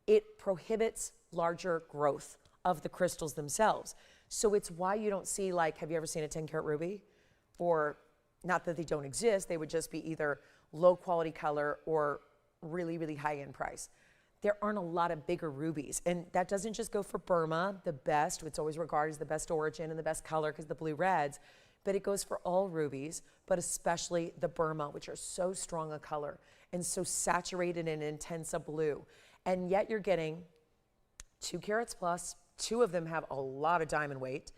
it prohibits larger growth of the crystals themselves. So it's why you don't see, like, have you ever seen a 10 karat ruby? Or, not that they don't exist, they would just be either low quality color or really, really high end price. there aren't a lot of bigger rubies. And that doesn't just go for Burma, the best, it's always regarded as the best origin and the best color because the blue reds, but it goes for all rubies, but especially the Burma, which are so strong a color and so saturated and intense a blue. And yet you're getting 2 carats plus, 2 of them have a lot of diamond weight.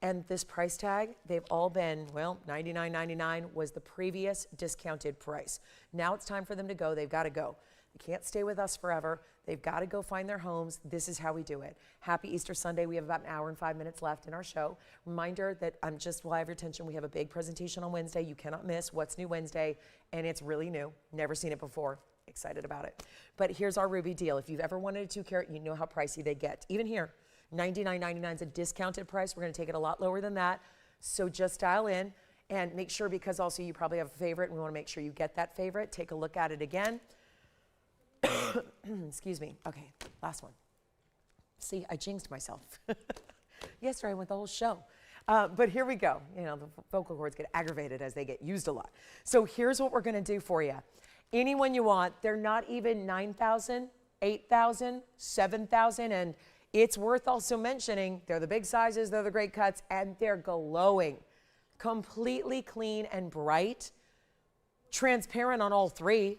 And this price tag, they've all been, well, $99.99 was the previous discounted price. Now it's time for them to go. They've got to go. They can't stay with us forever. They've got to go find their homes. This is how we do it. Happy Easter Sunday. We have about 1 hour and 5 minutes left in our show. Reminder that will have your attention. We have a big presentation on Wednesday. You cannot miss What's New Wednesday, and it's really new. Never seen it before. Excited about it. But here's our ruby deal. If you've ever wanted a 2 carat, you know how pricey they get. Even here, $99.99 is a discounted price. We're going to take it a lot lower than that. So just dial in and make sure, because also you probably have a favorite, and we want to make sure you get that favorite. Take a look at it again. Excuse me. Okay, last one. See, I jinxed myself. Yesterday I went the whole show. But here we go. You know, the vocal cords get aggravated as they get used a lot. So here's what we're going to do for you. Anyone you want, they're not even $9,000, $8,000, $7,000, and it's worth also mentioning they're the big sizes, they're the great cuts, and they're glowing. Completely clean and bright, transparent on all 3.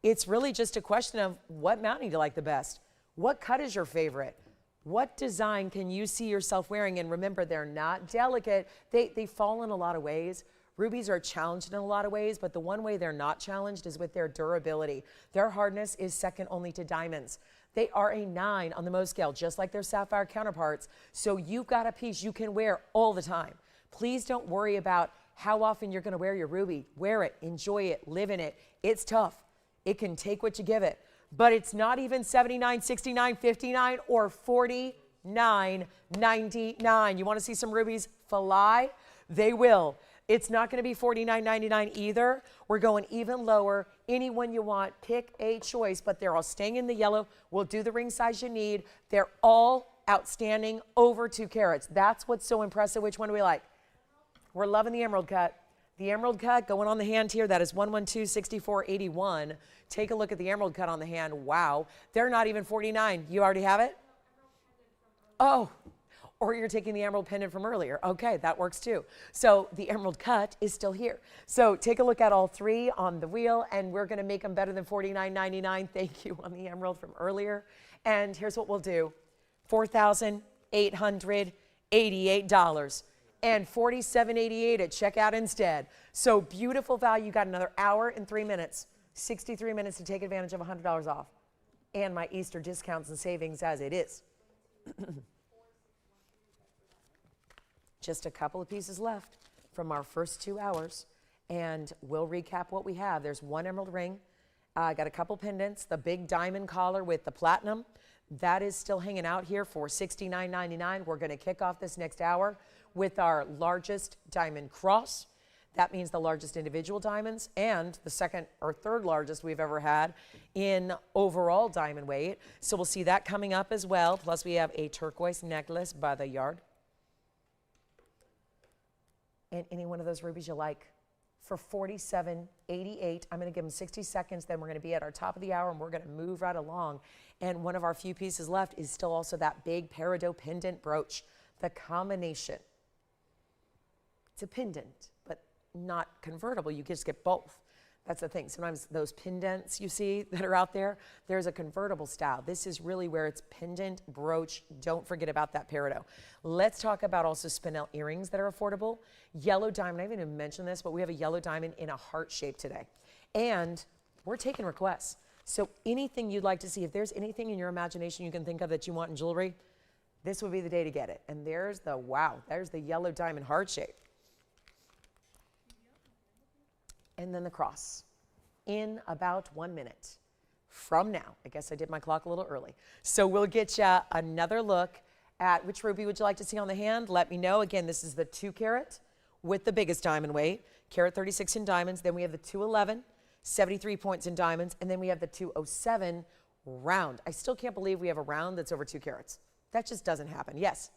It's really just a question of what mounting do you like the best? What cut is your favorite? What design can you see yourself wearing? And remember, they're not delicate. They fall in a lot of ways. Rubies are challenged in a lot of ways, but the one way they're not challenged is with their durability. Their hardness is second only to diamonds. They are a 9 on the Mohs scale, just like their sapphire counterparts. So you've got a piece you can wear all the time. Please don't worry about how often you're going to wear your ruby. Wear it, enjoy it, live in it. It's tough. It can take what you give it. But it's not even $79, $69, $59, or $49.99. You want to see some rubies fly? They will. It's not going to be $49.99 either. We're going even lower. Anyone you want, pick a choice, but they're all staying in the yellow. We'll do the ring size you need. They're all outstanding, over 2 carats. That's what's so impressive. Which one do we like? We're loving the emerald cut. The emerald cut going on the hand here, that is 112-6481. Take a look at the emerald cut on the hand. Wow. They're not even $49. You already have it? Oh. Or you're taking the emerald pendant from earlier. Okay, that works too. So the emerald cut is still here. So take a look at all 3 on the wheel, and we're going to make them better than $49.99. Thank you on the emerald from earlier. And here's what we'll do. $4,888 and $47.88 at checkout instead. So beautiful value. You got another hour and 3 minutes, 63 minutes to take advantage of $100 off. And my Easter discounts and savings as it is. Just a couple of pieces left from our first 2 hours, and we'll recap what we have. There's 1 emerald ring. I got a couple pendants, the big diamond collar with the platinum. That is still hanging out here for $69.99. We're going to kick off this next hour with our largest diamond cross. That means the largest individual diamonds and the second or third largest we've ever had in overall diamond weight. So we'll see that coming up as well. Plus we have a turquoise necklace by the yard. And any one of those rubies you like for $47.88. I'm going to give them 60 seconds, then we're going to be at our top of the hour and we're going to move right along. And one of our few pieces left is still also that big Peridot pendant brooch. The combination. It's a pendant, but not convertible. You just get both. That's the thing. Sometimes those pendants you see that are out there, there's a convertible style. This is really where it's pendant, brooch. Don't forget about that Peridot. Let's talk about also spinel earrings that are affordable. Yellow diamond, I haven't even mentioned this, but we have a yellow diamond in a heart shape today. And we're taking requests. So anything you'd like to see, if there's anything in your imagination you can think of that you want in jewelry, this would be the day to get it. And there's the, wow, there's the yellow diamond heart shape. And then the cross in about 1 minute from now. I guess I did my clock a little early. So we'll get you another look at which ruby would you like to see on the hand. Let me know. Again, this is the 2 carat with the biggest diamond weight, carat 36 in diamonds. Then we have the 211, 73 points in diamonds. And then we have the 207 round. I still can't believe we have a round that's over 2 carats. That just doesn't happen. Yes.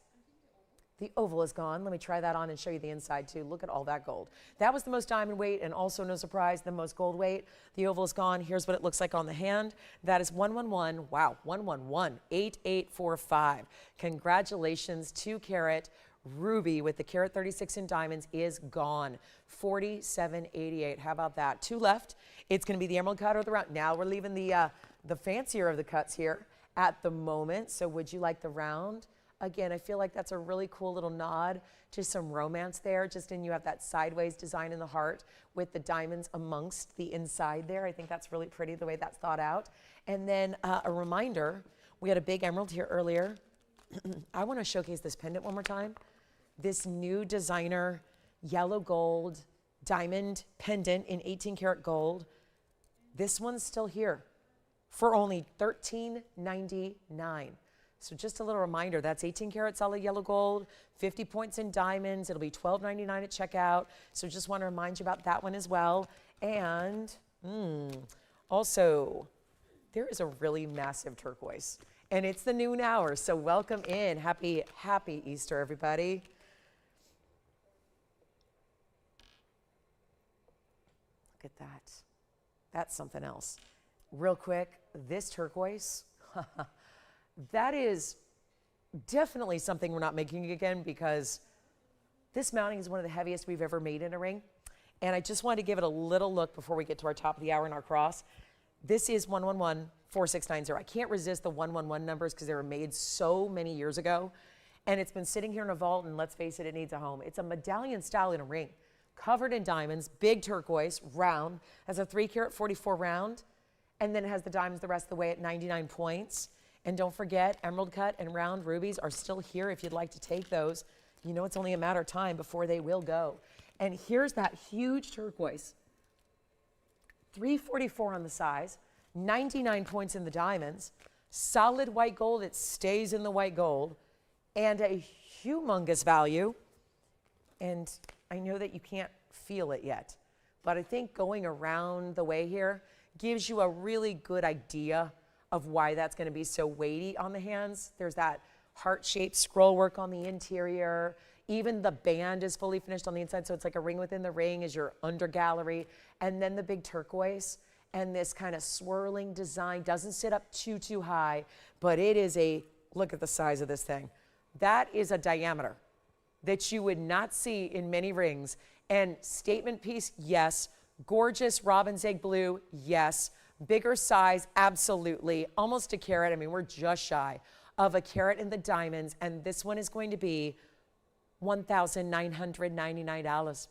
The oval is gone. Let me try that on and show you the inside too. Look at all that gold. That was the most diamond weight, and also, no surprise, the most gold weight. The oval is gone. Here's what it looks like on the hand. That is 111. Wow, 1118845. Congratulations, 2-carat ruby with the carat 36 in diamonds is gone. 4788. How about that? 2 left. It's going to be the emerald cut or the round. Now we're leaving the fancier of the cuts here at the moment. So would you like the round? Again, I feel like that's a really cool little nod to some romance there. Just in, you have that sideways design in the heart with the diamonds amongst the inside there. I think that's really pretty the way that's thought out. And then a reminder, we had a big emerald here earlier. I want to showcase this pendant one more time. This new designer yellow gold diamond pendant in 18 karat gold. This one's still here for only $13.99. So just a little reminder, that's 18 karat solid yellow gold, 50 points in diamonds. It'll be $12.99 at checkout. So just want to remind you about that one as well. And also, there is a really massive turquoise, and it's the noon hour. So welcome in. Happy Easter, everybody. Look at that. That's something else. Real quick, this turquoise, that is definitely something we're not making again, because this mounting is one of the heaviest we've ever made in a ring. And I just wanted to give it a little look before we get to our top of the hour and our cross. This is 1114690. I can't resist the 111 numbers because they were made so many years ago. And it's been sitting here in a vault, and let's face it, it needs a home. It's a medallion style in a ring, covered in diamonds, big turquoise, round, has a 3 karat 44 round, and then it has the diamonds the rest of the way at 99 points. And don't forget, emerald cut and round rubies are still here if you'd like to take those. You know, it's only a matter of time before they will go. And here's that huge turquoise. 344 on the size, 99 points in the diamonds, solid white gold, it stays in the white gold, and a humongous value. And I know that you can't feel it yet, but I think going around the way here gives you a really good idea of why that's going to be so weighty on the hands. There's that heart-shaped scroll work on the interior. Even the band is fully finished on the inside, so it's like a ring within the ring is your under gallery. And then the big turquoise and this kind of swirling design doesn't sit up too high, but it is a, look at the size of this thing. That is a diameter that you would not see in many rings. And statement piece, yes. Gorgeous robin's egg blue, yes. Bigger size, absolutely. Almost a carat. I mean, we're just shy of a carat in the diamonds, and this one is going to be $1,999.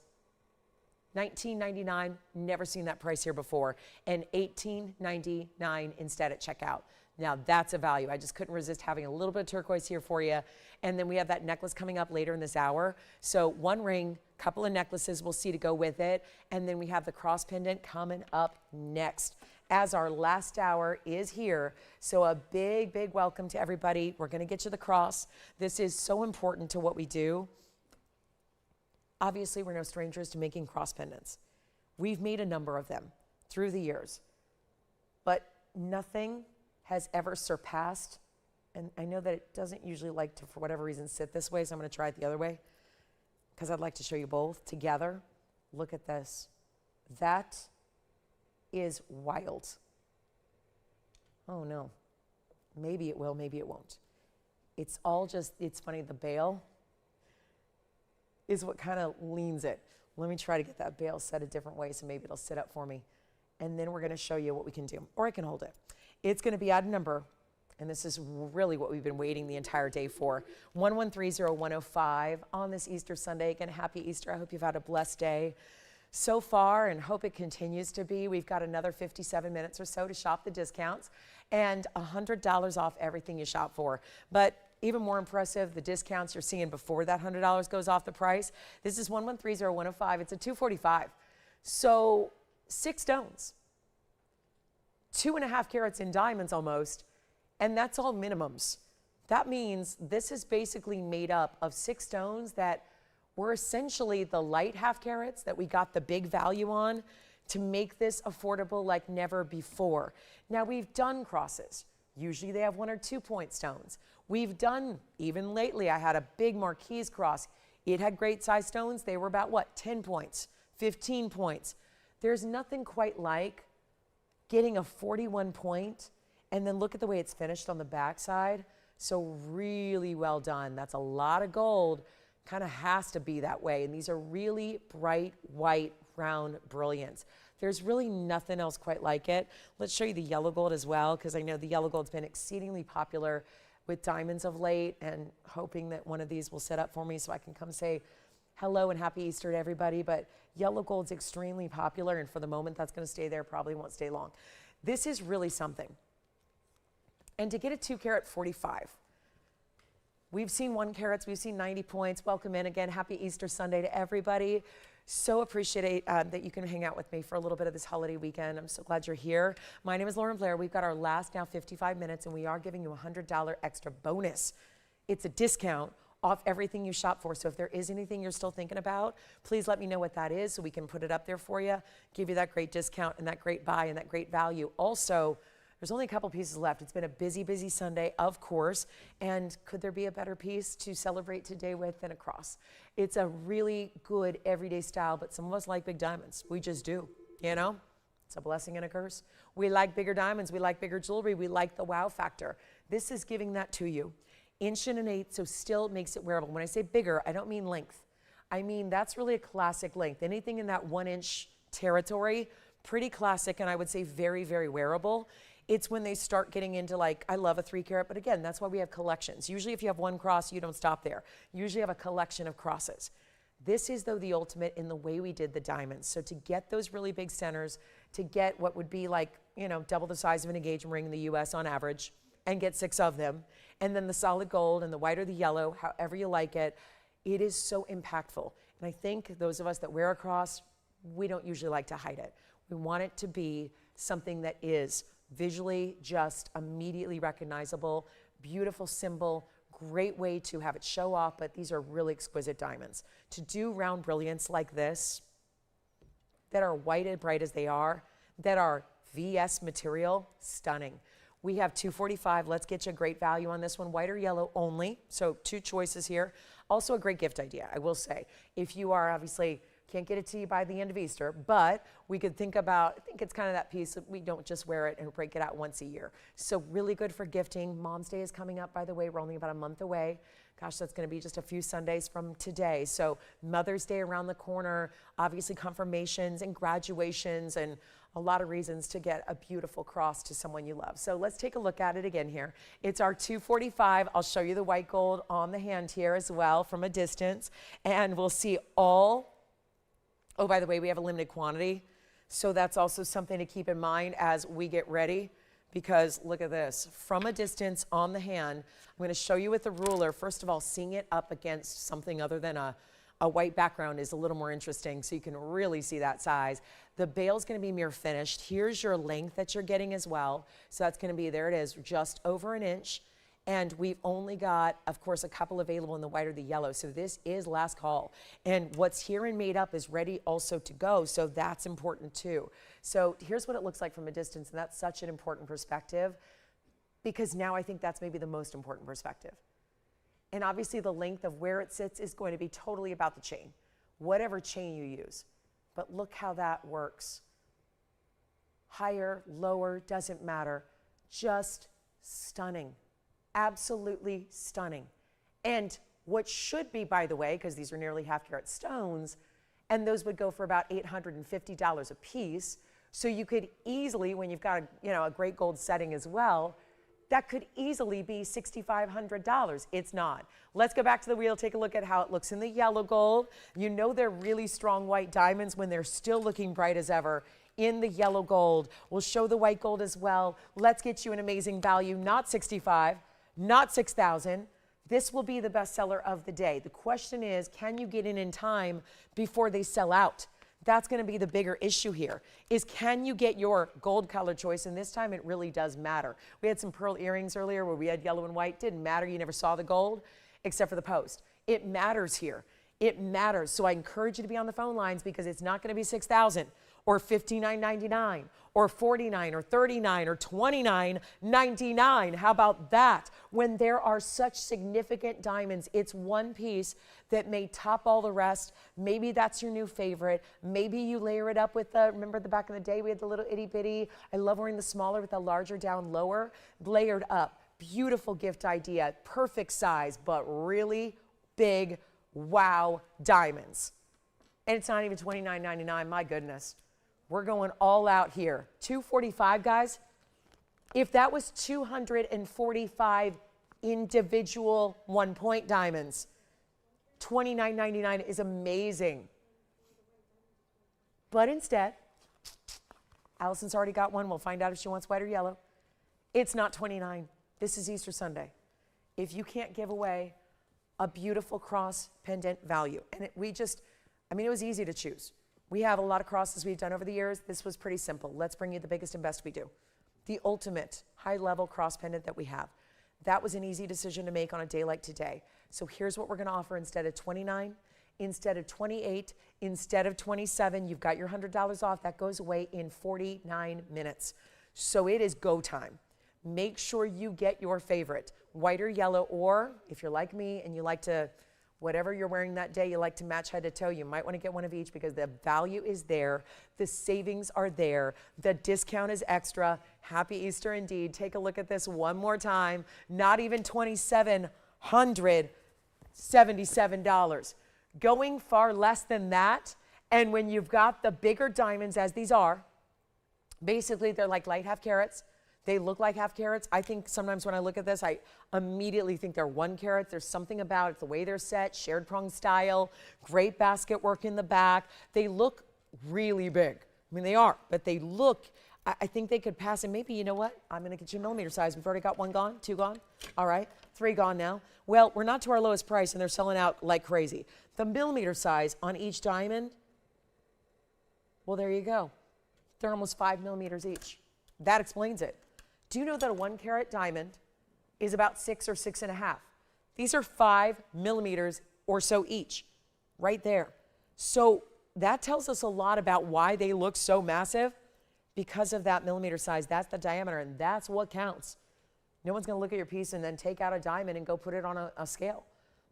$19.99, never seen that price here before, and $18.99 instead at checkout. Now that's a value. I just couldn't resist having a little bit of turquoise here for you. And then we have that necklace coming up later in this hour. So one ring, couple of necklaces we'll see to go with it. And then we have the cross pendant coming up next as our last hour is here. So a big welcome to everybody. We're going to get you the cross. This is so important to what we do. Obviously, we're no strangers to making cross pendants. We've made a number of them through the years, but nothing has ever surpassed, and I know that it doesn't usually like to, for whatever reason, sit this way, so I'm going to try it the other way because I'd like to show you both together. Look at this. That is wild. Oh no. Maybe it will, maybe it won't. It's all just, it's funny, the bail is what kind of leans it. Let me try to get that bail set a different way so maybe it'll sit up for me. And then we're going to show you what we can do. Or I can hold it. It's going to be at a number, and this is really what we've been waiting the entire day for, 1130105 on this Easter Sunday. Again, happy Easter. I hope you've had a blessed day so far and hope it continues to be. We've got another 57 minutes or so to shop the discounts and $100 off everything you shop for. But even more impressive, the discounts you're seeing before that $100 goes off the price. This is 1130105. It's a 245. So 6 stones, 2.5 carats in diamonds almost, and that's all minimums. That means this is basically made up of 6 stones that were essentially the light half carats that we got the big value on to make this affordable like never before. Now we've done crosses. Usually they have 1 or 2 point stones. We've done, even lately, I had a big Marquise cross. It had great size stones. They were about what, 10 points, 15 points. There's nothing quite like getting a 41 point, and then look at the way it's finished on the backside. So really well done. That's a lot of gold. Kind of has to be that way. And these are really bright, white, round brilliants. There's really nothing else quite like it. Let's show you the yellow gold as well, because I know the yellow gold's been exceedingly popular with diamonds of late, and hoping that one of these will set up for me so I can come say hello and happy Easter to everybody. But yellow gold's extremely popular, and for the moment that's going to stay there, probably won't stay long. This is really something. And to get a 2 carat 45, we've seen 1 carats, we've seen 90 points. Welcome in again. Happy Easter Sunday to everybody. So appreciate that you can hang out with me for a little bit of this holiday weekend. I'm so glad you're here. My name is Lauren Blair. We've got our last now 55 minutes, and we are giving you a $100 extra bonus. It's a discount off everything you shop for. So if there is anything you're still thinking about, please let me know what that is so we can put it up there for you, give you that great discount and that great buy and that great value. Also, there's only a couple pieces left. It's been a busy, busy Sunday, of course. And could there be a better piece to celebrate today with than a cross? It's a really good everyday style, but some of us like big diamonds. We just do, you know? It's a blessing and a curse. We like bigger diamonds. We like bigger jewelry. We like the wow factor. This is giving that to you. 1.125", so still makes it wearable. When I say bigger, I don't mean length. I mean, that's really a classic length. Anything in that 1 inch territory, pretty classic, and I would say very, very wearable. It's when they start getting into, like, I love a 3 carat, but again, that's why we have collections. Usually if you have 1 cross, you don't stop there. You usually have a collection of crosses. This is, though, the ultimate in the way we did the diamonds. So to get those really big centers, to get what would be like, you know, double the size of an engagement ring in the US on average, and get 6 of them, and then the solid gold and the white or the yellow, however you like it, it is so impactful. And I think those of us that wear a cross, we don't usually like to hide it. We want it to be something that is visually just immediately recognizable, beautiful symbol, great way to have it show off, but these are really exquisite diamonds. To do round brilliance like this, that are white and bright as they are, that are VS material, stunning. We have 245. Let's get you a great value on this one, white or yellow only. So 2 choices here. Also a great gift idea, I will say. If you are obviously, can't get it to you by the end of Easter, but we could think about, I think it's kind of that piece that we don't just wear it and break it out once a year. So really good for gifting. Mom's Day is coming up, by the way. We're only about a month away. Gosh, that's going to be just a few Sundays from today. So Mother's Day around the corner, obviously confirmations and graduations and a lot of reasons to get a beautiful cross to someone you love. So let's take a look at it again here. It's our 245. I'll show you the white gold on the hand here as well from a distance. And we'll see all. Oh, by the way, we have a limited quantity. So that's also something to keep in mind as we get ready, because look at this. From a distance on the hand, I'm going to show you with the ruler. First of all, seeing it up against something other than a white background is a little more interesting, so you can really see that size. The bail's going to be mirror finished. Here's your length that you're getting as well. So that's going to be, there it is, just over an inch. And we've only got, of course, a couple available in the white or the yellow. So this is last call. And what's here and made up is ready also to go. So that's important too. So here's what it looks like from a distance. And that's such an important perspective, because now I think that's maybe the most important perspective. And obviously the length of where it sits is going to be totally about the chain, whatever chain you use. But look how that works. Higher, lower, doesn't matter. Just stunning. Absolutely stunning. And what should be, by the way, because these are nearly half-carat stones, and those would go for about $850 a piece. So you could easily, when you've got a great gold setting as well, that could easily be $6,500. It's not. Let's go back to the wheel, take a look at how it looks in the yellow gold. You know they're really strong white diamonds when they're still looking bright as ever. In the yellow gold, we'll show the white gold as well. Let's get you an amazing value, not $65,000. Not $6,000. This will be the best seller of the day. The question is, can you get in time before they sell out? That's going to be the bigger issue here, is can you get your gold color choice? And this time it really does matter. We had some pearl earrings earlier where we had yellow and white. Didn't matter. You never saw the gold except for the post. It matters here. It matters. So I encourage you to be on the phone lines, because it's not going to be $6,000 or $59.99 or $49 or $39 or $29.99. How about that? When there are such significant diamonds, it's one piece that may top all the rest. Maybe that's your new favorite. Maybe you layer it up with the, remember the back in the day we had the little itty bitty. I love wearing the smaller with the larger down lower, layered up. Beautiful gift idea, perfect size, but really big, wow diamonds. And it's not even $29.99, my goodness. We're going all out here. $245, guys. If that was 245 individual 1-point diamonds, $29.99 is amazing. But instead, Allison's already got one. We'll find out if she wants white or yellow. It's not $29. This is Easter Sunday. If you can't give away a beautiful cross pendant value, and it was easy to choose. We have a lot of crosses we've done over the years. This was pretty simple. Let's bring you the biggest and best we do. The ultimate high-level cross pendant that we have. That was an easy decision to make on a day like today. So here's what we're going to offer instead of $29, instead of $28, instead of $27. You've got your $100 off. That goes away in 49 minutes. So it is go time. Make sure you get your favorite, white or yellow, or if you're like me and you like to, whatever you're wearing that day, you like to match head to toe, you might want to get one of each because the value is there, the savings are there, the discount is extra. Happy Easter indeed. Take a look at this one more time. Not even $2,777. Going far less than that, and when you've got the bigger diamonds as these are, basically they're like light half carats. They look like half carats. I think sometimes when I look at this, I immediately think they're 1 carat. There's something about it, the way they're set, shared prong style, great basket work in the back. They look really big. I mean, they are, but they look, I think they could pass. And maybe, you know what? I'm going to get you a millimeter size. We've already got 1 gone, 2 gone. All right, 3 gone now. Well, we're not to our lowest price, and they're selling out like crazy. The millimeter size on each diamond, well, there you go. They're almost 5 millimeters each. That explains it. Do you know that a 1 carat diamond is about 6 or 6.5? These are 5 millimeters or so each, right there. So that tells us a lot about why they look so massive, because of that millimeter size. That's the diameter, and that's what counts. No one's gonna look at your piece and then take out a diamond and go put it on a scale.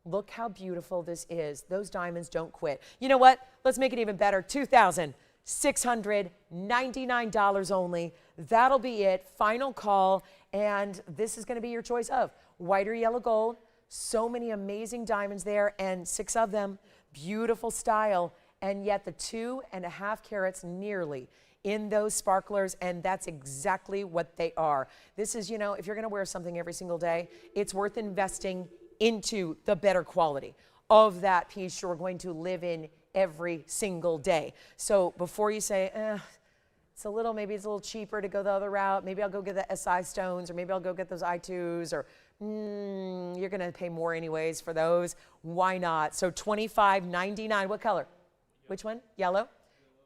Look how beautiful this is. Those diamonds don't quit. You know what? Let's make it even better. $2,699 only. That'll be it. Final call. And this is going to be your choice of white or yellow gold. So many amazing diamonds there, and 6 of them. Beautiful style. And yet the 2.5 carats nearly in those sparklers, and that's exactly what they are. This is, you know, if you're going to wear something every single day, it's worth investing into the better quality of that piece you're going to live in every single day. So before you say, maybe it's a little cheaper to go the other route, maybe I'll go get the SI stones, or maybe I'll go get those I2s, or you're gonna pay more anyways for those. Why not? So $25.99, what color? Which one? Yellow?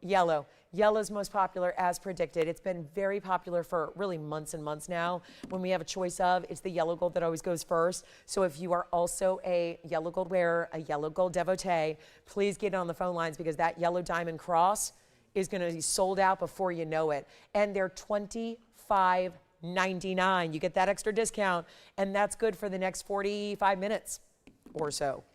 Yellow. Yellow's most popular as predicted. It's been very popular for really months and months now. When we have a choice of, it's the yellow gold that always goes first. So if you are also a yellow gold wearer, a yellow gold devotee, please get on the phone lines, because that yellow diamond cross is going to be sold out before you know it. And they're $25.99. You get that extra discount, and that's good for the next 45 minutes or so.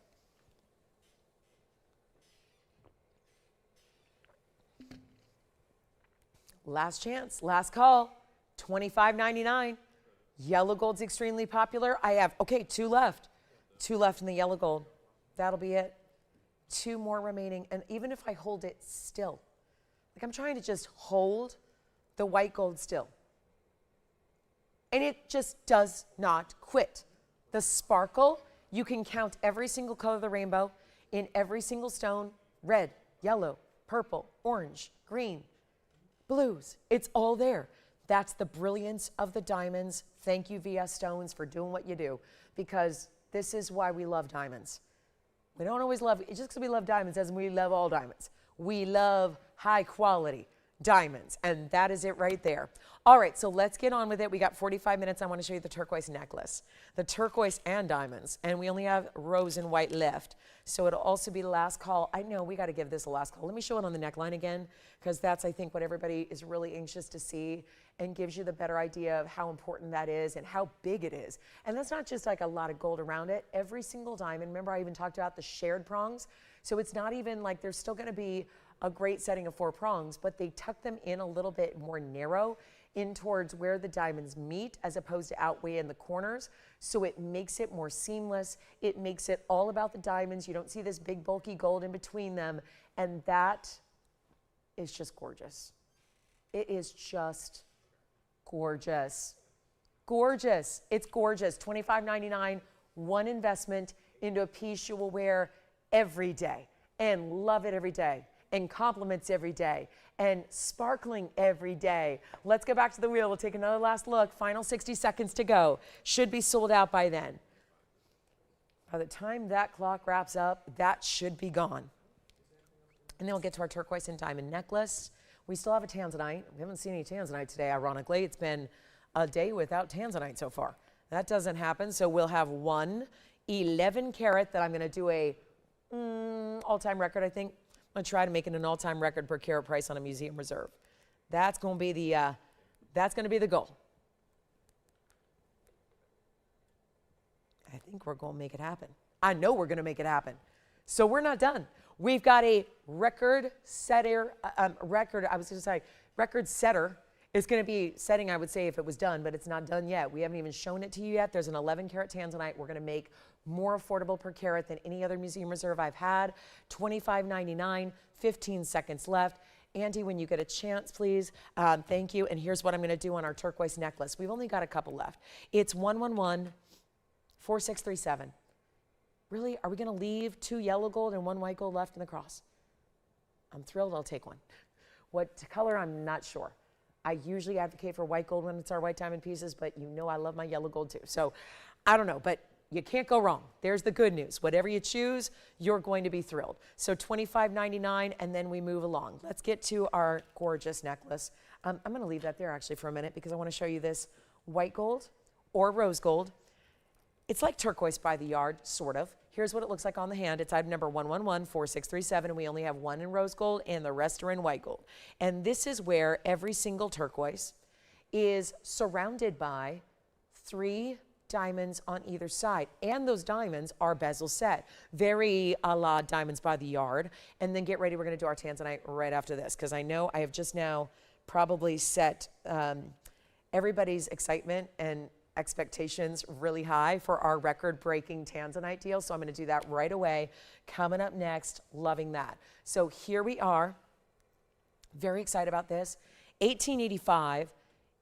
Last chance, last call, $25.99. Yellow gold's extremely popular. I have, 2 left. 2 left in the yellow gold. That'll be it. 2 more remaining. And even if I hold it still, like I'm trying to just hold the white gold still, and it just does not quit. The sparkle, you can count every single color of the rainbow in every single stone: red, yellow, purple, orange, green, blues. It's all there. That's the brilliance of the diamonds. Thank you, VS Stones, for doing what you do, because this is why we love diamonds. We don't always love, just because we love diamonds doesn't mean we love all diamonds. We love high quality diamonds. And that is it right there. All right, so let's get on with it. We got 45 minutes. I want to show you the turquoise necklace, the turquoise and diamonds. And we only have rose and white left. So it'll also be the last call. I know we got to give this a last call. Let me show it on the neckline again, because that's, I think, what everybody is really anxious to see and gives you the better idea of how important that is and how big it is. And that's not just like a lot of gold around it. Every single diamond, remember I even talked about the shared prongs? So it's not even like there's still going to be a great setting of 4 prongs, but they tuck them in a little bit more narrow in towards where the diamonds meet as opposed to outway in the corners. So it makes it more seamless. It makes it all about the diamonds. You don't see this big bulky gold in between them. And that is just gorgeous. It is just gorgeous. Gorgeous. It's gorgeous. $25.99, one investment into a piece you will wear every day and love it every day and compliments every day and sparkling every day. Let's go back to the wheel. We'll take another last look. Final 60 seconds to go. Should be sold out by then. By the time that clock wraps up, that should be gone. And then we'll get to our turquoise and diamond necklace. We still have a tanzanite. We haven't seen any tanzanite today, ironically. It's been a day without tanzanite so far. That doesn't happen, so we'll have one 11 carat that I'm going to do a all-time record, I think. I'm going to try to make it an all-time record per carat price on a museum reserve. That's going to be the goal. I think we're going to make it happen. I know we're going to make it happen. So we're not done. We've got a record setter. Record setter is going to be setting, I would say, if it was done, but it's not done yet. We haven't even shown it to you yet. There's an 11 carat tanzanite we're going to make more affordable per carat than any other museum reserve I've had. $25.99, 15 seconds left. Andy, when you get a chance, please, thank you. And here's what I'm going to do on our turquoise necklace. We've only got a couple left. It's 111-4637. Really? Are we going to leave 2 yellow gold and 1 white gold left in the cross? I'm thrilled. I'll take one. What color? I'm not sure. I usually advocate for white gold when it's our white diamond pieces, but you know I love my yellow gold too. So I don't know, but you can't go wrong. There's the good news. Whatever you choose, you're going to be thrilled. So $25.99, and then we move along. Let's get to our gorgeous necklace. I'm going to leave that there actually for a minute because I want to show you this white gold or rose gold. It's like turquoise by the yard, sort of. Here's what it looks like on the hand. It's item number 111-4637, and we only have 1 in rose gold, and the rest are in white gold. And this is where every single turquoise is surrounded by 3 diamonds on either side. And those diamonds are bezel set. Very a la diamonds by the yard. And then get ready, we're going to do our tanzanite right after this, because I know I have just now probably set everybody's excitement and expectations really high for our record-breaking tanzanite deal. So I'm going to do that right away. Coming up next, loving that. So here we are. Very excited about this. 1885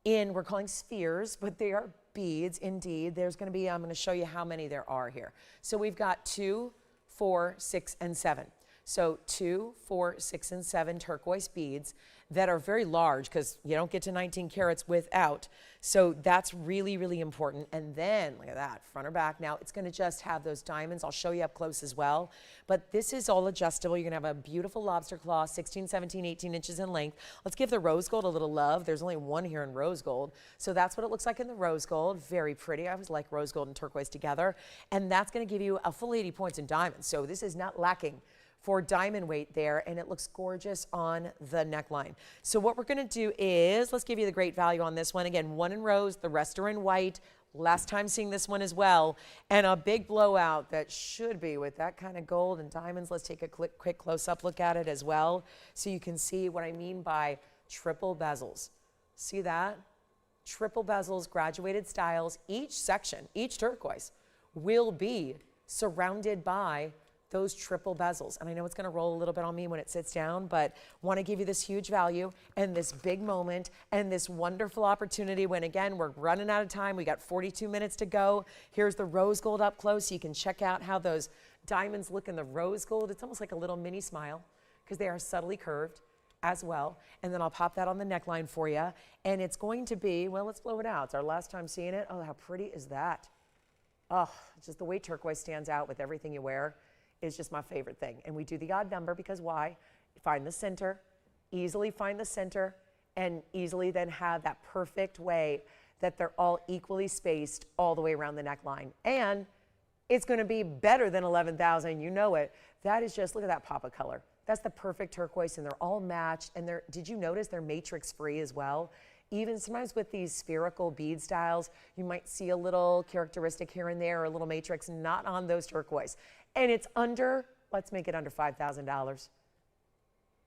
in, we're calling spheres, but they are beads indeed. There's going to be, I'm going to show you how many there are here. So we've got 2, 4, 6, and 7. So 2, 4, 6, and 7 turquoise beads that are very large because you don't get to 19 carats without. So that's really, really important. And then, look at that, front or back. Now, it's going to just have those diamonds. I'll show you up close as well. But this is all adjustable. You're going to have a beautiful lobster claw, 16, 17, 18 inches in length. Let's give the rose gold a little love. There's only 1 here in rose gold. So that's what it looks like in the rose gold. Very pretty. I always like rose gold and turquoise together. And that's going to give you a full 80 points in diamonds. So this is not lacking for diamond weight there, and it looks gorgeous on the neckline. So what we're gonna do is, let's give you the great value on this one. Again, 1 in rose, the rest are in white. Last time seeing this one as well. And a big blowout that should be with that kind of gold and diamonds. Let's take a quick close-up look at it as well, so you can see what I mean by triple bezels. See that? Triple bezels, graduated styles. Each section, each turquoise, will be surrounded by those triple bezels. And I know it's going to roll a little bit on me when it sits down, but want to give you this huge value and this big moment and this wonderful opportunity when, again, we're running out of time. We got 42 minutes to go. Here's the rose gold up close. You can check out how those diamonds look in the rose gold. It's almost like a little mini smile because they are subtly curved as well. And then I'll pop that on the neckline for you. And it's going to be, well, let's blow it out. It's our last time seeing it. Oh, how pretty is that? Oh, just the way turquoise stands out with everything you wear is just my favorite thing. And we do the odd number because why? Find the center, easily find the center and easily then have that perfect way that they're all equally spaced all the way around the neckline. And it's going to be better than 11,000, you know it. That is just, look at that pop of color. That's the perfect turquoise, and they're all matched, and did you notice they're matrix free as well? Even sometimes with these spherical bead styles, you might see a little characteristic here and there, or a little matrix, not on those turquoise. And it's under, let's make it under $5,000.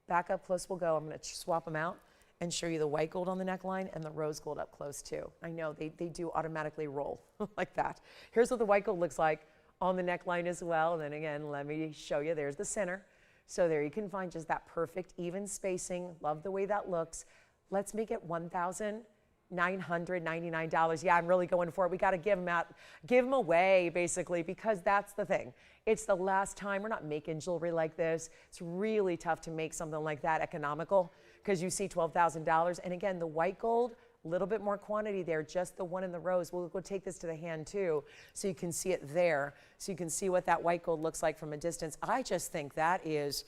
Back up close we'll go. I'm going to swap them out and show you the white gold on the neckline and the rose gold up close too. I know they do automatically roll like that. Here's what the white gold looks like on the neckline as well. And then again, let me show you. There's the center. So there you can find just that perfect even spacing. Love the way that looks. Let's make it $1,999. Yeah, I'm really going for it. We got to give them away basically, because that's the thing. It's the last time. We're not making jewelry like this. It's really tough to make something like that economical, because you see $12,000. And again, the white gold, a little bit more quantity there, just the one in the rose. We'll take this to the hand too, so you can see it there. So you can see what that white gold looks like from a distance. I just think that is,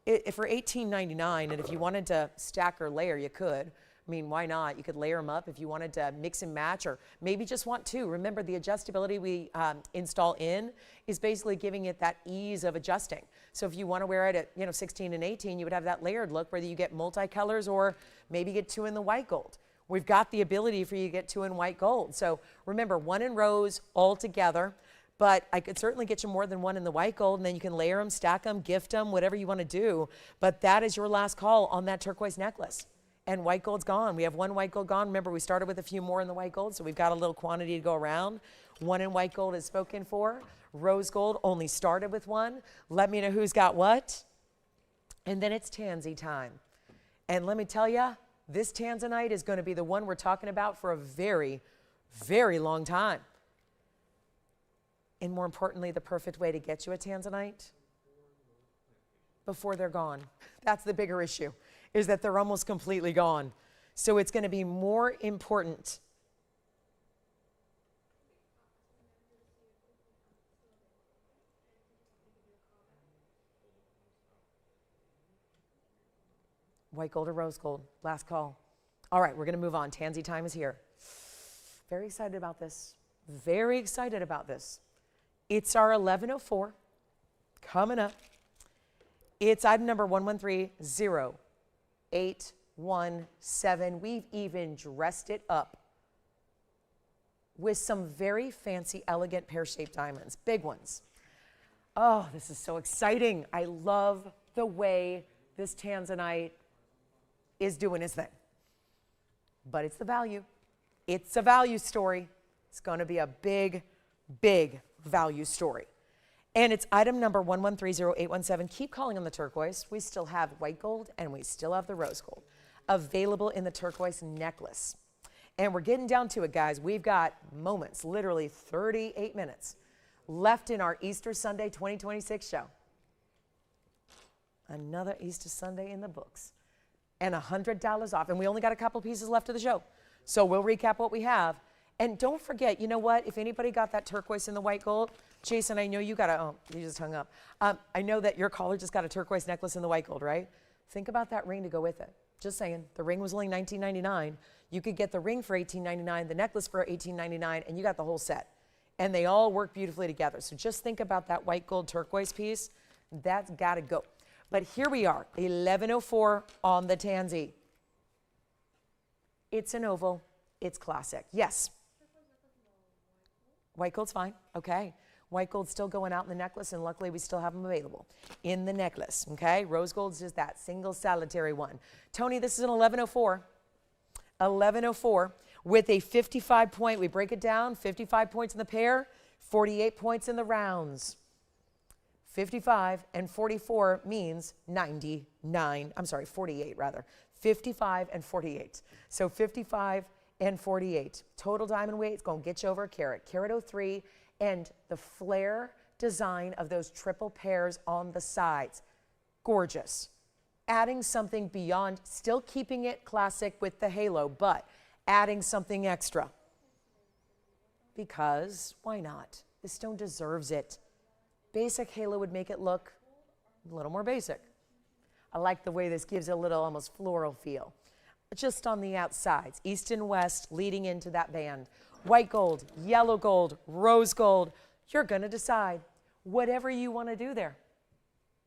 if for $18.99, and if you wanted to stack or layer, you could. I mean, why not? You could layer them up if you wanted to mix and match, or maybe just want two. Remember, the adjustability we install in is basically giving it that ease of adjusting. So if you want to wear it at 16 and 18, you would have that layered look, whether you get multicolors or maybe get two in the white gold. We've got the ability for you to get two in white gold. So remember, one in rose all together, but I could certainly get you more than one in the white gold, and then you can layer them, stack them, gift them, whatever you want to do. But that is your last call on that turquoise necklace. And white gold's gone. We have one white gold gone. Remember, we started with a few more in the white gold, so we've got a little quantity to go around. One in white gold is spoken for. Rose gold only started with one. Let me know who's got what. And then it's tansy time. And let me tell you, this tanzanite is going to be the one we're talking about for a very, very long time. And more importantly, the perfect way to get you a tanzanite before they're gone. That's the bigger issue, is that they're almost completely gone. So it's going to be more important. White gold or rose gold? Last call. All right, we're going to move on. Tansy time is here. Very excited about this. Very excited about this. It's our 1104 coming up. It's item number 1130-817. We've even dressed it up with some very fancy, elegant pear-shaped diamonds, big ones. Oh, this is so exciting. I love the way this tanzanite is doing its thing. But it's the value. It's a value story. It's going to be a big, big value story. And it's item number 1130-817. Keep calling on the turquoise. We still have white gold and we still have the rose gold available in the turquoise necklace. And we're getting down to it, guys. We've got moments, literally 38 minutes left in our Easter Sunday 2026 show. Another Easter Sunday in the books. And $100 off. And we only got a couple pieces left of the show. So we'll recap what we have. And don't forget, you know what? If anybody got that turquoise in the white gold, Jason, I know you got a, oh, you just hung up. I know that your caller just got a turquoise necklace in the white gold, right? Think about that ring to go with it. Just saying, the ring was only $19.99. You could get the ring for $18.99, the necklace for $18.99, and you got the whole set. And they all work beautifully together. So just think about that white gold turquoise piece. That's got to go. But here we are, 1104 on the tansy. It's an oval. It's classic. Yes? White gold's fine. Okay. White gold's still going out in the necklace, and luckily we still have them available in the necklace. Okay. Rose gold's just that single solitary one. Tony, this is an 1104. 1104 with a 55 point. We break it down. 55 points in the pair, 48 points in the rounds. 55 and 44 means 99. I'm sorry, 48 rather. 55 and 48. So 55 and 48. Total diamond weight is going to get you over a carat. Carat 03, and the flare design of those triple pairs on the sides. Gorgeous. Adding something beyond, still keeping it classic with the halo, but adding something extra. Because why not? This stone deserves it. Basic halo would make it look a little more basic. I like the way this gives it a little almost floral feel. Just on the outsides, east and west leading into that band. White gold, yellow gold, rose gold. You're going to decide whatever you want to do there.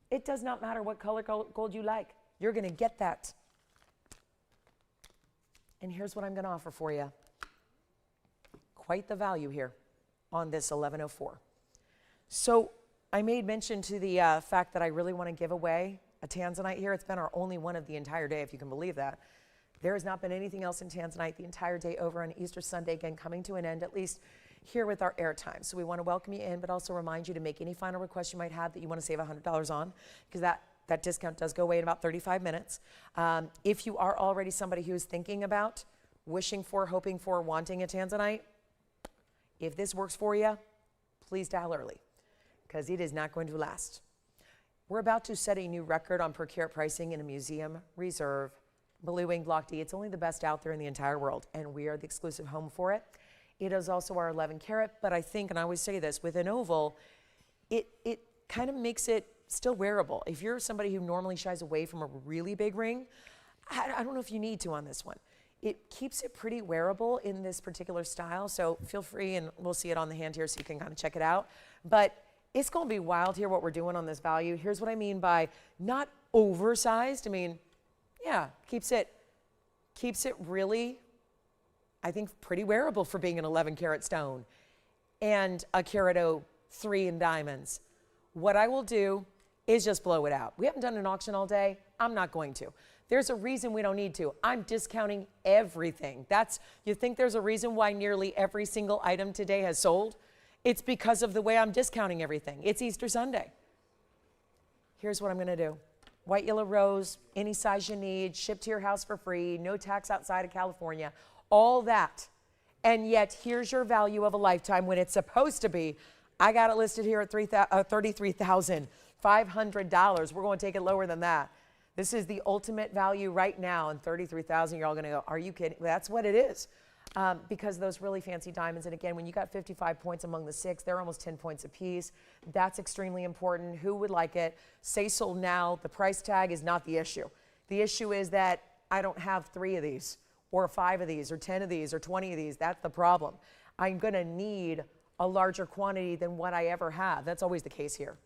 It does not matter what color gold you like. You're going to get that. And here's what I'm going to offer for you. Quite the value here on this 1104. So I made mention to the fact that I really want to give away a tanzanite here. It's been our only one of the entire day, if you can believe that. There has not been anything else in tanzanite the entire day over on Easter Sunday, again, coming to an end, at least here with our airtime. So we want to welcome you in, but also remind you to make any final request you might have that you want to save $100 on, because that discount does go away in about 35 minutes. If you are already somebody who is thinking about, wishing for, hoping for, wanting a tanzanite, if this works for you, please dial early, because it is not going to last. We're about to set a new record on per carat pricing in a museum reserve Blue Wing Block D. It's only the best out there in the entire world, and we are the exclusive home for it. It is also our 11 carat, but I think, and I always say this, with an oval, it kind of makes it still wearable. If you're somebody who normally shies away from a really big ring, I don't know if you need to on this one. It keeps it pretty wearable in this particular style, so feel free, and we'll see it on the hand here so you can kind of check it out. But it's going to be wild here what we're doing on this value. Here's what I mean by not oversized. I mean, yeah, keeps it really, I think, pretty wearable for being an 11 carat stone and a Peridot 3 in diamonds. What I will do is just blow it out. We haven't done an auction all day. I'm not going to. There's a reason we don't need to. I'm discounting everything. You think there's a reason why nearly every single item today has sold? It's because of the way I'm discounting everything. It's Easter Sunday. Here's what I'm going to do. White, yellow, rose, any size you need, shipped to your house for free, no tax outside of California, all that. And yet, here's your value of a lifetime when it's supposed to be. I got it listed here at $33,500. We're going to take it lower than that. This is the ultimate value right now, and $33,000. You're all going to go, are you kidding? That's what it is. Because those really fancy diamonds, and again, when you got 55 points among the 6, they're almost 10 points apiece. That's extremely important. Who would like it? Say sold now. The price tag is not the issue. The issue is that I don't have 3 of these, or 5 of these, or 10 of these, or 20 of these. That's the problem. I'm going to need a larger quantity than what I ever have. That's always the case here.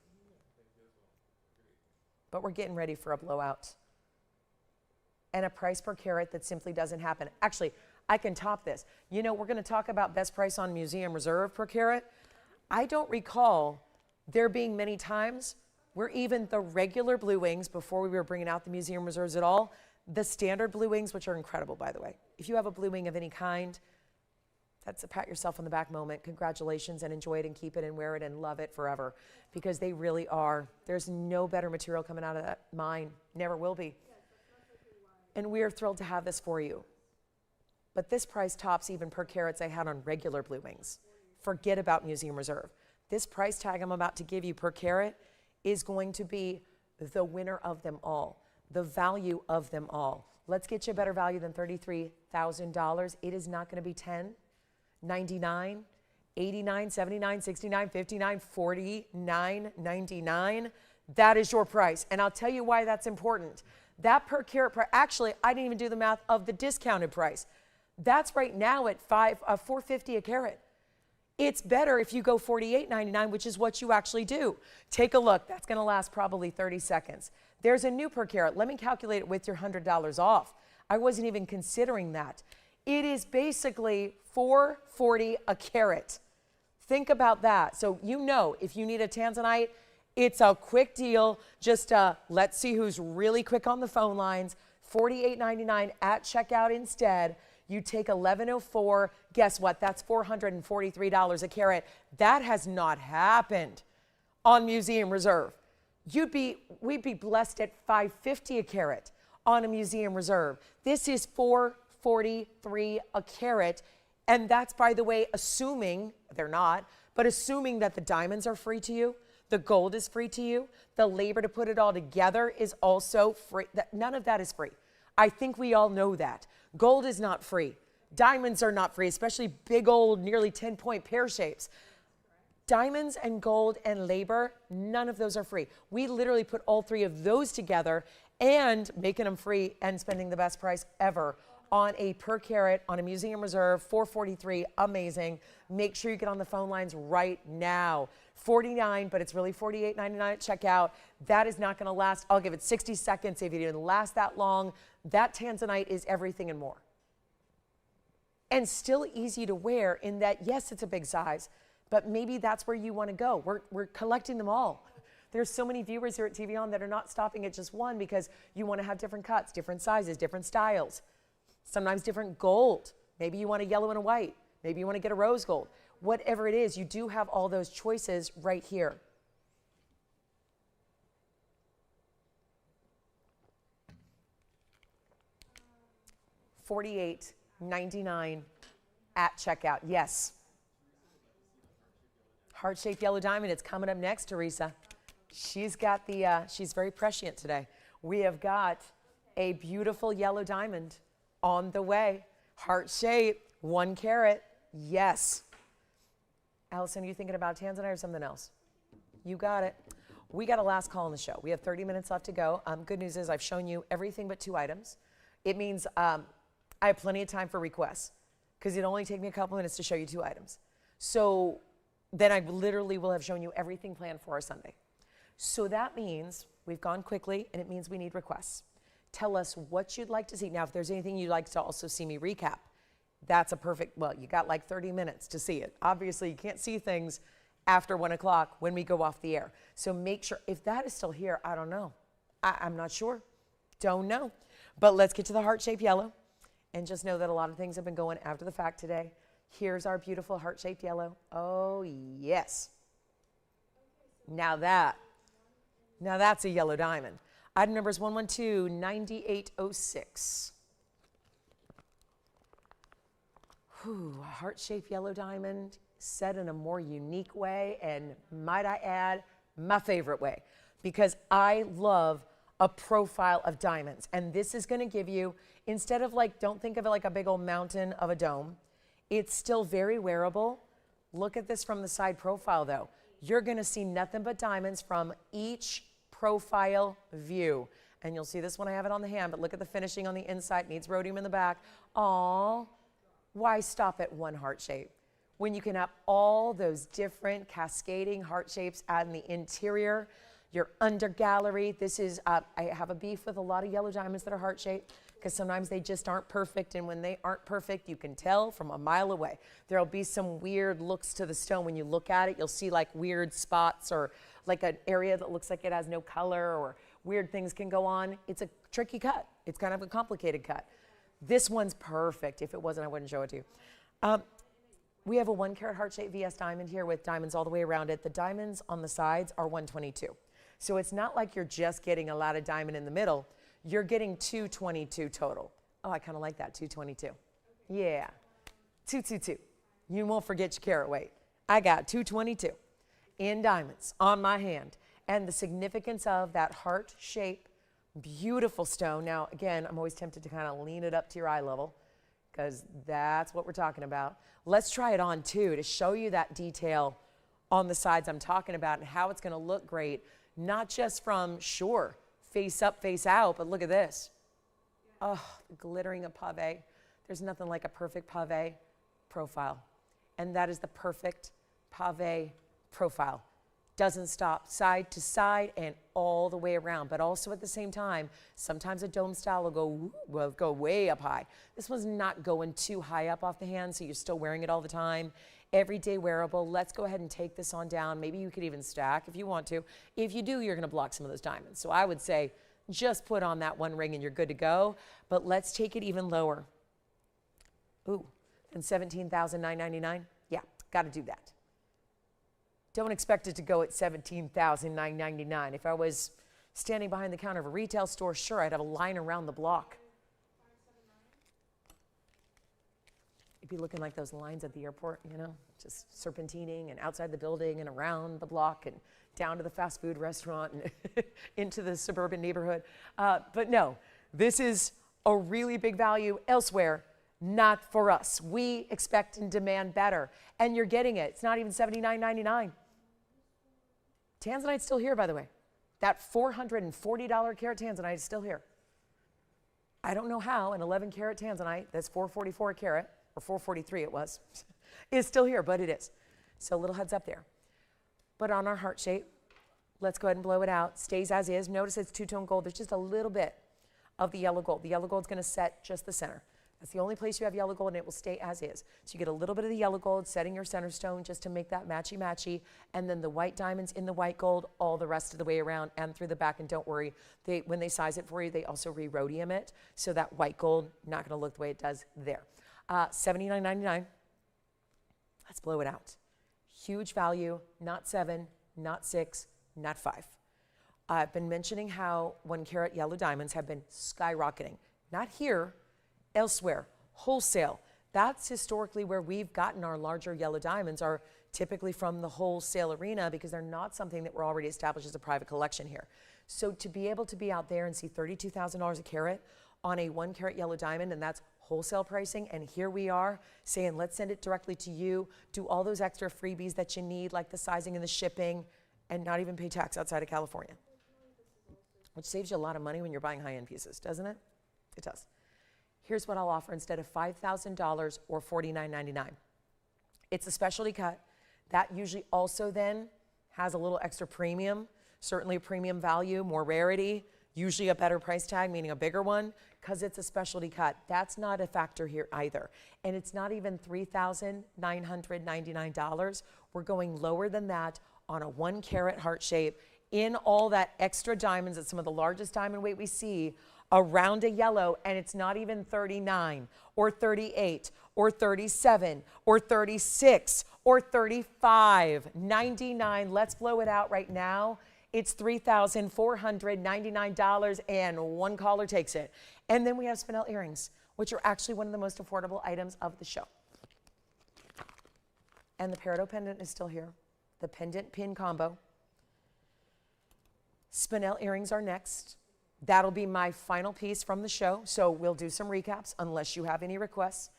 But we're getting ready for a blowout. And a price per carat that simply doesn't happen. Actually, I can top this. You know, we're going to talk about best price on museum reserve per carat. I don't recall there being many times where even the regular blue wings, before we were bringing out the museum reserves at all, the standard blue wings, which are incredible, by the way. If you have a blue wing of any kind, that's a pat yourself on the back moment. Congratulations, and enjoy it and keep it and wear it and love it forever, because they really are. There's no better material coming out of that mine. Never will be. And we are thrilled to have this for you. But this price tops even per carats I had on regular blue wings. Forget about museum reserve. This price tag I'm about to give you per carat is going to be the winner of them all, the value of them all. Let's get you a better value than $33,000. It is not going to be $10, $99, $89, $79, $69, $59, $49, $99. That is your price. And I'll tell you why that's important. That per carat price, actually, I didn't even do the math of the discounted price. That's right now at $450 a carat. It's better if you go $48.99, which is what you actually do. Take a look. That's going to last probably 30 seconds. There's a new per carat. Let me calculate it with your $100 off. I wasn't even considering that. It is basically $440 a carat. Think about that. So you know, if you need a tanzanite, it's a quick deal. Just let's see who's really quick on the phone lines. $48.99 at checkout instead. You take 1104, guess what? That's $443 a carat. That has not happened on museum reserve. We'd be blessed at $550 a carat on a museum reserve. This is $443 a carat. And that's, by the way, assuming, they're not, but assuming that the diamonds are free to you, the gold is free to you, the labor to put it all together is also free. None of that is free. I think we all know that. Gold is not free. Diamonds are not free, especially big old, nearly 10-point pear shapes. Diamonds and gold and labor, none of those are free. We literally put all three of those together and making them free and spending the best price ever on a per carat on a museum reserve, $443, amazing. Make sure you get on the phone lines right now. $49, but it's really $48.99 at checkout. That is not gonna last. I'll give it 60 seconds if it didn't last that long. That tanzanite is everything and more. And still easy to wear in that, yes, it's a big size, but maybe that's where you wanna go. We're collecting them all. There's so many viewers here at TVON that are not stopping at just one because you wanna have different cuts, different sizes, different styles. Sometimes different gold. Maybe you want a yellow and a white. Maybe you want to get a rose gold. Whatever it is, you do have all those choices right here. $48.99 at checkout. Yes. Heart-shaped yellow diamond. It's coming up next, Teresa. She's got the, she's very prescient today. We have got a beautiful yellow diamond on the way. Heart shape, 1 carat. Yes. Allison, are you thinking about tanzanite or something else? You got it. We got a last call on the show. We have 30 minutes left to go. Good news is I've shown you everything but 2 items. It means I have plenty of time for requests because it only take me a couple minutes to show you 2 items. So then I literally will have shown you everything planned for our Sunday. So that means we've gone quickly and it means we need requests. Tell us what you'd like to see. Now, if there's anything you'd like to also see me recap, that's a perfect, well, you got like 30 minutes to see it. Obviously, you can't see things after 1 o'clock when we go off the air. So make sure, if that is still here, I don't know. I'm not sure. Don't know. But let's get to the heart-shaped yellow. And just know that a lot of things have been going after the fact today. Here's our beautiful heart-shaped yellow. Oh, yes. Now that's a yellow diamond. Item number is 112-9806. A heart-shaped yellow diamond set in a more unique way, and might I add, my favorite way, because I love a profile of diamonds. And this is going to give you, instead of like, don't think of it like a big old mountain of a dome. It's still very wearable. Look at this from the side profile though. You're going to see nothing but diamonds from each profile view. And you'll see this when I have it on the hand, but look at the finishing on the inside. Needs rhodium in the back. Aww. Why stop at one heart shape when you can have all those different cascading heart shapes out in the interior, your under gallery? This is, I have a beef with a lot of yellow diamonds that are heart shaped because sometimes they just aren't perfect. And when they aren't perfect, you can tell from a mile away. There'll be some weird looks to the stone. When you look at it, you'll see like weird spots or like an area that looks like it has no color or weird things can go on. It's a tricky cut. It's kind of a complicated cut. This one's perfect. If it wasn't, I wouldn't show it to you. We have a 1 carat heart-shaped VS diamond here with diamonds all the way around it. The diamonds on the sides are 122. So it's not like you're just getting a lot of diamond in the middle. You're getting 222 total. Oh, I kind of like that, 222. Yeah, 222. You won't forget your carat weight. I got 222 in diamonds on my hand. And the significance of that heart shape, beautiful stone. Now, again, I'm always tempted to kind of lean it up to your eye level because that's what we're talking about. Let's try it on too to show you that detail on the sides I'm talking about and how it's going to look great, not just from, sure, face up, face out, but look at this. Oh, the glittering of pave. There's nothing like a perfect pave profile. And that is the perfect pave profile. Doesn't stop side to side and all the way around, but also at the same time, sometimes a dome style will go way up high. This one's not going too high up off the hand, so you're still wearing it all the time. Everyday wearable. Let's go ahead and take this on down. Maybe you could even stack if you want to. If you do, you're gonna block some of those diamonds. So I would say just put on that one ring and you're good to go, but let's take it even lower. Ooh, and $17,999? Yeah, gotta do that. Don't expect it to go at $17,999. If I was standing behind the counter of a retail store, sure, I'd have a line around the block. It'd be looking like those lines at the airport, you know, just serpentining and outside the building and around the block and down to the fast food restaurant and into the suburban neighborhood. But no, this is a really big value elsewhere. Not for us. We expect and demand better. And you're getting it. It's not even $79.99. Tanzanite's still here, by the way. That $440 carat tanzanite is still here. I don't know how an 11 carat tanzanite, that's $444 a carat, or $443 it was, is still here, but it is. So a little heads up there. But on our heart shape, let's go ahead and blow it out. Stays as is. Notice it's two-tone gold. There's just a little bit of the yellow gold. The yellow gold's going to set just the center. That's the only place you have yellow gold, and it will stay as is. So you get a little bit of the yellow gold setting your center stone just to make that matchy-matchy, and then the white diamonds in the white gold all the rest of the way around and through the back. And don't worry, when they size it for you, they also re-rhodium it, so that white gold not going to look the way it does there. $79.99. Let's blow it out. Huge value, not 7, not 6, not 5. I've been mentioning how 1 carat yellow diamonds have been skyrocketing. Not here, elsewhere, wholesale. That's historically where we've gotten our larger yellow diamonds, are typically from the wholesale arena, because they're not something that we're already established as a private collection here. So to be able to be out there and see $32,000 a carat on a 1 carat yellow diamond, and that's wholesale pricing, and here we are saying, let's send it directly to you, do all those extra freebies that you need, like the sizing and the shipping, and not even pay tax outside of California. Which saves you a lot of money when you're buying high-end pieces, doesn't it? It does. Here's what I'll offer instead of $5,000 or $49.99. It's a specialty cut. That usually also then has a little extra premium, certainly a premium value, more rarity, usually a better price tag, meaning a bigger one, because it's a specialty cut. That's not a factor here either. And it's not even $3,999. We're going lower than that on a 1 carat heart shape in all that extra diamonds at some of the largest diamond weight we see around a yellow, and it's not even 39 or 38 or 37 or 36 or 35.99. Let's blow it out right now. It's $3,499, and one caller takes it. And then we have spinel earrings, which are actually one of the most affordable items of the show. And the Peridot pendant is still here. The pendant pin combo. Spinel earrings are next. That'll be my final piece from the show. So we'll do some recaps unless you have any requests.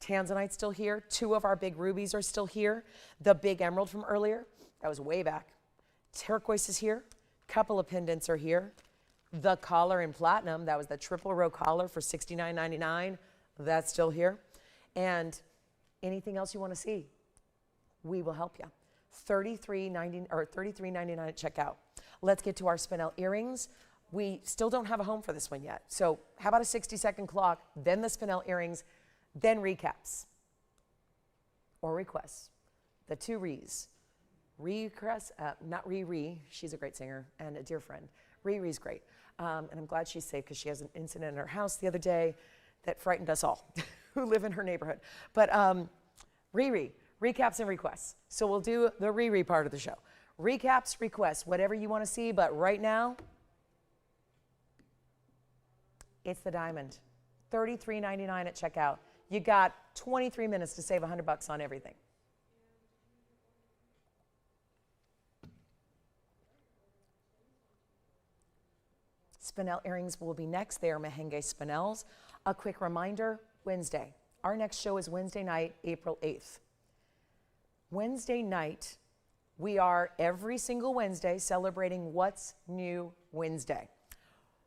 Tanzanite's still here. 2 of our big rubies are still here. The big emerald from earlier, that was way back. Turquoise is here. Couple of pendants are here. The collar in platinum, that was the triple row collar for $69.99. That's still here. And anything else you want to see, we will help you. $33.99 at checkout. Let's get to our spinel earrings. We still don't have a home for this one yet. So how about a 60-second clock, then the spinel earrings, then recaps or requests. The 2 Rees. Request, not Riri, she's a great singer and a dear friend. Riri's great. And I'm glad she's safe, because she has an incident in her house the other day that frightened us all who live in her neighborhood. But Riri, recaps and requests. So we'll do the Riri part of the show. Recaps, requests, whatever you want to see, but right now, it's the diamond. $33.99 at checkout. You got 23 minutes to save $100 on everything. Spinel earrings will be next. They are Mahen spinels. A quick reminder, Wednesday. Our next show is Wednesday night, April 8th. Wednesday night, we are every single Wednesday celebrating What's New Wednesday.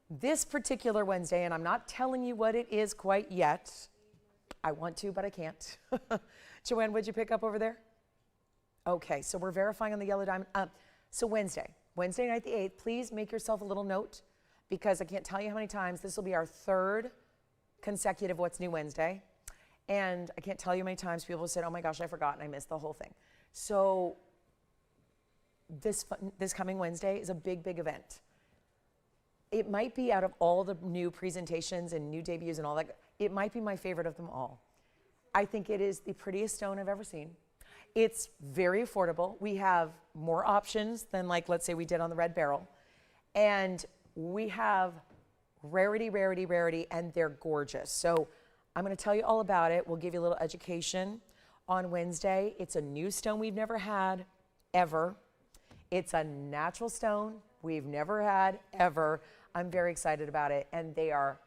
This particular Wednesday, and I'm not telling you what it is quite yet. I want to, but I can't. Joanne, what'd you pick up over there? Okay, so we're verifying on the yellow diamond. So Wednesday night the 8th, please make yourself a little note, because I can't tell you how many times this will be our 3rd consecutive What's New Wednesday. And I can't tell you how many times people have said, oh my gosh, I forgot and I missed the whole thing. So this coming Wednesday is a big, big event. It might be, out of all the new presentations and new debuts and all that, it might be my favorite of them all. I think it is the prettiest stone I've ever seen. It's very affordable. We have more options than, like, let's say we did on the red beryl. And we have rarity, rarity, rarity, and they're gorgeous. So I'm going to tell you all about it. We'll give you a little education on Wednesday. It's a new stone we've never had, ever. It's a natural stone we've never had, ever. I'm very excited about it, and they are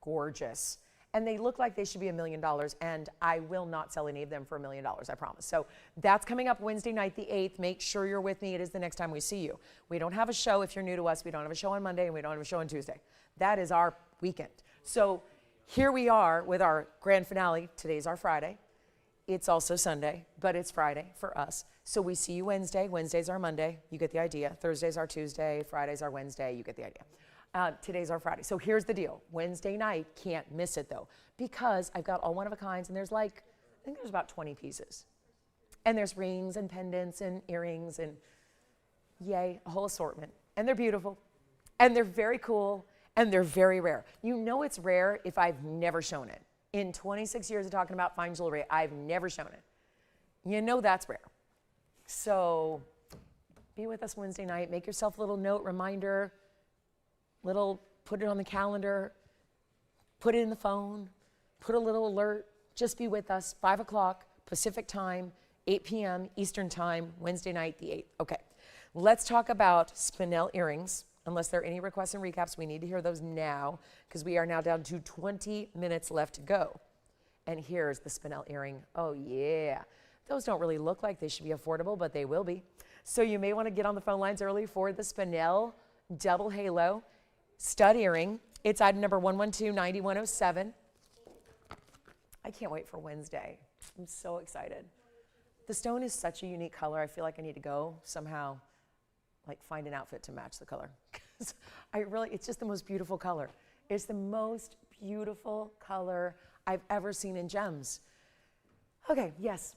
gorgeous. And they look like they should be $1 million, and I will not sell any of them for $1 million, I promise. So that's coming up Wednesday night, the 8th. Make sure you're with me. It is the next time we see you. We don't have a show if you're new to us. We don't have a show on Monday, and we don't have a show on Tuesday. That is our weekend. So here we are with our grand finale. Today's our Friday. It's also Sunday, but it's Friday for us. So we see you Wednesday. Wednesday's our Monday. You get the idea. Thursday's our Tuesday. Friday's our Wednesday. You get the idea. Today's our Friday. So here's the deal. Wednesday night, can't miss it though, because I've got all one-of-a-kinds, and there's I think there's about 20 pieces. And there's rings and pendants and earrings and yay, a whole assortment. And they're beautiful, and they're very cool, and they're very rare. You know it's rare if I've never shown it. In 26 years of talking about fine jewelry, I've never shown it. You know that's rare. So be with us Wednesday night. Make yourself a little note, reminder, put it on the calendar, put it in the phone, put a little alert. Just be with us, 5 o'clock Pacific time, 8 p.m. Eastern time, Wednesday night, the 8th. Okay, let's talk about spinel earrings. Unless there are any requests and recaps, we need to hear those now, because we are now down to 20 minutes left to go. And here's the spinel earring. Oh yeah, those don't really look like they should be affordable, but they will be. So you may want to get on the phone lines early for the spinel double halo stud earring. It's item number 112-9107. I can't wait for Wednesday. I'm so excited. The stone is such a unique color. I feel like I need to go somehow, find an outfit to match the color. It's just the most beautiful color. It's the most beautiful color I've ever seen in gems. Okay, yes.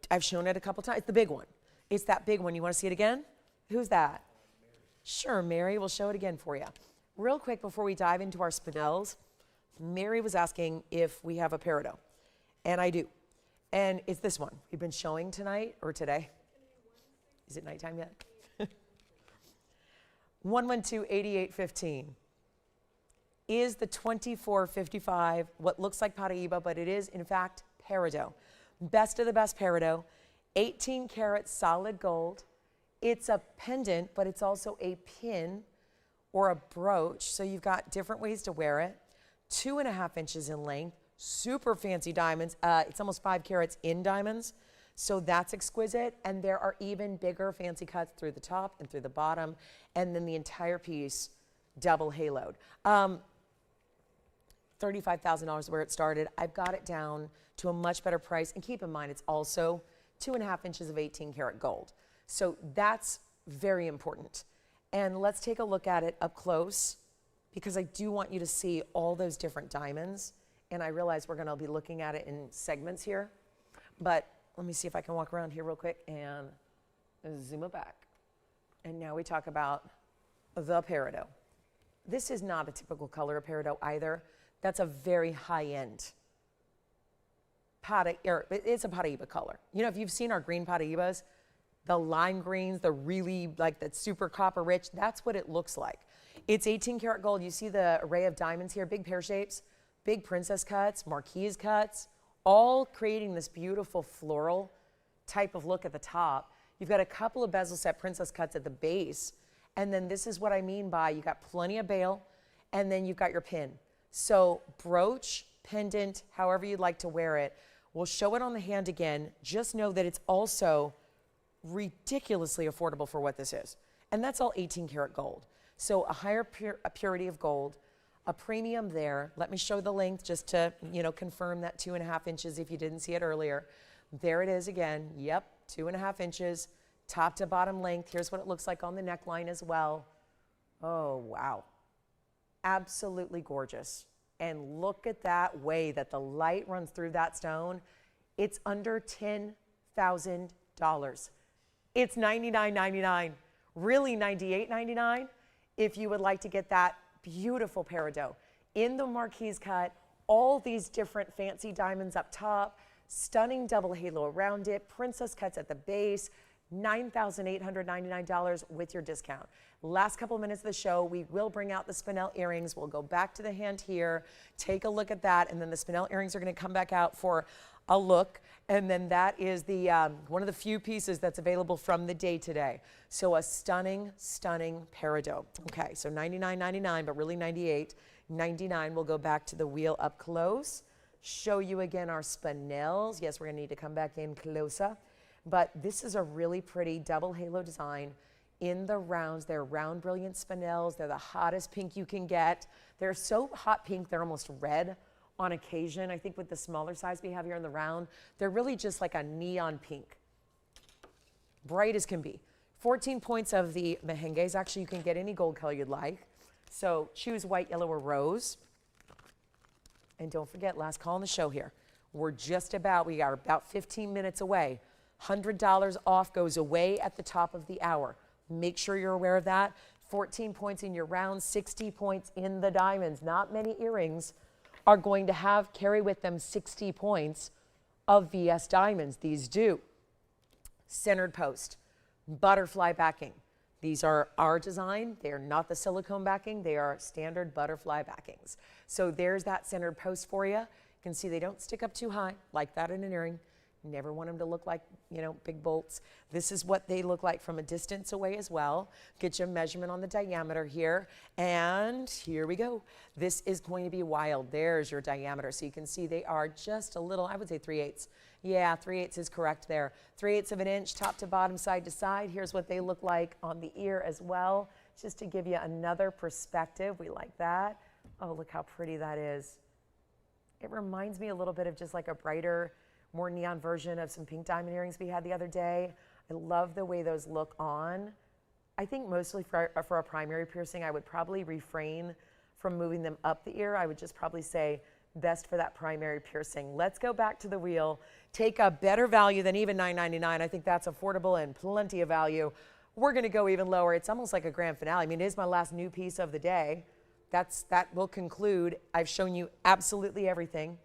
I've shown it a couple times. It's the big one. It's that big one. You want to see it again? Who's that? Sure, Mary, we'll show it again for you. Real quick before we dive into our spinels, Mary was asking if we have a Peridot, and I do. And it's this one. We've been showing tonight or today. Is it nighttime yet? 112-8815 is the 2455, what looks like Paraíba, but it is in fact Peridot. Best of the best Peridot, 18 karat solid gold. It's a pendant, but it's also a pin or a brooch. So you've got different ways to wear it. 2.5 inches in length, super fancy diamonds. It's almost 5 carats in diamonds. So that's exquisite. And there are even bigger fancy cuts through the top and through the bottom. And then the entire piece double haloed. $35,000 where it started. I've got it down to a much better price. And keep in mind, it's also 2.5 inches of 18 karat gold. So that's very important. And let's take a look at it up close, because I do want you to see all those different diamonds. And I realize we're going to be looking at it in segments here. But let me see if I can walk around here real quick and zoom it back. And now we talk about the Peridot. This is not a typical color of Peridot either. That's a very high-end it's a Paraíba color. You know, if you've seen our green Paraíbas, the lime greens, the really that super copper rich, that's what it looks like. It's 18 karat gold. You see the array of diamonds here, big pear shapes, big princess cuts, marquise cuts, all creating this beautiful floral type of look at the top. You've got a couple of bezel set princess cuts at the base. And then this is what I mean by you got plenty of bail, and then you've got your pin. So brooch, pendant, however you'd like to wear it. We'll show it on the hand again. Just know that it's also ridiculously affordable for what this is. And that's all 18 karat gold. So a higher purity of gold, a premium there. Let me show the length just to, confirm that 2.5 inches if you didn't see it earlier. There it is again. Yep, 2.5 inches, top to bottom length. Here's what it looks like on the neckline as well. Oh, wow. Absolutely gorgeous. And look at that way that the light runs through that stone. It's under $10,000. It's $99.99, really $98.99 if you would like to get that beautiful Peridot. In the marquise cut, all these different fancy diamonds up top, stunning double halo around it, princess cuts at the base, $9,899 with your discount. Last couple minutes of the show, we will bring out the spinel earrings. We'll go back to the hand here, take a look at that, and then the spinel earrings are going to come back out for a look. And then that is the one of the few pieces that's available from the day today. So a stunning, stunning Peridot. Okay, so $99.99, but really $98. $99. We'll go back to the wheel up close. Show you again our spinels. Yes, we're gonna need to come back in closer. But this is a really pretty double halo design in the rounds. They're round brilliant spinels. They're the hottest pink you can get. They're so hot pink, they're almost red on occasion. I think with the smaller size we have here in the round, they're really just like a neon pink. Bright as can be. 14 points of the mehenges. Actually, you can get any gold color you'd like. So choose white, yellow, or rose. And don't forget, last call on the show here. We are about 15 minutes away. $100 off goes away at the top of the hour. Make sure you're aware of that. 14 points in your round, 60 points in the diamonds. Not many earrings are going to carry with them 60 points of VS diamonds. These do. Centered post, butterfly backing. These are our design. They are not the silicone backing. They are standard butterfly backings. So there's that centered post for you. You can see they don't stick up too high like that in an earring. Never want them to look like, big bolts. This is what they look like from a distance away as well. Get your measurement on the diameter here. And here we go. This is going to be wild. There's your diameter. So you can see they are just a little, I would say 3/8. Yeah, 3/8 is correct there. 3/8 of an inch, top to bottom, side to side. Here's what they look like on the ear as well, just to give you another perspective. We like that. Oh, look how pretty that is. It reminds me a little bit of just like a brighter, more neon version of some pink diamond earrings we had the other day. I love the way those look on. I think mostly for a primary piercing, I would probably refrain from moving them up the ear. I would just probably say best for that primary piercing. Let's go back to the wheel. Take a better value than even $9.99. I think that's affordable and plenty of value. We're gonna go even lower. It's almost like a grand finale. I mean, it is my last new piece of the day. That will conclude. I've shown you absolutely everything.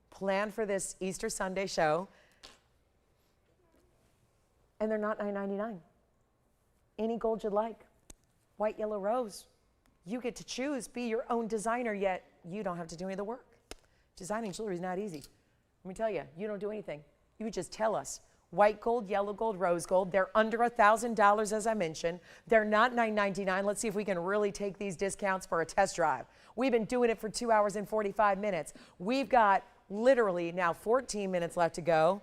Plan for this Easter Sunday show. And they're not $9.99. Any gold you'd like. White, yellow, rose. You get to choose, be your own designer, yet you don't have to do any of the work. Designing jewelry is not easy. Let me tell you, you don't do anything. You just tell us. White gold, yellow gold, rose gold. They're under $1,000, as I mentioned. They're not $9.99. Let's see if we can really take these discounts for a test drive. We've been doing it for 2 hours and 45 minutes. We've got literally now 14 minutes left to go.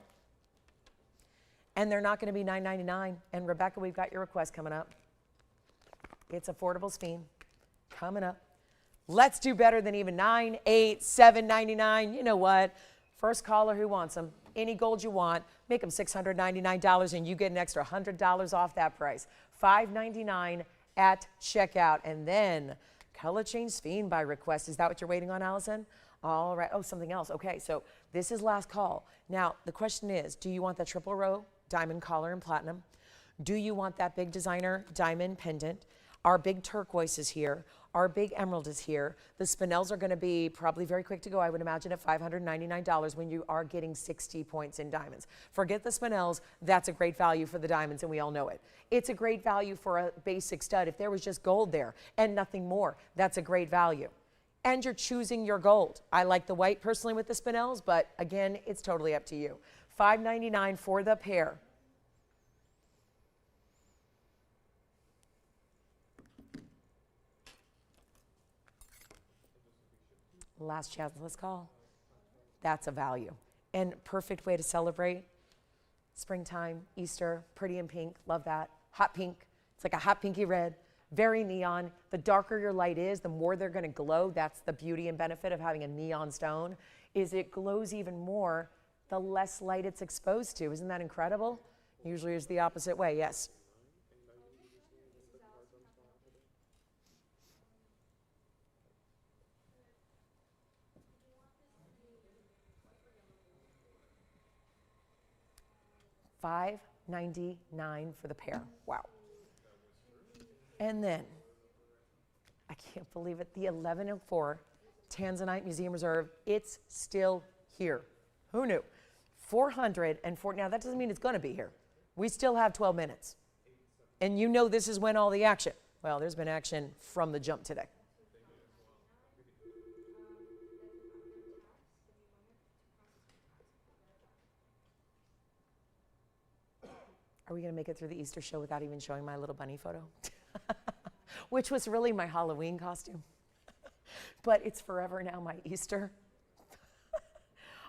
And they're not going to be $9.99. And Rebecca, we've got your request coming up. It's affordable spin coming up. Let's do better than even $9, $8, $7.99. You know what? First caller who wants them, any gold you want, make them $699 and you get an extra $100 off that price. $599 at checkout. And then color change spin by request. Is that what you're waiting on, Allison? All right. Oh, something else. Okay, so this is last call. Now, the question is, do you want the triple row diamond collar in platinum? Do you want that big designer diamond pendant? Our big turquoise is here. Our big emerald is here. The spinels are going to be probably very quick to go, I would imagine, at $599 when you are getting 60 points in diamonds. Forget the spinels. That's a great value for the diamonds, and we all know it. It's a great value for a basic stud. If there was just gold there and nothing more, that's a great value. And you're choosing your gold. I like the white personally with the spinels, but again, it's totally up to you. $599 for the pair. Last chance, let's call. That's a value. And perfect way to celebrate. Springtime, Easter, pretty in pink, love that. Hot pink, it's like a hot pinky red, very neon. The darker your light is, the more they're gonna glow. That's the beauty and benefit of having a neon stone, is it glows even more the less light it's exposed to. Isn't that incredible? Usually it's the opposite way, yes. $599 for the pair. Wow. And then, I can't believe it, the 1104 Tanzanite Museum Reserve, it's still here. Who knew? 404, now that doesn't mean it's gonna be here. We still have 12 minutes. And you know this is when all the action. Well, there's been action from the jump today. Are we going to make it through the Easter show without even showing my little bunny photo? Which was really my Halloween costume. but it's forever now my Easter.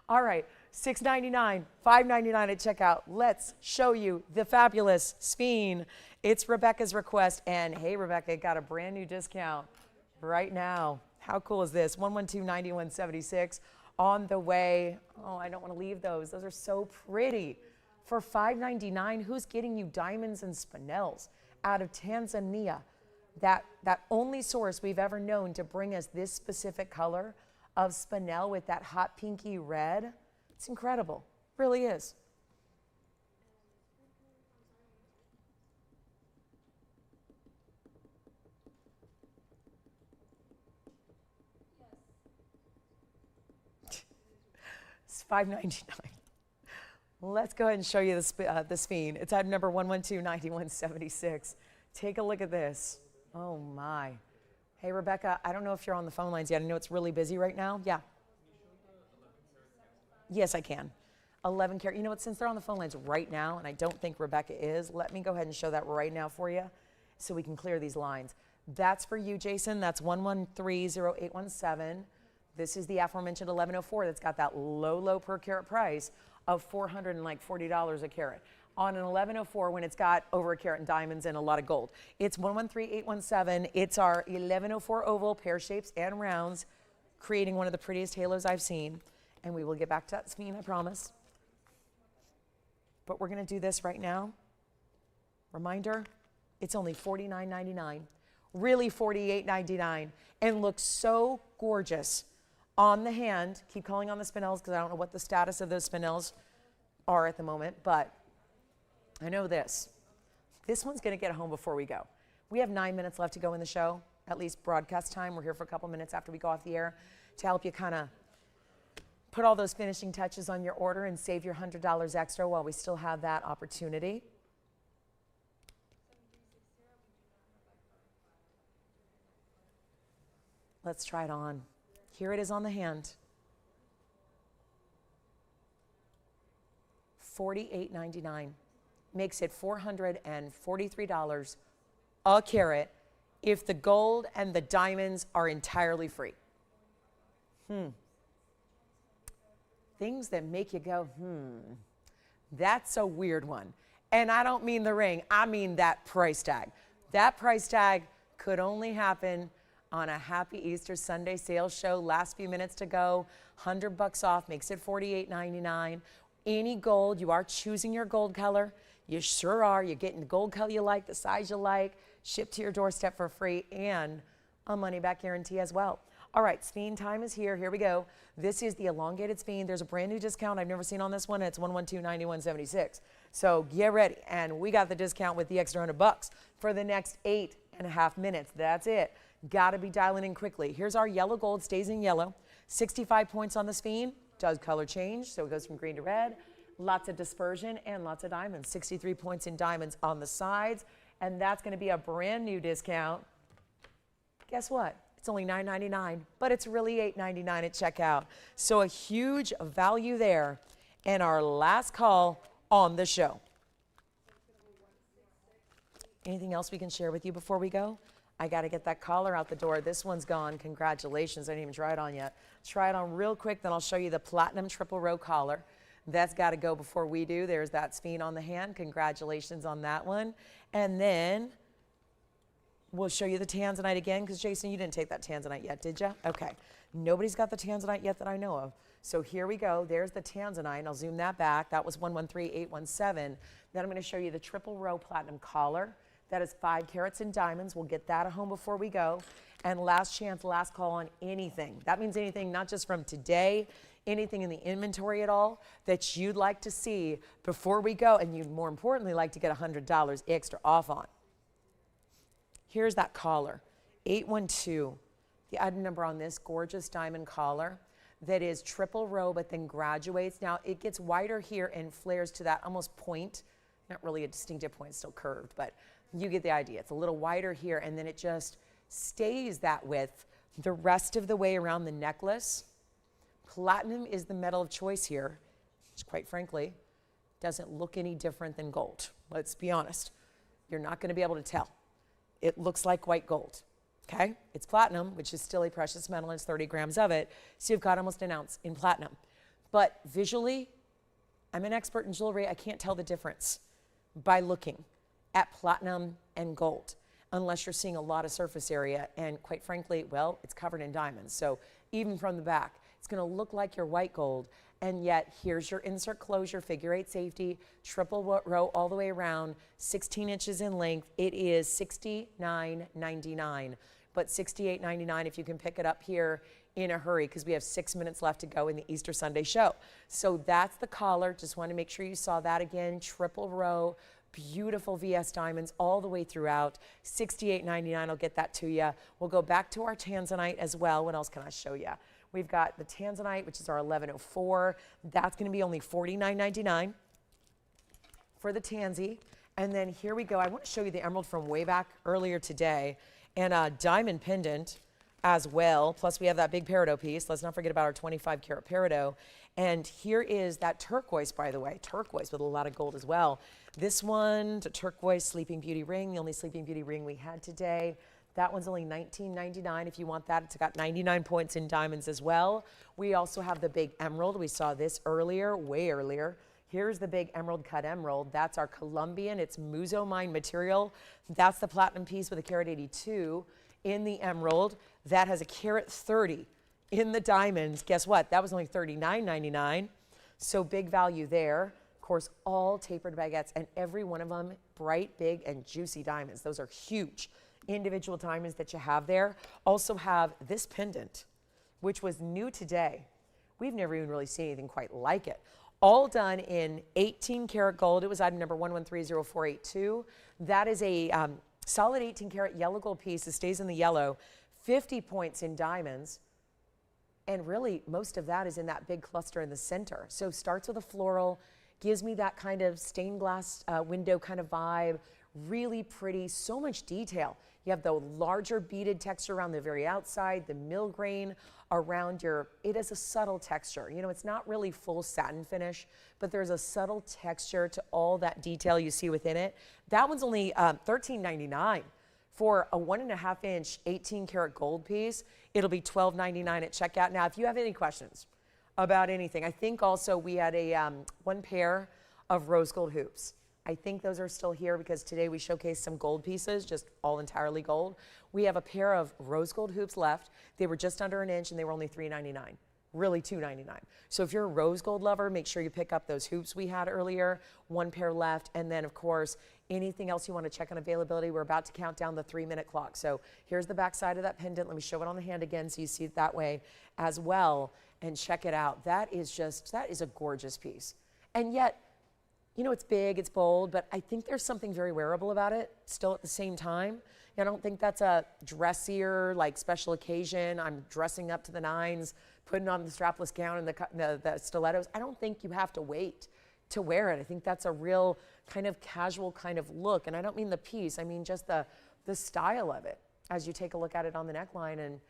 All right, $6.99, $5.99 at checkout. Let's show you the fabulous Spine. It's Rebecca's request, and hey, Rebecca, got a brand new discount right now. How cool is this? 112.91.76 on the way. Oh, I don't want to leave those. Those are so pretty. For $5.99, who's getting you diamonds and spinels out of Tanzania? That only source we've ever known to bring us this specific color of spinel with that hot pinky red. It's incredible, really is. It's $5.99. Let's go ahead and show you the Spine. It's item number 112.91.76. Take a look at this. Oh my. Hey, Rebecca, I don't know if you're on the phone lines yet. I know it's really busy right now. Yeah. Yes, I can. 11 karat. You know what? Since they're on the phone lines right now, and I don't think Rebecca is, let me go ahead and show that right now for you so we can clear these lines. That's for you, Jason. That's 1130817. This is the aforementioned 1104 that's got that low per carat price of $440 a carat. On an 1104 when it's got over a carat in diamonds and a lot of gold. It's 1130817. It's our 1104 oval, pear shapes and rounds, creating one of the prettiest halos I've seen. And we will get back to that Spine, I promise. But we're going to do this right now. Reminder, it's only $49.99. Really $48.99. And looks so gorgeous on the hand. Keep calling on the spinels because I don't know what the status of those spinels are at the moment, but I know this. This one's going to get home before we go. We have 9 minutes left to go in the show, at least broadcast time. We're here for a couple minutes after we go off the air to help you kind of put all those finishing touches on your order and save your $100 extra while we still have that opportunity. Let's try it on. Here it is on the hand. $48.99. Makes it $443 a carat if the gold and the diamonds are entirely free. Things that make you go, that's a weird one. And I don't mean the ring, I mean that price tag. That price tag could only happen on a Happy Easter Sunday sales show. Last few minutes to go, $100 off, makes it $48.99. Any gold, you are choosing your gold color. You sure are. You're getting the gold color you like, the size you like, shipped to your doorstep for free, and a money-back guarantee as well. All right, Spine time is here. Here we go. This is the elongated Spine. There's a brand new discount I've never seen on this one. It's 112.91.76. So get ready. And we got the discount with the extra $100 for the next 8.5 minutes. That's it. Got to be dialing in quickly. Here's our yellow gold. Stays in yellow. 65 points on the Spine. Does color change, so it goes from green to red. Lots of dispersion and lots of diamonds. 63 points in diamonds on the sides. And that's going to be a brand new discount. Guess what? It's only $9.99, but it's really $8.99 at checkout. So a huge value there. And our last call on the show. Anything else we can share with you before we go? I got to get that collar out the door. This one's gone. Congratulations. I didn't even try it on yet. Try it on real quick, then I'll show you the platinum triple row collar. That's got to go before we do. There's that Spine on the hand. Congratulations on that one. And then we'll show you the tanzanite again, because Jason, you didn't take that tanzanite yet, did you? Okay. Nobody's got the tanzanite yet that I know of. So here we go. There's the tanzanite. I'll zoom that back. That was 113.817. Then I'm going to show you the triple row platinum collar. That is 5 carats in diamonds. We'll get that at home before we go. And last chance, last call on anything. That means anything, not just from today, anything in the inventory at all that you'd like to see before we go, and you'd more importantly like to get $100 extra off on. Here's that collar, 812. The item number on this gorgeous diamond collar that is triple row but then graduates. Now it gets wider here and flares to that almost point. Not really a distinctive point, it's still curved, but you get the idea. It's a little wider here, and then it just stays that width the rest of the way around the necklace. Platinum is the metal of choice here, which quite frankly doesn't look any different than gold. Let's be honest. You're not going to be able to tell. It looks like white gold. Okay, it's platinum, which is still a precious metal, and it's 30 grams of it. So you've got almost an ounce in platinum. But visually, I'm an expert in jewelry. I can't tell the difference by looking at platinum and gold, unless you're seeing a lot of surface area. And quite frankly, well, it's covered in diamonds. So even from the back, it's going to look like your white gold. And yet, here's your insert closure, figure 8 safety, triple row all the way around, 16 inches in length. It is $69.99, but $68.99 if you can pick it up here in a hurry, because we have 6 minutes left to go in the Easter Sunday show. So that's the collar. Just want to make sure you saw that again. Triple row, beautiful VS diamonds all the way throughout. $68.99, I'll get that to you. We'll go back to our tanzanite as well. What else can I show you? We've got the tanzanite, which is our 1104. That's going to be only $49.99 for the tansy. And then here we go. I want to show you the emerald from way back earlier today, and a diamond pendant as well. Plus we have that big peridot piece. Let's not forget about our 25 karat peridot. And here is that turquoise, by the way, turquoise with a lot of gold as well. This one, the turquoise Sleeping Beauty ring, the only Sleeping Beauty ring we had today. That one's only $19.99 if you want that. It's got 99 points in diamonds as well. We also have the big emerald. We saw this earlier, way earlier. Here's the big emerald cut emerald. That's our Colombian. It's Muzo Mine material. That's the platinum piece with a carat 82 in the emerald. That has a carat 30 in the diamonds. Guess what? That was only $39.99. So big value there. Of course, all tapered baguettes, and every one of them bright, big, and juicy diamonds. Those are huge individual diamonds that you have there. Also have this pendant, which was new today. We've never even really seen anything quite like it. All done in 18 karat gold. It was item number 11304882. That is a solid 18 karat yellow gold piece. It stays in the yellow. 50 points in diamonds. And really, most of that is in that big cluster in the center. So starts with a floral, gives me that kind of stained glass window kind of vibe. Really pretty, so much detail. You have the larger beaded texture around the very outside, the mill grain around your, it is a subtle texture. You know, it's not really full satin finish, but there's a subtle texture to all that detail you see within it. That one's only $13.99 for a 1.5 inch 18 karat gold piece. It'll be $12.99 at checkout. Now, if you have any questions about anything, I think also we had a one pair of rose gold hoops. I think those are still here because today we showcased some gold pieces, just all entirely gold. We have a pair of rose gold hoops left. They were just under an inch and they were only $3.99, really $2.99. So if you're a rose gold lover, make sure you pick up those hoops we had earlier, one pair left. And then of course, anything else you want to check on availability, we're about to count down the 3-minute clock. So here's the back side of that pendant. Let me show it on the hand again so you see it that way as well. And check it out. That is a gorgeous piece. And yet, you know, it's big, it's bold, but I think there's something very wearable about it still at the same time. I don't think that's a dressier, like special occasion. I'm dressing up to the nines, putting on the strapless gown and the stilettos. I don't think you have to wait to wear it. I think that's a real kind of casual kind of look. And I don't mean the piece, I mean just the style of it as you take a look at it on the neckline and,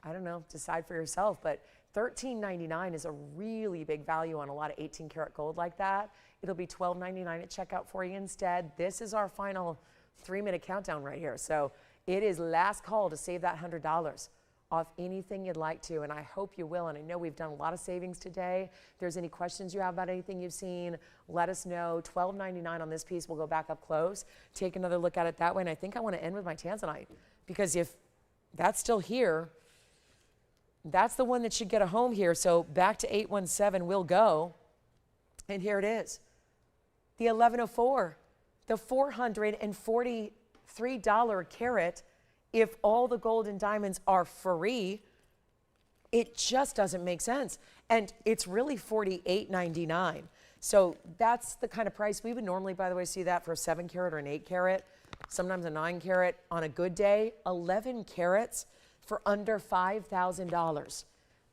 I don't know, decide for yourself. But $13.99 is a really big value on a lot of 18 karat gold like that. It'll be $12.99 at checkout for you instead. This is our final 3-minute countdown right here. So it is last call to save that $100 off anything you'd like to, and I hope you will. And I know we've done a lot of savings today. If there's any questions you have about anything you've seen, let us know. $12.99 on this piece. We'll go back up close, take another look at it that way. And I think I want to end with my tanzanite, because if that's still here, that's the one that should get a home here. So back to 817 we'll go. And here it is. The 1104, the $443 a carat. If all the gold and diamonds are free, it just doesn't make sense. And it's really $48.99. So that's the kind of price we would normally, by the way, see that for a 7 carat or an 8 carat, sometimes a 9 carat on a good day. 11 carats for under $5,000.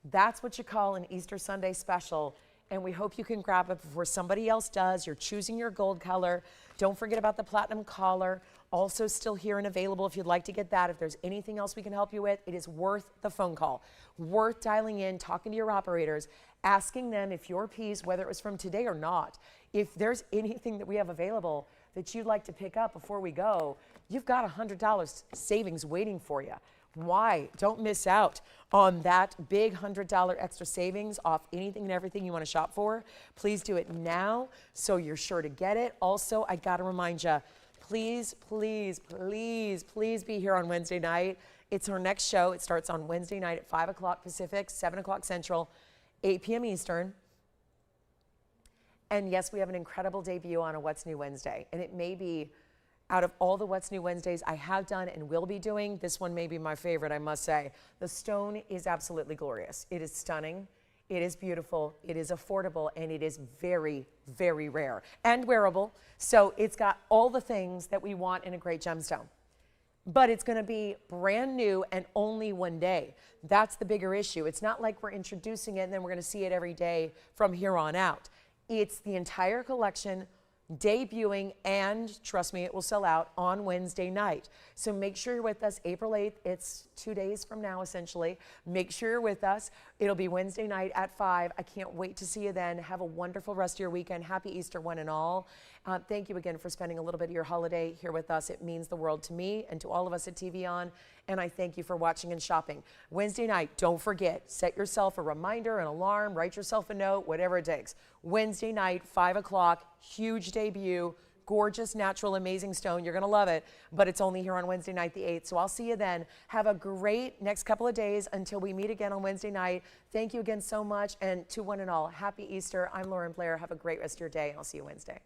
That's what you call an Easter Sunday special. And we hope you can grab it before somebody else does. You're choosing your gold color. Don't forget about the platinum collar. Also still here and available if you'd like to get that. If there's anything else we can help you with, it is worth the phone call. Worth dialing in, talking to your operators, asking them if your piece, whether it was from today or not, if there's anything that we have available that you'd like to pick up before we go, you've got $100 savings waiting for you. Why? Don't miss out on that big $100 extra savings off anything and everything you want to shop for. Please do it now so you're sure to get it. Also, I got to remind you, please, please, please, please be here on Wednesday night. It's our next show. It starts on Wednesday night at 5 o'clock Pacific, 7 o'clock Central, 8 p.m. Eastern. And yes, we have an incredible debut on a What's New Wednesday. And it may be, out of all the What's New Wednesdays I have done and will be doing, this one may be my favorite, I must say. The stone is absolutely glorious. It is stunning. It is beautiful. It is affordable. And it is very, very rare and wearable. So it's got all the things that we want in a great gemstone. But it's going to be brand new and only one day. That's the bigger issue. It's not like we're introducing it and then we're going to see it every day from here on out. It's the entire collection debuting, and trust me, it will sell out on Wednesday night. So make sure you're with us April 8th. It's 2 days from now, essentially. Make sure you're with us. It'll be Wednesday night at 5. I can't wait to see you then. Have a wonderful rest of your weekend. Happy Easter, one and all. Thank you again for spending a little bit of your holiday here with us. It means the world to me and to all of us at TVON. And I thank you for watching and shopping. Wednesday night, don't forget, set yourself a reminder, an alarm, write yourself a note, whatever it takes. Wednesday night, 5 o'clock, huge debut, gorgeous, natural, amazing stone. You're going to love it, but it's only here on Wednesday night, the 8th. So I'll see you then. Have a great next couple of days until we meet again on Wednesday night. Thank you again so much. And to one and all, happy Easter. I'm Lauren Blair. Have a great rest of your day, and I'll see you Wednesday.